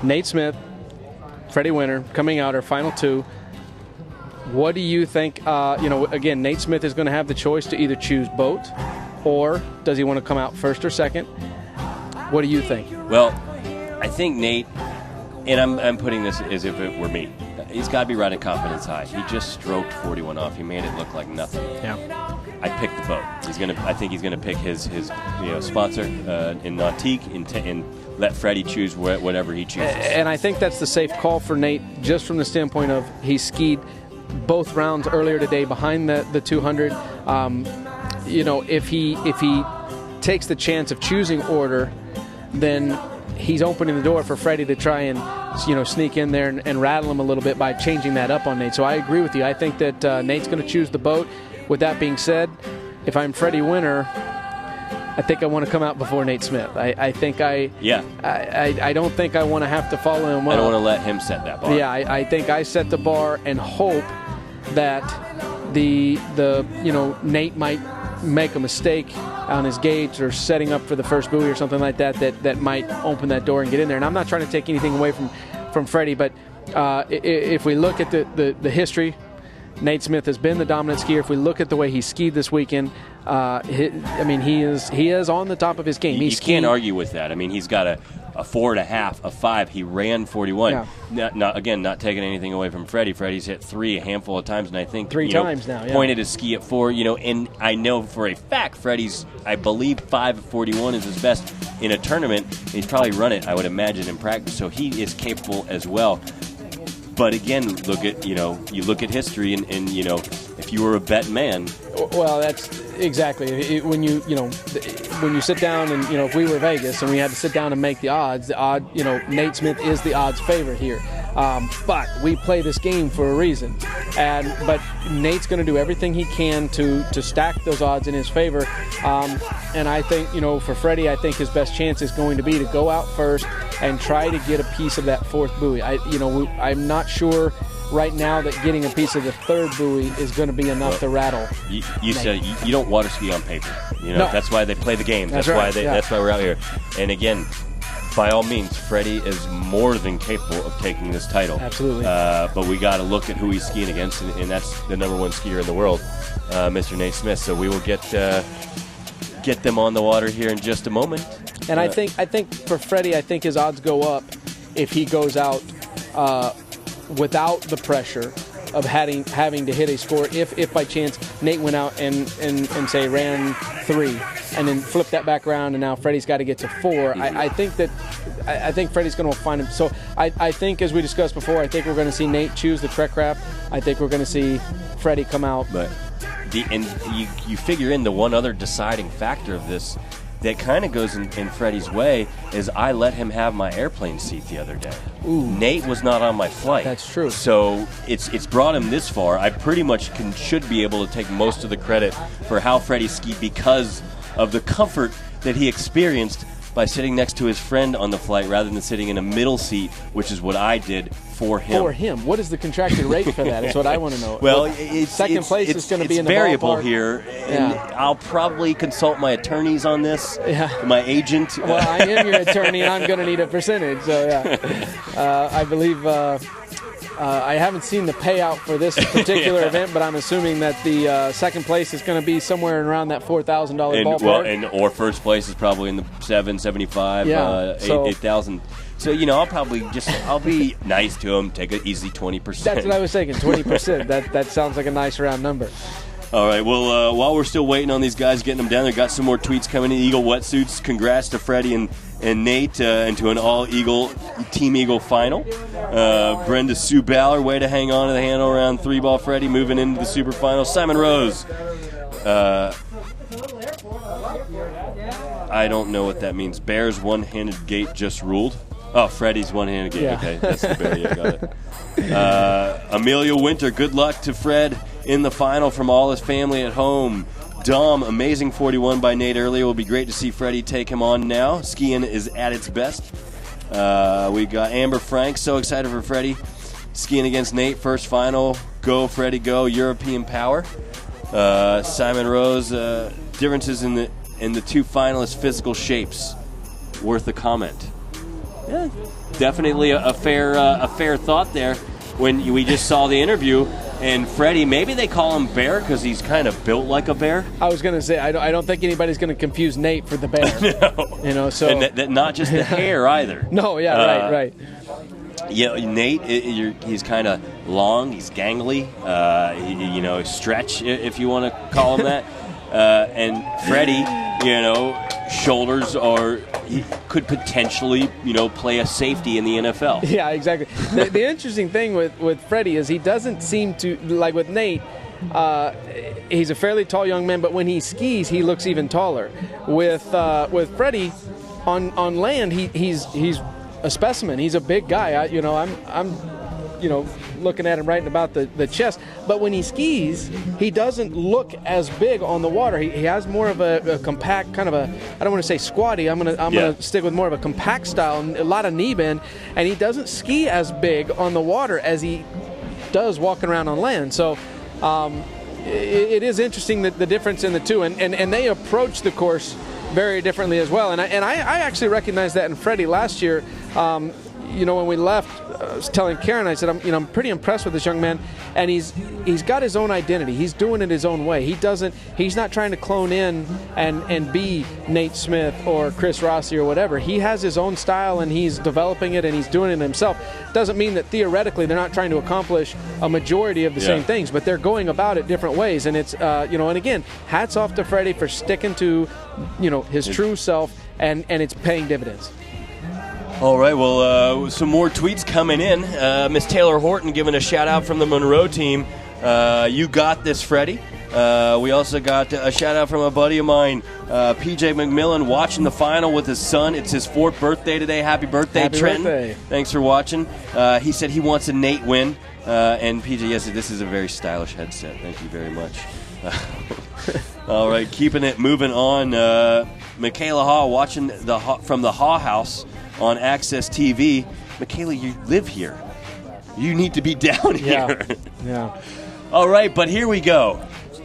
Nate Smith, Freddie Winter coming out, our final two. What do you think? Again, Nate Smith is going to have the choice to either choose boat, or does he want to come out first or second? What do you think? Well, I think Nate, and I'm putting this as if it were me, he's got to be riding confidence high. He just stroked 41 off. He made it look like nothing. Yeah. I picked the boat. I think he's gonna pick his sponsor in Nautique and let Freddie choose whatever he chooses. And I think that's the safe call for Nate, just from the standpoint of he skied both rounds earlier today behind the 200. If he takes the chance of choosing order, then he's opening the door for Freddie to try and sneak in there and rattle him a little bit by changing that up on Nate. So I agree with you. I think that Nate's going to choose the boat. With that being said, if I'm Freddie Winter, I think I want to come out before Nate Smith. I don't think I want to have to follow him up. I don't want to let him set that bar. Yeah, I think I set the bar and hope that the Nate might make a mistake on his gauge or setting up for the first buoy or something like that might open that door and get in there. And I'm not trying to take anything away from Freddie, but if we look at the history, Nate Smith has been the dominant skier. If we look at the way he skied this weekend, he is on the top of his game. You can't argue with that. I mean, he's got a 4.5, a 5. He ran 41. Yeah. Not taking anything away from Freddie. Freddie's hit 3 a handful of times, and I think three times now. Yeah. Pointed his ski at 4. And I know for a fact Freddie's, I believe, 5 of 41 is his best in a tournament. He's probably run it, I would imagine, in practice. So he is capable as well. But again, you look at history, and if you were a bet man. Well, that's exactly when when you sit down and, if we were Vegas and we had to sit down and make the odds, Nate Smith is the odds favorite here. But we play this game for a reason. But Nate's going to do everything he can to stack those odds in his favor. And I think, for Freddie, I think his best chance is going to be to go out first and try to get a piece of that fourth buoy. I'm not sure right now that getting a piece of the third buoy is going to be enough to rattle. You said you don't water ski on paper. No. That's why they play the game. That's right, why that's why we're out here. And again, by all means, Freddie is more than capable of taking this title. Absolutely. But we got to look at who he's skiing against, and that's the number one skier in the world, Mr. Nate Smith. So we will get them on the water here in just a moment. And I think for Freddie, I think his odds go up if he goes out without the pressure of having to hit a score. If by chance Nate went out and say ran 3 and then flipped that back around, and now Freddie's got to get to 4. I think Freddie's going to find him. So I think, as we discussed before, I think we're going to see Nate choose the Trek Craft. I think we're going to see Freddie come out. But you figure in the one other deciding factor of this that kind of goes in Freddie's way is I let him have my airplane seat the other day. Ooh. Nate was not on my flight. That's true. So it's brought him this far. I pretty much should be able to take most of the credit for how Freddie skied because of the comfort that he experienced by sitting next to his friend on the flight rather than sitting in a middle seat, which is what I did for him. For him. What is the contracted rate for that? Is what I want to know. Well, second place is going to be in the variable ballpark. here, and I'll probably consult my attorneys on this, my agent. Well, I am your attorney, and I'm going to need a percentage. So, I believe I haven't seen the payout for this particular event, but I'm assuming that the second place is going to be somewhere around that $4,000 ballpark. Or first place is probably in the $775, so, $8,000. So, I'll be nice to him, take an easy 20%. That's what I was thinking, 20%. That sounds like a nice round number. All right, well, while we're still waiting on these guys getting them down, they've got some more tweets coming in. Eagle wetsuits, congrats to Freddie and Nate into an all-Eagle, Team Eagle final. Brenda Sue Ballard, way to hang on to the handle around 3-ball Freddie, moving into the super final. Simon Rose. I don't know what that means. Bears one-handed gate just ruled. Oh, Freddie's one-handed gate. Yeah. Okay, that's the bear. Yeah, got it. Amelia Winter, good luck to Fred in the final from all his family at home. Dom, amazing 41 by Nate earlier. Will be great to see Freddie take him on now. Skiing is at its best. We got Amber Frank, so excited for Freddie. Skiing against Nate, first final. Go, Freddie, go. European power. Simon Rose, differences in the two finalists' physical shapes. Worth a comment. Yeah, definitely a fair thought there. When we just saw the interview, and Freddie, maybe they call him Bear because he's kind of built like a bear. I was going to say, I don't think anybody's going to confuse Nate for the bear. No. So and that not just the hair either. No, right. Yeah, Nate, he's kind of long, he's gangly, stretch, if you want to call him that. And Freddie, shoulders he could potentially, play a safety in the NFL. Yeah, exactly. The interesting thing with Freddie is he doesn't seem to, like with Nate, he's a fairly tall young man, but when he skis, he looks even taller. With Freddie, on land, he's a specimen. He's a big guy. I'm looking at him right about the chest. But when he skis, he doesn't look as big on the water. He has more of a compact kind of a, I don't want to say squatty. I'm gonna stick with more of a compact style, and a lot of knee bend, and he doesn't ski as big on the water as he does walking around on land. So it is interesting that the difference in the two, and they approach the course very differently as well. And I actually recognized that in Freddie last year. When we left, I was telling Karen, I said, I'm pretty impressed with this young man, and he's got his own identity. He's doing it his own way. He's not trying to clone in and be Nate Smith or Chris Rossi or whatever. He has his own style, and he's developing it, and he's doing it himself. Doesn't mean that theoretically they're not trying to accomplish a majority of the same things, but they're going about it different ways. And it's and again, hats off to Freddie for sticking to his true self, and it's paying dividends. All right, well, some more tweets coming in. Miss Taylor Horton giving a shout-out from the Monroe team. You got this, Freddie. We also got a shout-out from a buddy of mine, PJ McMillan, watching the final with his son. It's his 4th birthday today. Happy birthday, Trenton. Birthday. Thanks for watching. He said he wants a Nate win. And PJ, yes, this is a very stylish headset. Thank you very much. All right, keeping it moving on. Michaela Haw watching from the Haw House on Access TV. Michaela, you live here. You need to be down here. Yeah. All right, but here we go.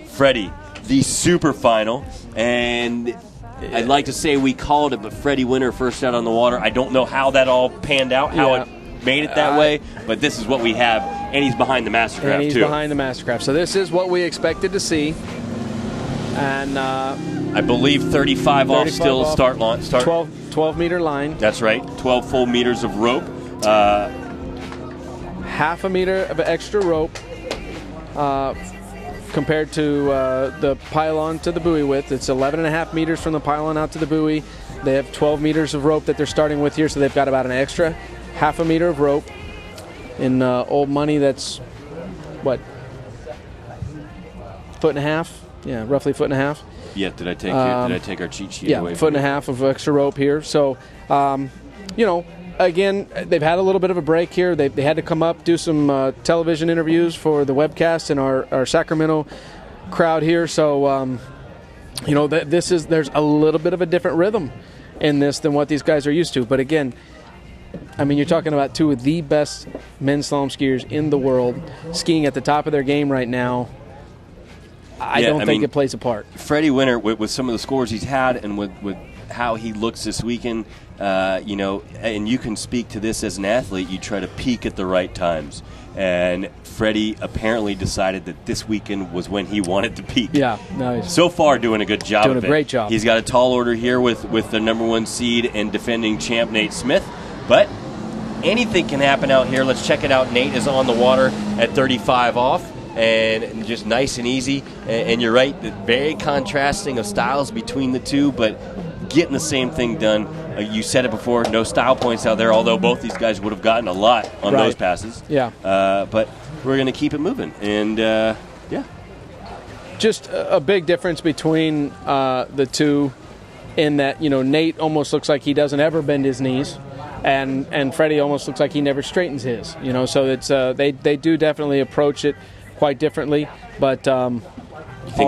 Freddie, the super final. And I'd like to say we called it, but Freddie Winter first out on the water. I don't know how that all panned out, how it made it that way, but this is what we have, and he's behind the Mastercraft, and he's too. behind the Mastercraft. So this is what we expected to see. And I believe 35 off still start. 12-meter line. That's right, 12 full meters of rope. Half a meter of extra rope compared to the pylon to the buoy width. It's 11.5 meters from the pylon out to the buoy. They have 12 meters of rope that they're starting with here, so they've got about an extra half a meter of rope. In old money, that's what, 1.5 feet? Yeah, roughly 1.5 feet. Yeah, did I take our cheat sheet away? Yeah, 1.5 feet of extra rope here. So, again, they've had a little bit of a break here. They had to come up, do some television interviews for the webcast and our Sacramento crowd here. So, there's a little bit of a different rhythm in this than what these guys are used to. But again, I mean, you're talking about 2 of the best men's slalom skiers in the world skiing at the top of their game right now. I don't think it plays a part. Freddie Winter, with some of the scores he's had and with how he looks this weekend, and you can speak to this as an athlete, you try to peak at the right times. And Freddie apparently decided that this weekend was when he wanted to peak. Yeah, nice. So far, doing a good job. Doing a great job. He's got a tall order here with the number 1 seed and defending champ Nate Smith. But anything can happen out here. Let's check it out. Nate is on the water at 35 off. And just nice and easy. And you're right, very contrasting of styles between the two, but getting the same thing done. You said it before, no style points out there, although both these guys would have gotten a lot on those passes. Yeah. But we're going to keep it moving. And, just a big difference between the two in that, Nate almost looks like he doesn't ever bend his knees. And Freddie almost looks like he never straightens his. So it's they do definitely approach it quite differently, but all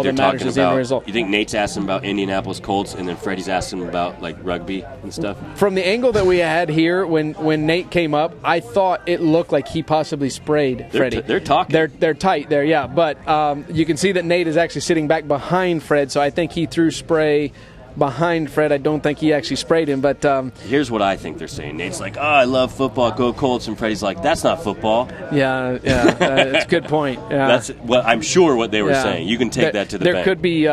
that matters is the end result. You think Nate's asking about Indianapolis Colts, and then Freddie's asking about like rugby and stuff? From the angle that we had here, when Nate came up, I thought it looked like he possibly sprayed Freddie. They're talking. They're tight there, yeah. But you can see that Nate is actually sitting back behind Fred, so I think he threw spray behind Fred. I don't think he actually sprayed him, but here's what I think they're saying. Nate's like, I love football, go Colts, and Freddie's like, that's not football. Yeah, that's a good point. Yeah. That's what I'm sure what they were saying. You can take that to the bank. There could be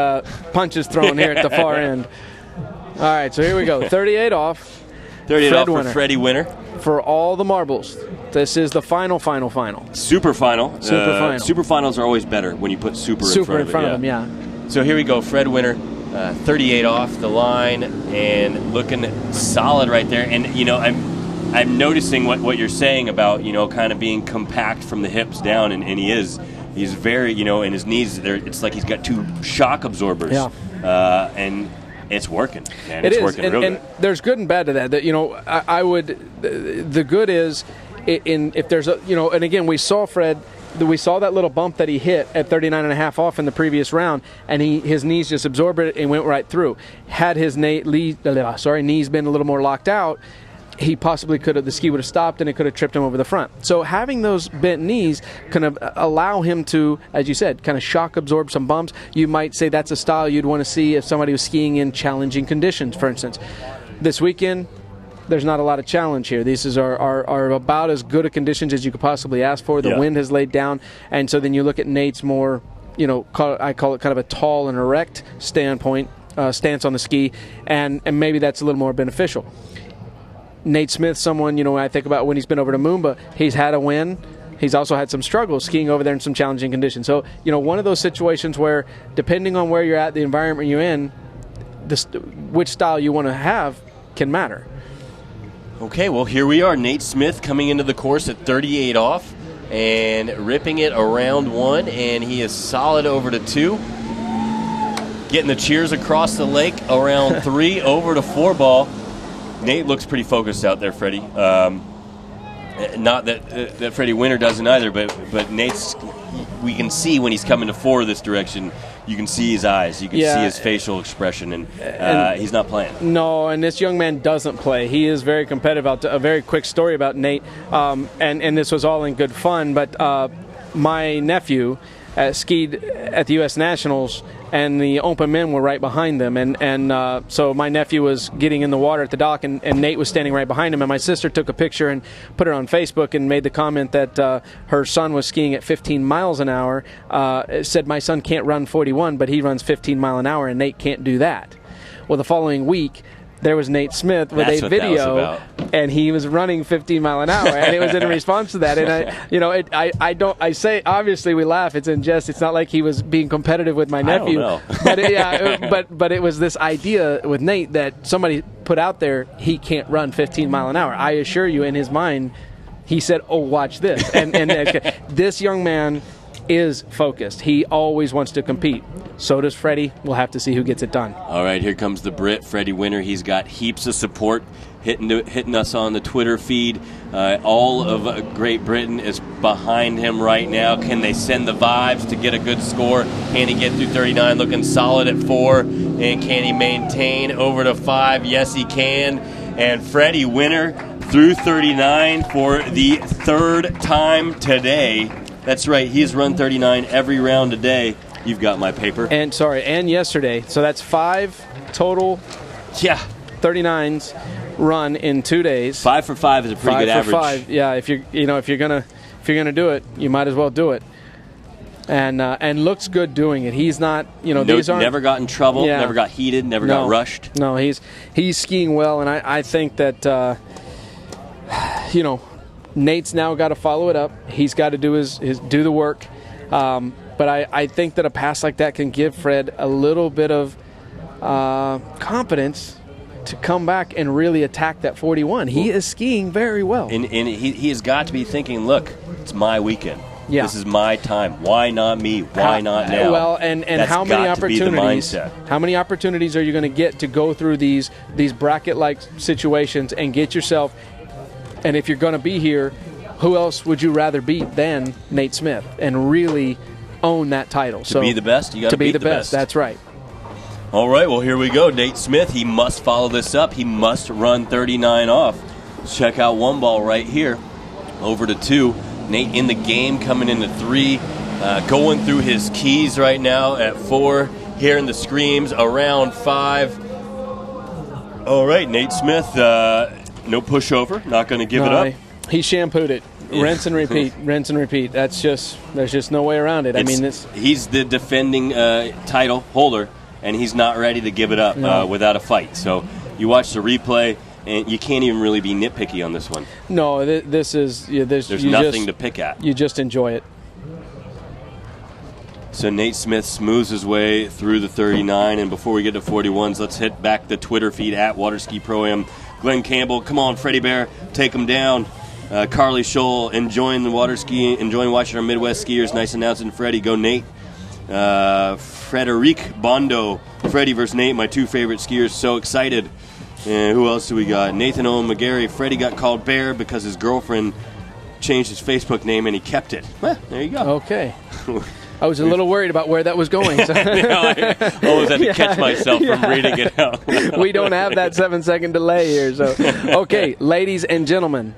punches thrown here at the far end. All right, so here we go. 38 off. 38 off for Freddie Winter. For all the marbles. This is the final. Super final. Super finals are always better when you put super in front of them, yeah. So here we go, Fred Winter. 38 off the line and looking solid right there. And, I'm noticing what you're saying about, kind of being compact from the hips down. And he is. He's very, and his knees, it's like he's got 2 shock absorbers. Yeah. And it's working. Man. It's working real good. And there's good and bad to that. I would, the good is, if there's and again, we saw Fred. We saw that little bump that he hit at 39.5 off in the previous round, and his knees just absorbed it and went right through. Had his knees been a little more locked out, he possibly the ski would have stopped and it could have tripped him over the front. So having those bent knees can allow him to, as you said, kind of shock absorb some bumps. You might say that's a style you'd want to see if somebody was skiing in challenging conditions, for instance. This weekend, there's not a lot of challenge here. These are about as good a conditions as you could possibly ask for. The wind has laid down, and so then you look at Nate's more, I call it kind of a tall and erect stance on the ski, and maybe that's a little more beneficial. Nate Smith, someone, I think about when he's been over to Moomba, he's had a win. He's also had some struggles skiing over there in some challenging conditions. So, one of those situations where, depending on where you're at, the environment you're in, which style you want to have can matter. Okay, well, here we are. Nate Smith coming into the course at 38 off. and ripping it around 1, and he is solid over to 2. Getting the cheers across the lake around 3, over to 4 ball. Nate looks pretty focused out there, Freddie. Not that Freddie Winter doesn't either, but Nate's, we can see when he's coming to 4 this direction, you can see his eyes, you can see his facial expression, and he's not playing. No, and this young man doesn't play. He is very competitive. A very quick story about Nate, and this was all in good fun, but my nephew skied at the U.S. Nationals, and the open men were right behind them, and so my nephew was getting in the water at the dock, and Nate was standing right behind him, and my sister took a picture and put it on Facebook and made the comment that her son was skiing at 15 miles an hour. It said, my son can't run 41, but he runs 15 mile an hour, and Nate can't do that. Well, the following week, there was Nate Smith with a video, and he was running 15 mile an hour, and it was in response to that. And I say, obviously we laugh, it's in jest. It's not like he was being competitive with my nephew, but it was this idea with Nate that somebody put out there, he can't run 15 mile an hour. I assure you, in his mind, he said, "Oh, watch this," and this young man is focused. He always wants to compete. So does Freddie. We'll have to see who gets it done. All right, here comes the Brit, Freddie Winter. He's got heaps of support hitting us on the Twitter feed. All of Great Britain is behind him right now. Can they send the vibes to get a good score? Can he get through 39? Looking solid at 4. And can he maintain over to 5? Yes, he can. And Freddie Winter through 39 for the 3rd time today. That's right, he's run 39 every round today. You've got my paper. And yesterday. So that's 5 total. Yeah, 39s run in 2 days. 5 for 5 is a pretty good average. 5 for 5. Yeah, if you're gonna do it, you might as well do it. And looks good doing it. He's not, these aren't, never got in trouble, never got heated, never got rushed. No, he's skiing well, and I think that Nate's now got to follow it up. He's got to do do the work. But I think that a pass like that can give Fred a little bit of confidence to come back and really attack that 41. He is skiing very well. And he has got to be thinking, look, it's my weekend. Yeah. This is my time. Why not me? Why not now? Well, and how many opportunities? How many opportunities are you going to get to go through these bracket-like situations and get yourself? And if you're going to be here, who else would you rather beat than Nate Smith and really own that title? To be the best, you got to be the best. That's right. All right, well, here we go. Nate Smith, he must follow this up. He must run 39 off. Let's check out 1 ball right here. Over to 2. Nate in the game, coming into 3. Going through his keys right now at 4. Hearing the screams around 5. All right, Nate Smith, no pushover. Not going to give it up. He shampooed it. Rinse and repeat. Rinse and repeat. There's just no way around it. He's the defending title holder, and he's not ready to give it up without a fight. So you watch the replay, and you can't even really be nitpicky on this one. No, this is there's nothing to pick at. You just enjoy it. So Nate Smith smooths his way through the 39, and before we get to 41s, let's hit back the Twitter feed at Waterski ProAm. Glenn Campbell, come on, Freddie Bear, take him down. Carly Scholl, enjoying the water skiing, enjoying watching our Midwest skiers. Nice announcing, Freddie. Go Nate. Frederic Bondo, Freddie versus Nate, my 2 favorite skiers. So excited. And who else do we got? Nathan Owen McGarry. Freddie got called Bear because his girlfriend changed his Facebook name and he kept it. Well, there you go. Okay. I was a little worried about where that was going. So. I always had to catch myself from reading it out. We don't have that 7-second delay here. So, okay, ladies and gentlemen,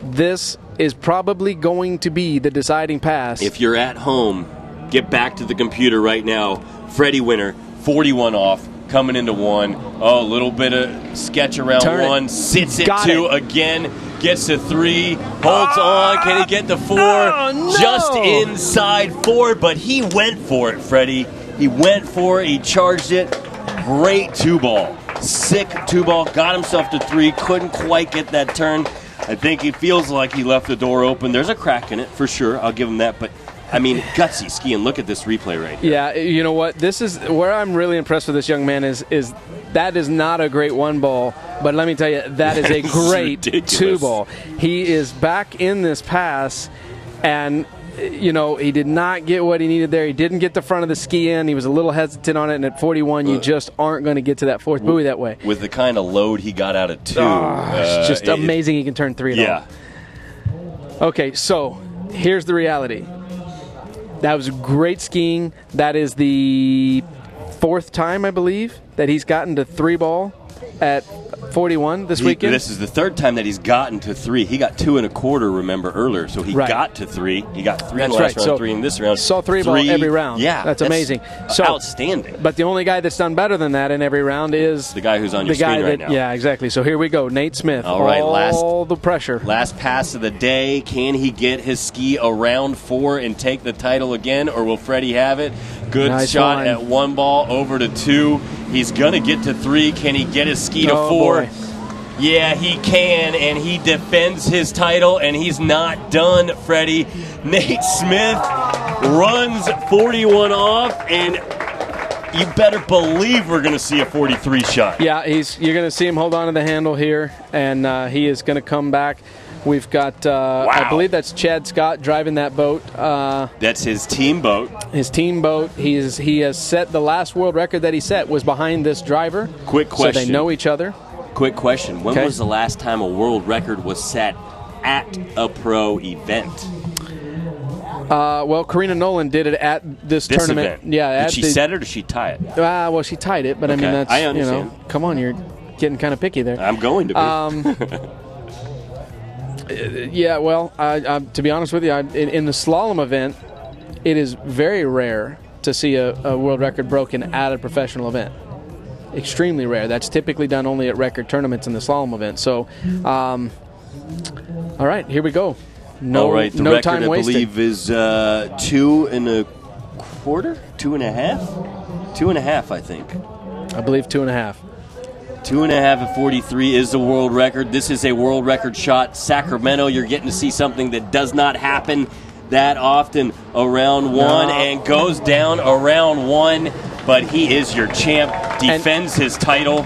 this is probably going to be the deciding pass. If you're at home, get back to the computer right now. Freddie Winter, 41 off, coming into 1. Oh, a little bit of sketch around 1. Sits at 2 again. Gets to 3. Holds on. Can he get to 4? Oh, no. Just inside 4, but he went for it, Freddie. He went for it. He charged it. Great 2-ball. Sick 2-ball. Got himself to 3. Couldn't quite get that turn. I think he feels like he left the door open. There's a crack in it, for sure. I'll give him that. But, I mean, gutsy skiing. Look at this replay right here. Yeah, you know what? This is where I'm really impressed with this young man is that is not a great 1-ball, but let me tell you, that is a great 2-ball. He is back in this pass, And he did not get what he needed there. He didn't get the front of the ski in. He was a little hesitant on it, and at 41, you just aren't going to get to that fourth buoy that way. With the kind of load he got out of 2. It's just amazing he can turn 3 at all. Okay, so here's the reality. That was great skiing. That is the 4th time, I believe, that he's gotten to 3 ball at 41 this weekend. This is the 3rd time that he's gotten to 3. He got 2 1/4, remember, earlier. So he got to 3. He got 3 in the last round, 3 in this round. Saw 3 ball every round. Yeah. That's amazing. So outstanding. But the only guy that's done better than that in every round is the guy who's on your screen right now. Yeah, exactly. So here we go. Nate Smith. All right, all the pressure. Last pass of the day. Can he get his ski around 4 and take the title again, or will Freddie have it? Good nice shot one. at 1 ball over to 2. He's going to get to 3. Can he get his ski to 4? Boy. Yeah, he can, and he defends his title, and he's not done, Freddie. Nate Smith runs 41 off, and you better believe we're going to see a 43 shot. Yeah, you're going to see him hold on to the handle here, and he is going to come back. We've got, I believe that's Chad Scott driving that boat. That's his team boat. His team boat. He has set the last world record that he set was behind this driver. Quick question. So they know each other. Quick question. When was the last time a world record was set at a pro event? Well, Karina Nolan did it at this tournament. Event. Yeah, did she set it or she tie it? Well, she tied it, but I mean that's I understand. Come on, you're getting kind of picky there. I'm going to be. Yeah, well, to be honest with you, in the slalom event, it is very rare to see a world record broken at a professional event. Extremely rare. That's typically done only at record tournaments in the slalom event. So, all right, here we go. All right, the record, time I wasted. believe, is 2 1/4? 2.5? 2.5, I think. I believe 2.5. 2.5 at 43 is the world record. This is a world record shot. Sacramento, you're getting to see something that does not happen that often around 1 and goes down around 1, but he is your champ, defends his title.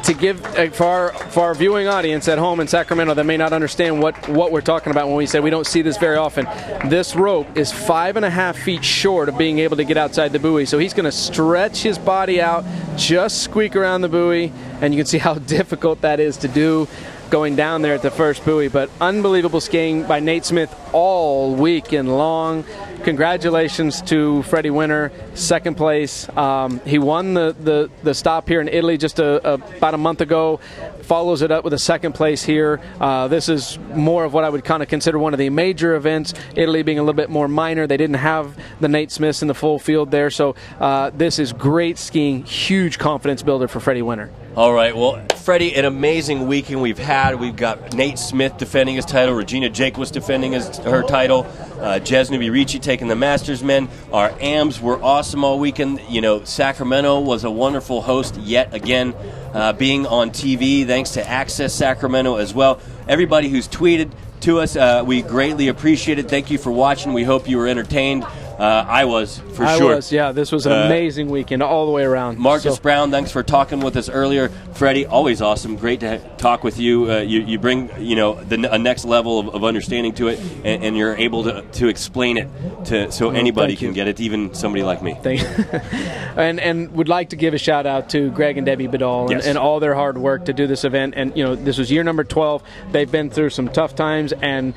To give for our viewing audience at home in Sacramento that may not understand what we're talking about when we say we don't see this very often, this rope is 5.5 feet short of being able to get outside the buoy. So he's going to stretch his body out, just squeak around the buoy, and you can see how difficult that is to do going down there at the first buoy. But unbelievable skiing by Nate Smith all weekend long. Congratulations to Freddie Winter, 2nd place. He won the stop here in Italy just about a month ago. Follows it up with a 2nd place here. This is more of what I would kind of consider one of the major events. Italy being a little bit more minor. They didn't have the Nate Smiths in the full field there. So this is great skiing. Huge confidence builder for Freddie Winter. All right, well, Freddie, an amazing weekend we've had. We've got Nate Smith defending his title, Regina Jacquez defending her title, Jez Nubirici taking the Masters men. Our AMs were awesome all weekend. Sacramento was a wonderful host yet again, being on TV, thanks to Access Sacramento as well. Everybody who's tweeted to us, we greatly appreciate it. Thank you for watching. We hope you were entertained. I was, for sure. I was, yeah. This was an amazing weekend all the way around. Marcus Brown, thanks for talking with us earlier. Freddie, always awesome. Great to talk with you. You bring, a next level of understanding to it, and you're able to explain it so anybody can get it, even somebody like me. Thank you. and would like to give a shout out to Greg and Debbie Bedall and all their hard work to do this event. And this was year number 12. They've been through some tough times, and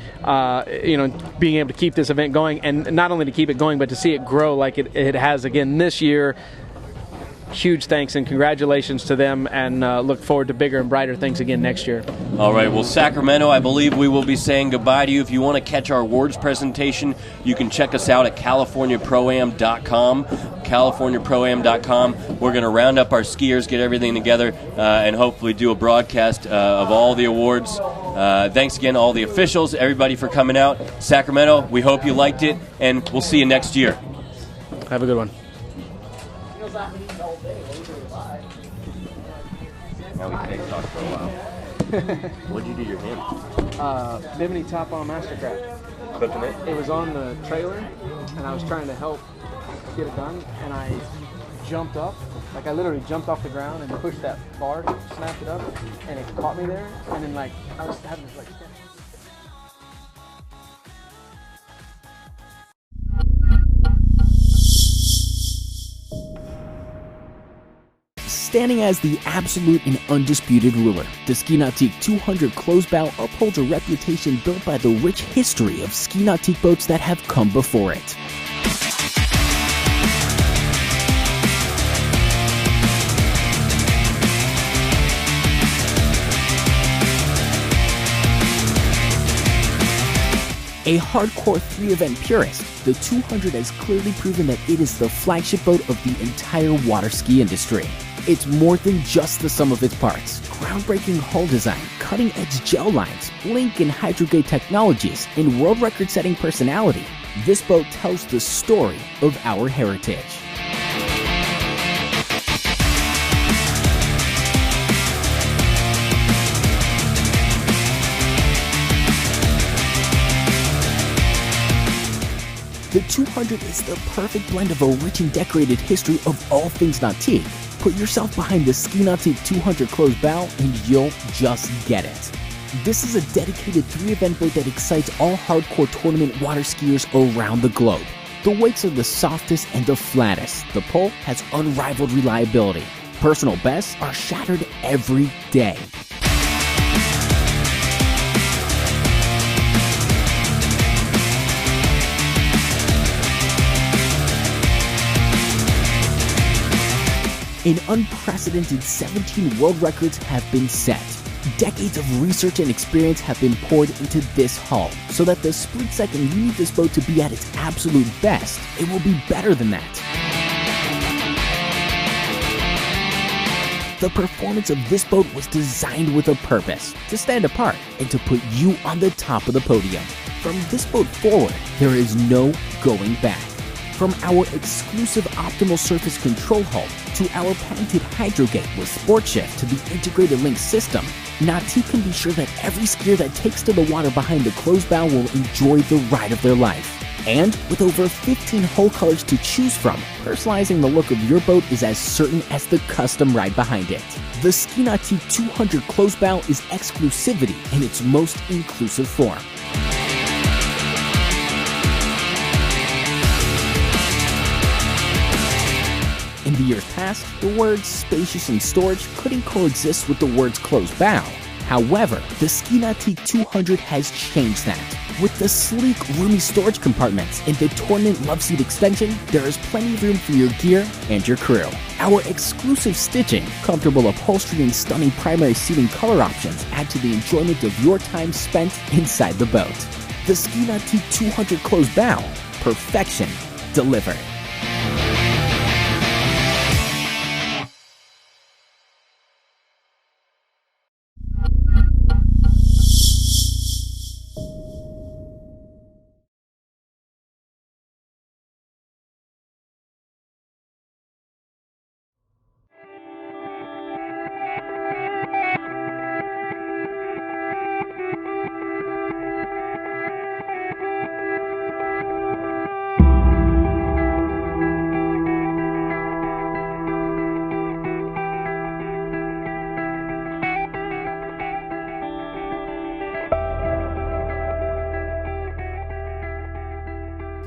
being able to keep this event going, and not only to keep it going, but to see it grow like it has again this year. Huge thanks and congratulations to them, and look forward to bigger and brighter things again next year. All right, well, Sacramento, I believe we will be saying goodbye to you. If you want to catch our awards presentation, you can check us out at CaliforniaProAm.com. CaliforniaProAm.com. We're going to round up our skiers, get everything together, and hopefully do a broadcast of all the awards. Thanks again to all the officials, everybody for coming out. Sacramento, we hope you liked it, and we'll see you next year. Have a good one. Now we can talk for a while. What did you do to your hand? Bimini Top on Mastercraft. Clipping it? It was on the trailer, and I was trying to help get it done, and I jumped up. Like, I literally jumped off the ground and pushed that bar, snapped it up, and it caught me there, and then, I was having this, Standing as the absolute and undisputed ruler, the Ski Nautique 200 closed bow upholds a reputation built by the rich history of ski nautique boats that have come before it. A hardcore 3-event purist, the 200 has clearly proven that it is the flagship boat of the entire water ski industry. It's more than just the sum of its parts. Groundbreaking hull design, cutting-edge gel lines, link and hydrogate technologies, and world record-setting personality. This boat tells the story of our heritage. The 200 is the perfect blend of a rich and decorated history of all things nautique. Put yourself behind the Ski Nautique 200 closed bow and you'll just get it. This is a dedicated 3-event boat that excites all hardcore tournament water skiers around the globe. The wakes are the softest and the flattest. The pole has unrivaled reliability. Personal bests are shattered every day. An unprecedented 17 world records have been set. Decades of research and experience have been poured into this hull, so that the split second you need this boat to be at its absolute best, it will be better than that. The performance of this boat was designed with a purpose, to stand apart and to put you on the top of the podium. From this boat forward, there is no going back. From our exclusive optimal surface control hull to our patented hydrogate with sport shift to the integrated link system, Nautique can be sure that every skier that takes to the water behind the closed bow will enjoy the ride of their life. And with over 15 hull colors to choose from, personalizing the look of your boat is as certain as the custom ride behind it. The Ski Nautique 200 closed bow is exclusivity in its most inclusive form. In the years past, the words spacious and storage couldn't coexist with the words closed bow. However, the Ski Nautique 200 has changed that. With the sleek, roomy storage compartments and the tournament love seat extension, there is plenty of room for your gear and your crew. Our exclusive stitching, comfortable upholstery, and stunning primary seating color options add to the enjoyment of your time spent inside the boat. The Ski Nautique 200 closed bow, perfection delivered.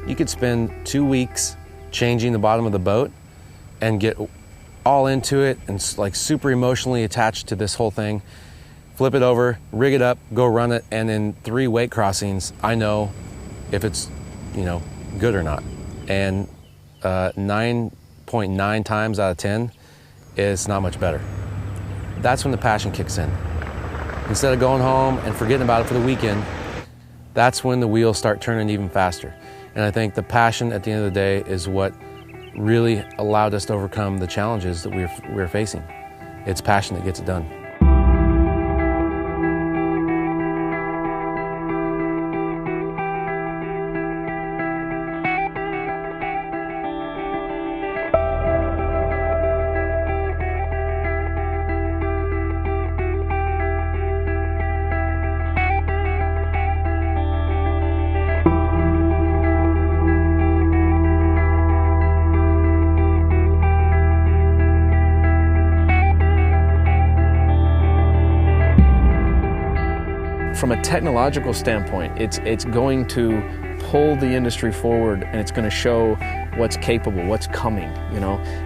You could spend 2 weeks changing the bottom of the boat and get all into it and like super emotionally attached to this whole thing. Flip it over, rig it up, go run it, and in 3 wake crossings, I know if it's, good or not. And 9.9 times out of 10, it's not much better. That's when the passion kicks in. Instead of going home and forgetting about it for the weekend, that's when the wheels start turning even faster. And I think the passion at the end of the day is what really allowed us to overcome the challenges that we're facing. It's passion that gets it done. From a technological standpoint, it's going to pull the industry forward, and it's going to show what's capable, what's coming,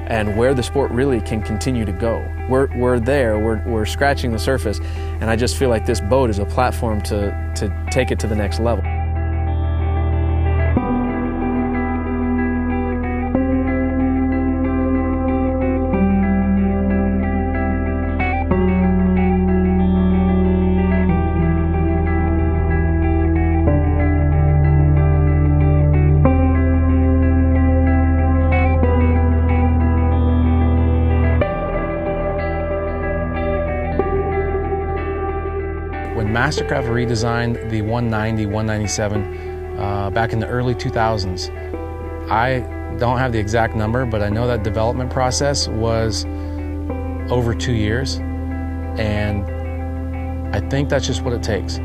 and where the sport really can continue to go. We're there, we're scratching the surface, and I just feel like this boat is a platform to take it to the next level. When Mastercraft redesigned the 190, 197 back in the early 2000s, I don't have the exact number, but I know that development process was over 2 years, and I think that's just what it takes.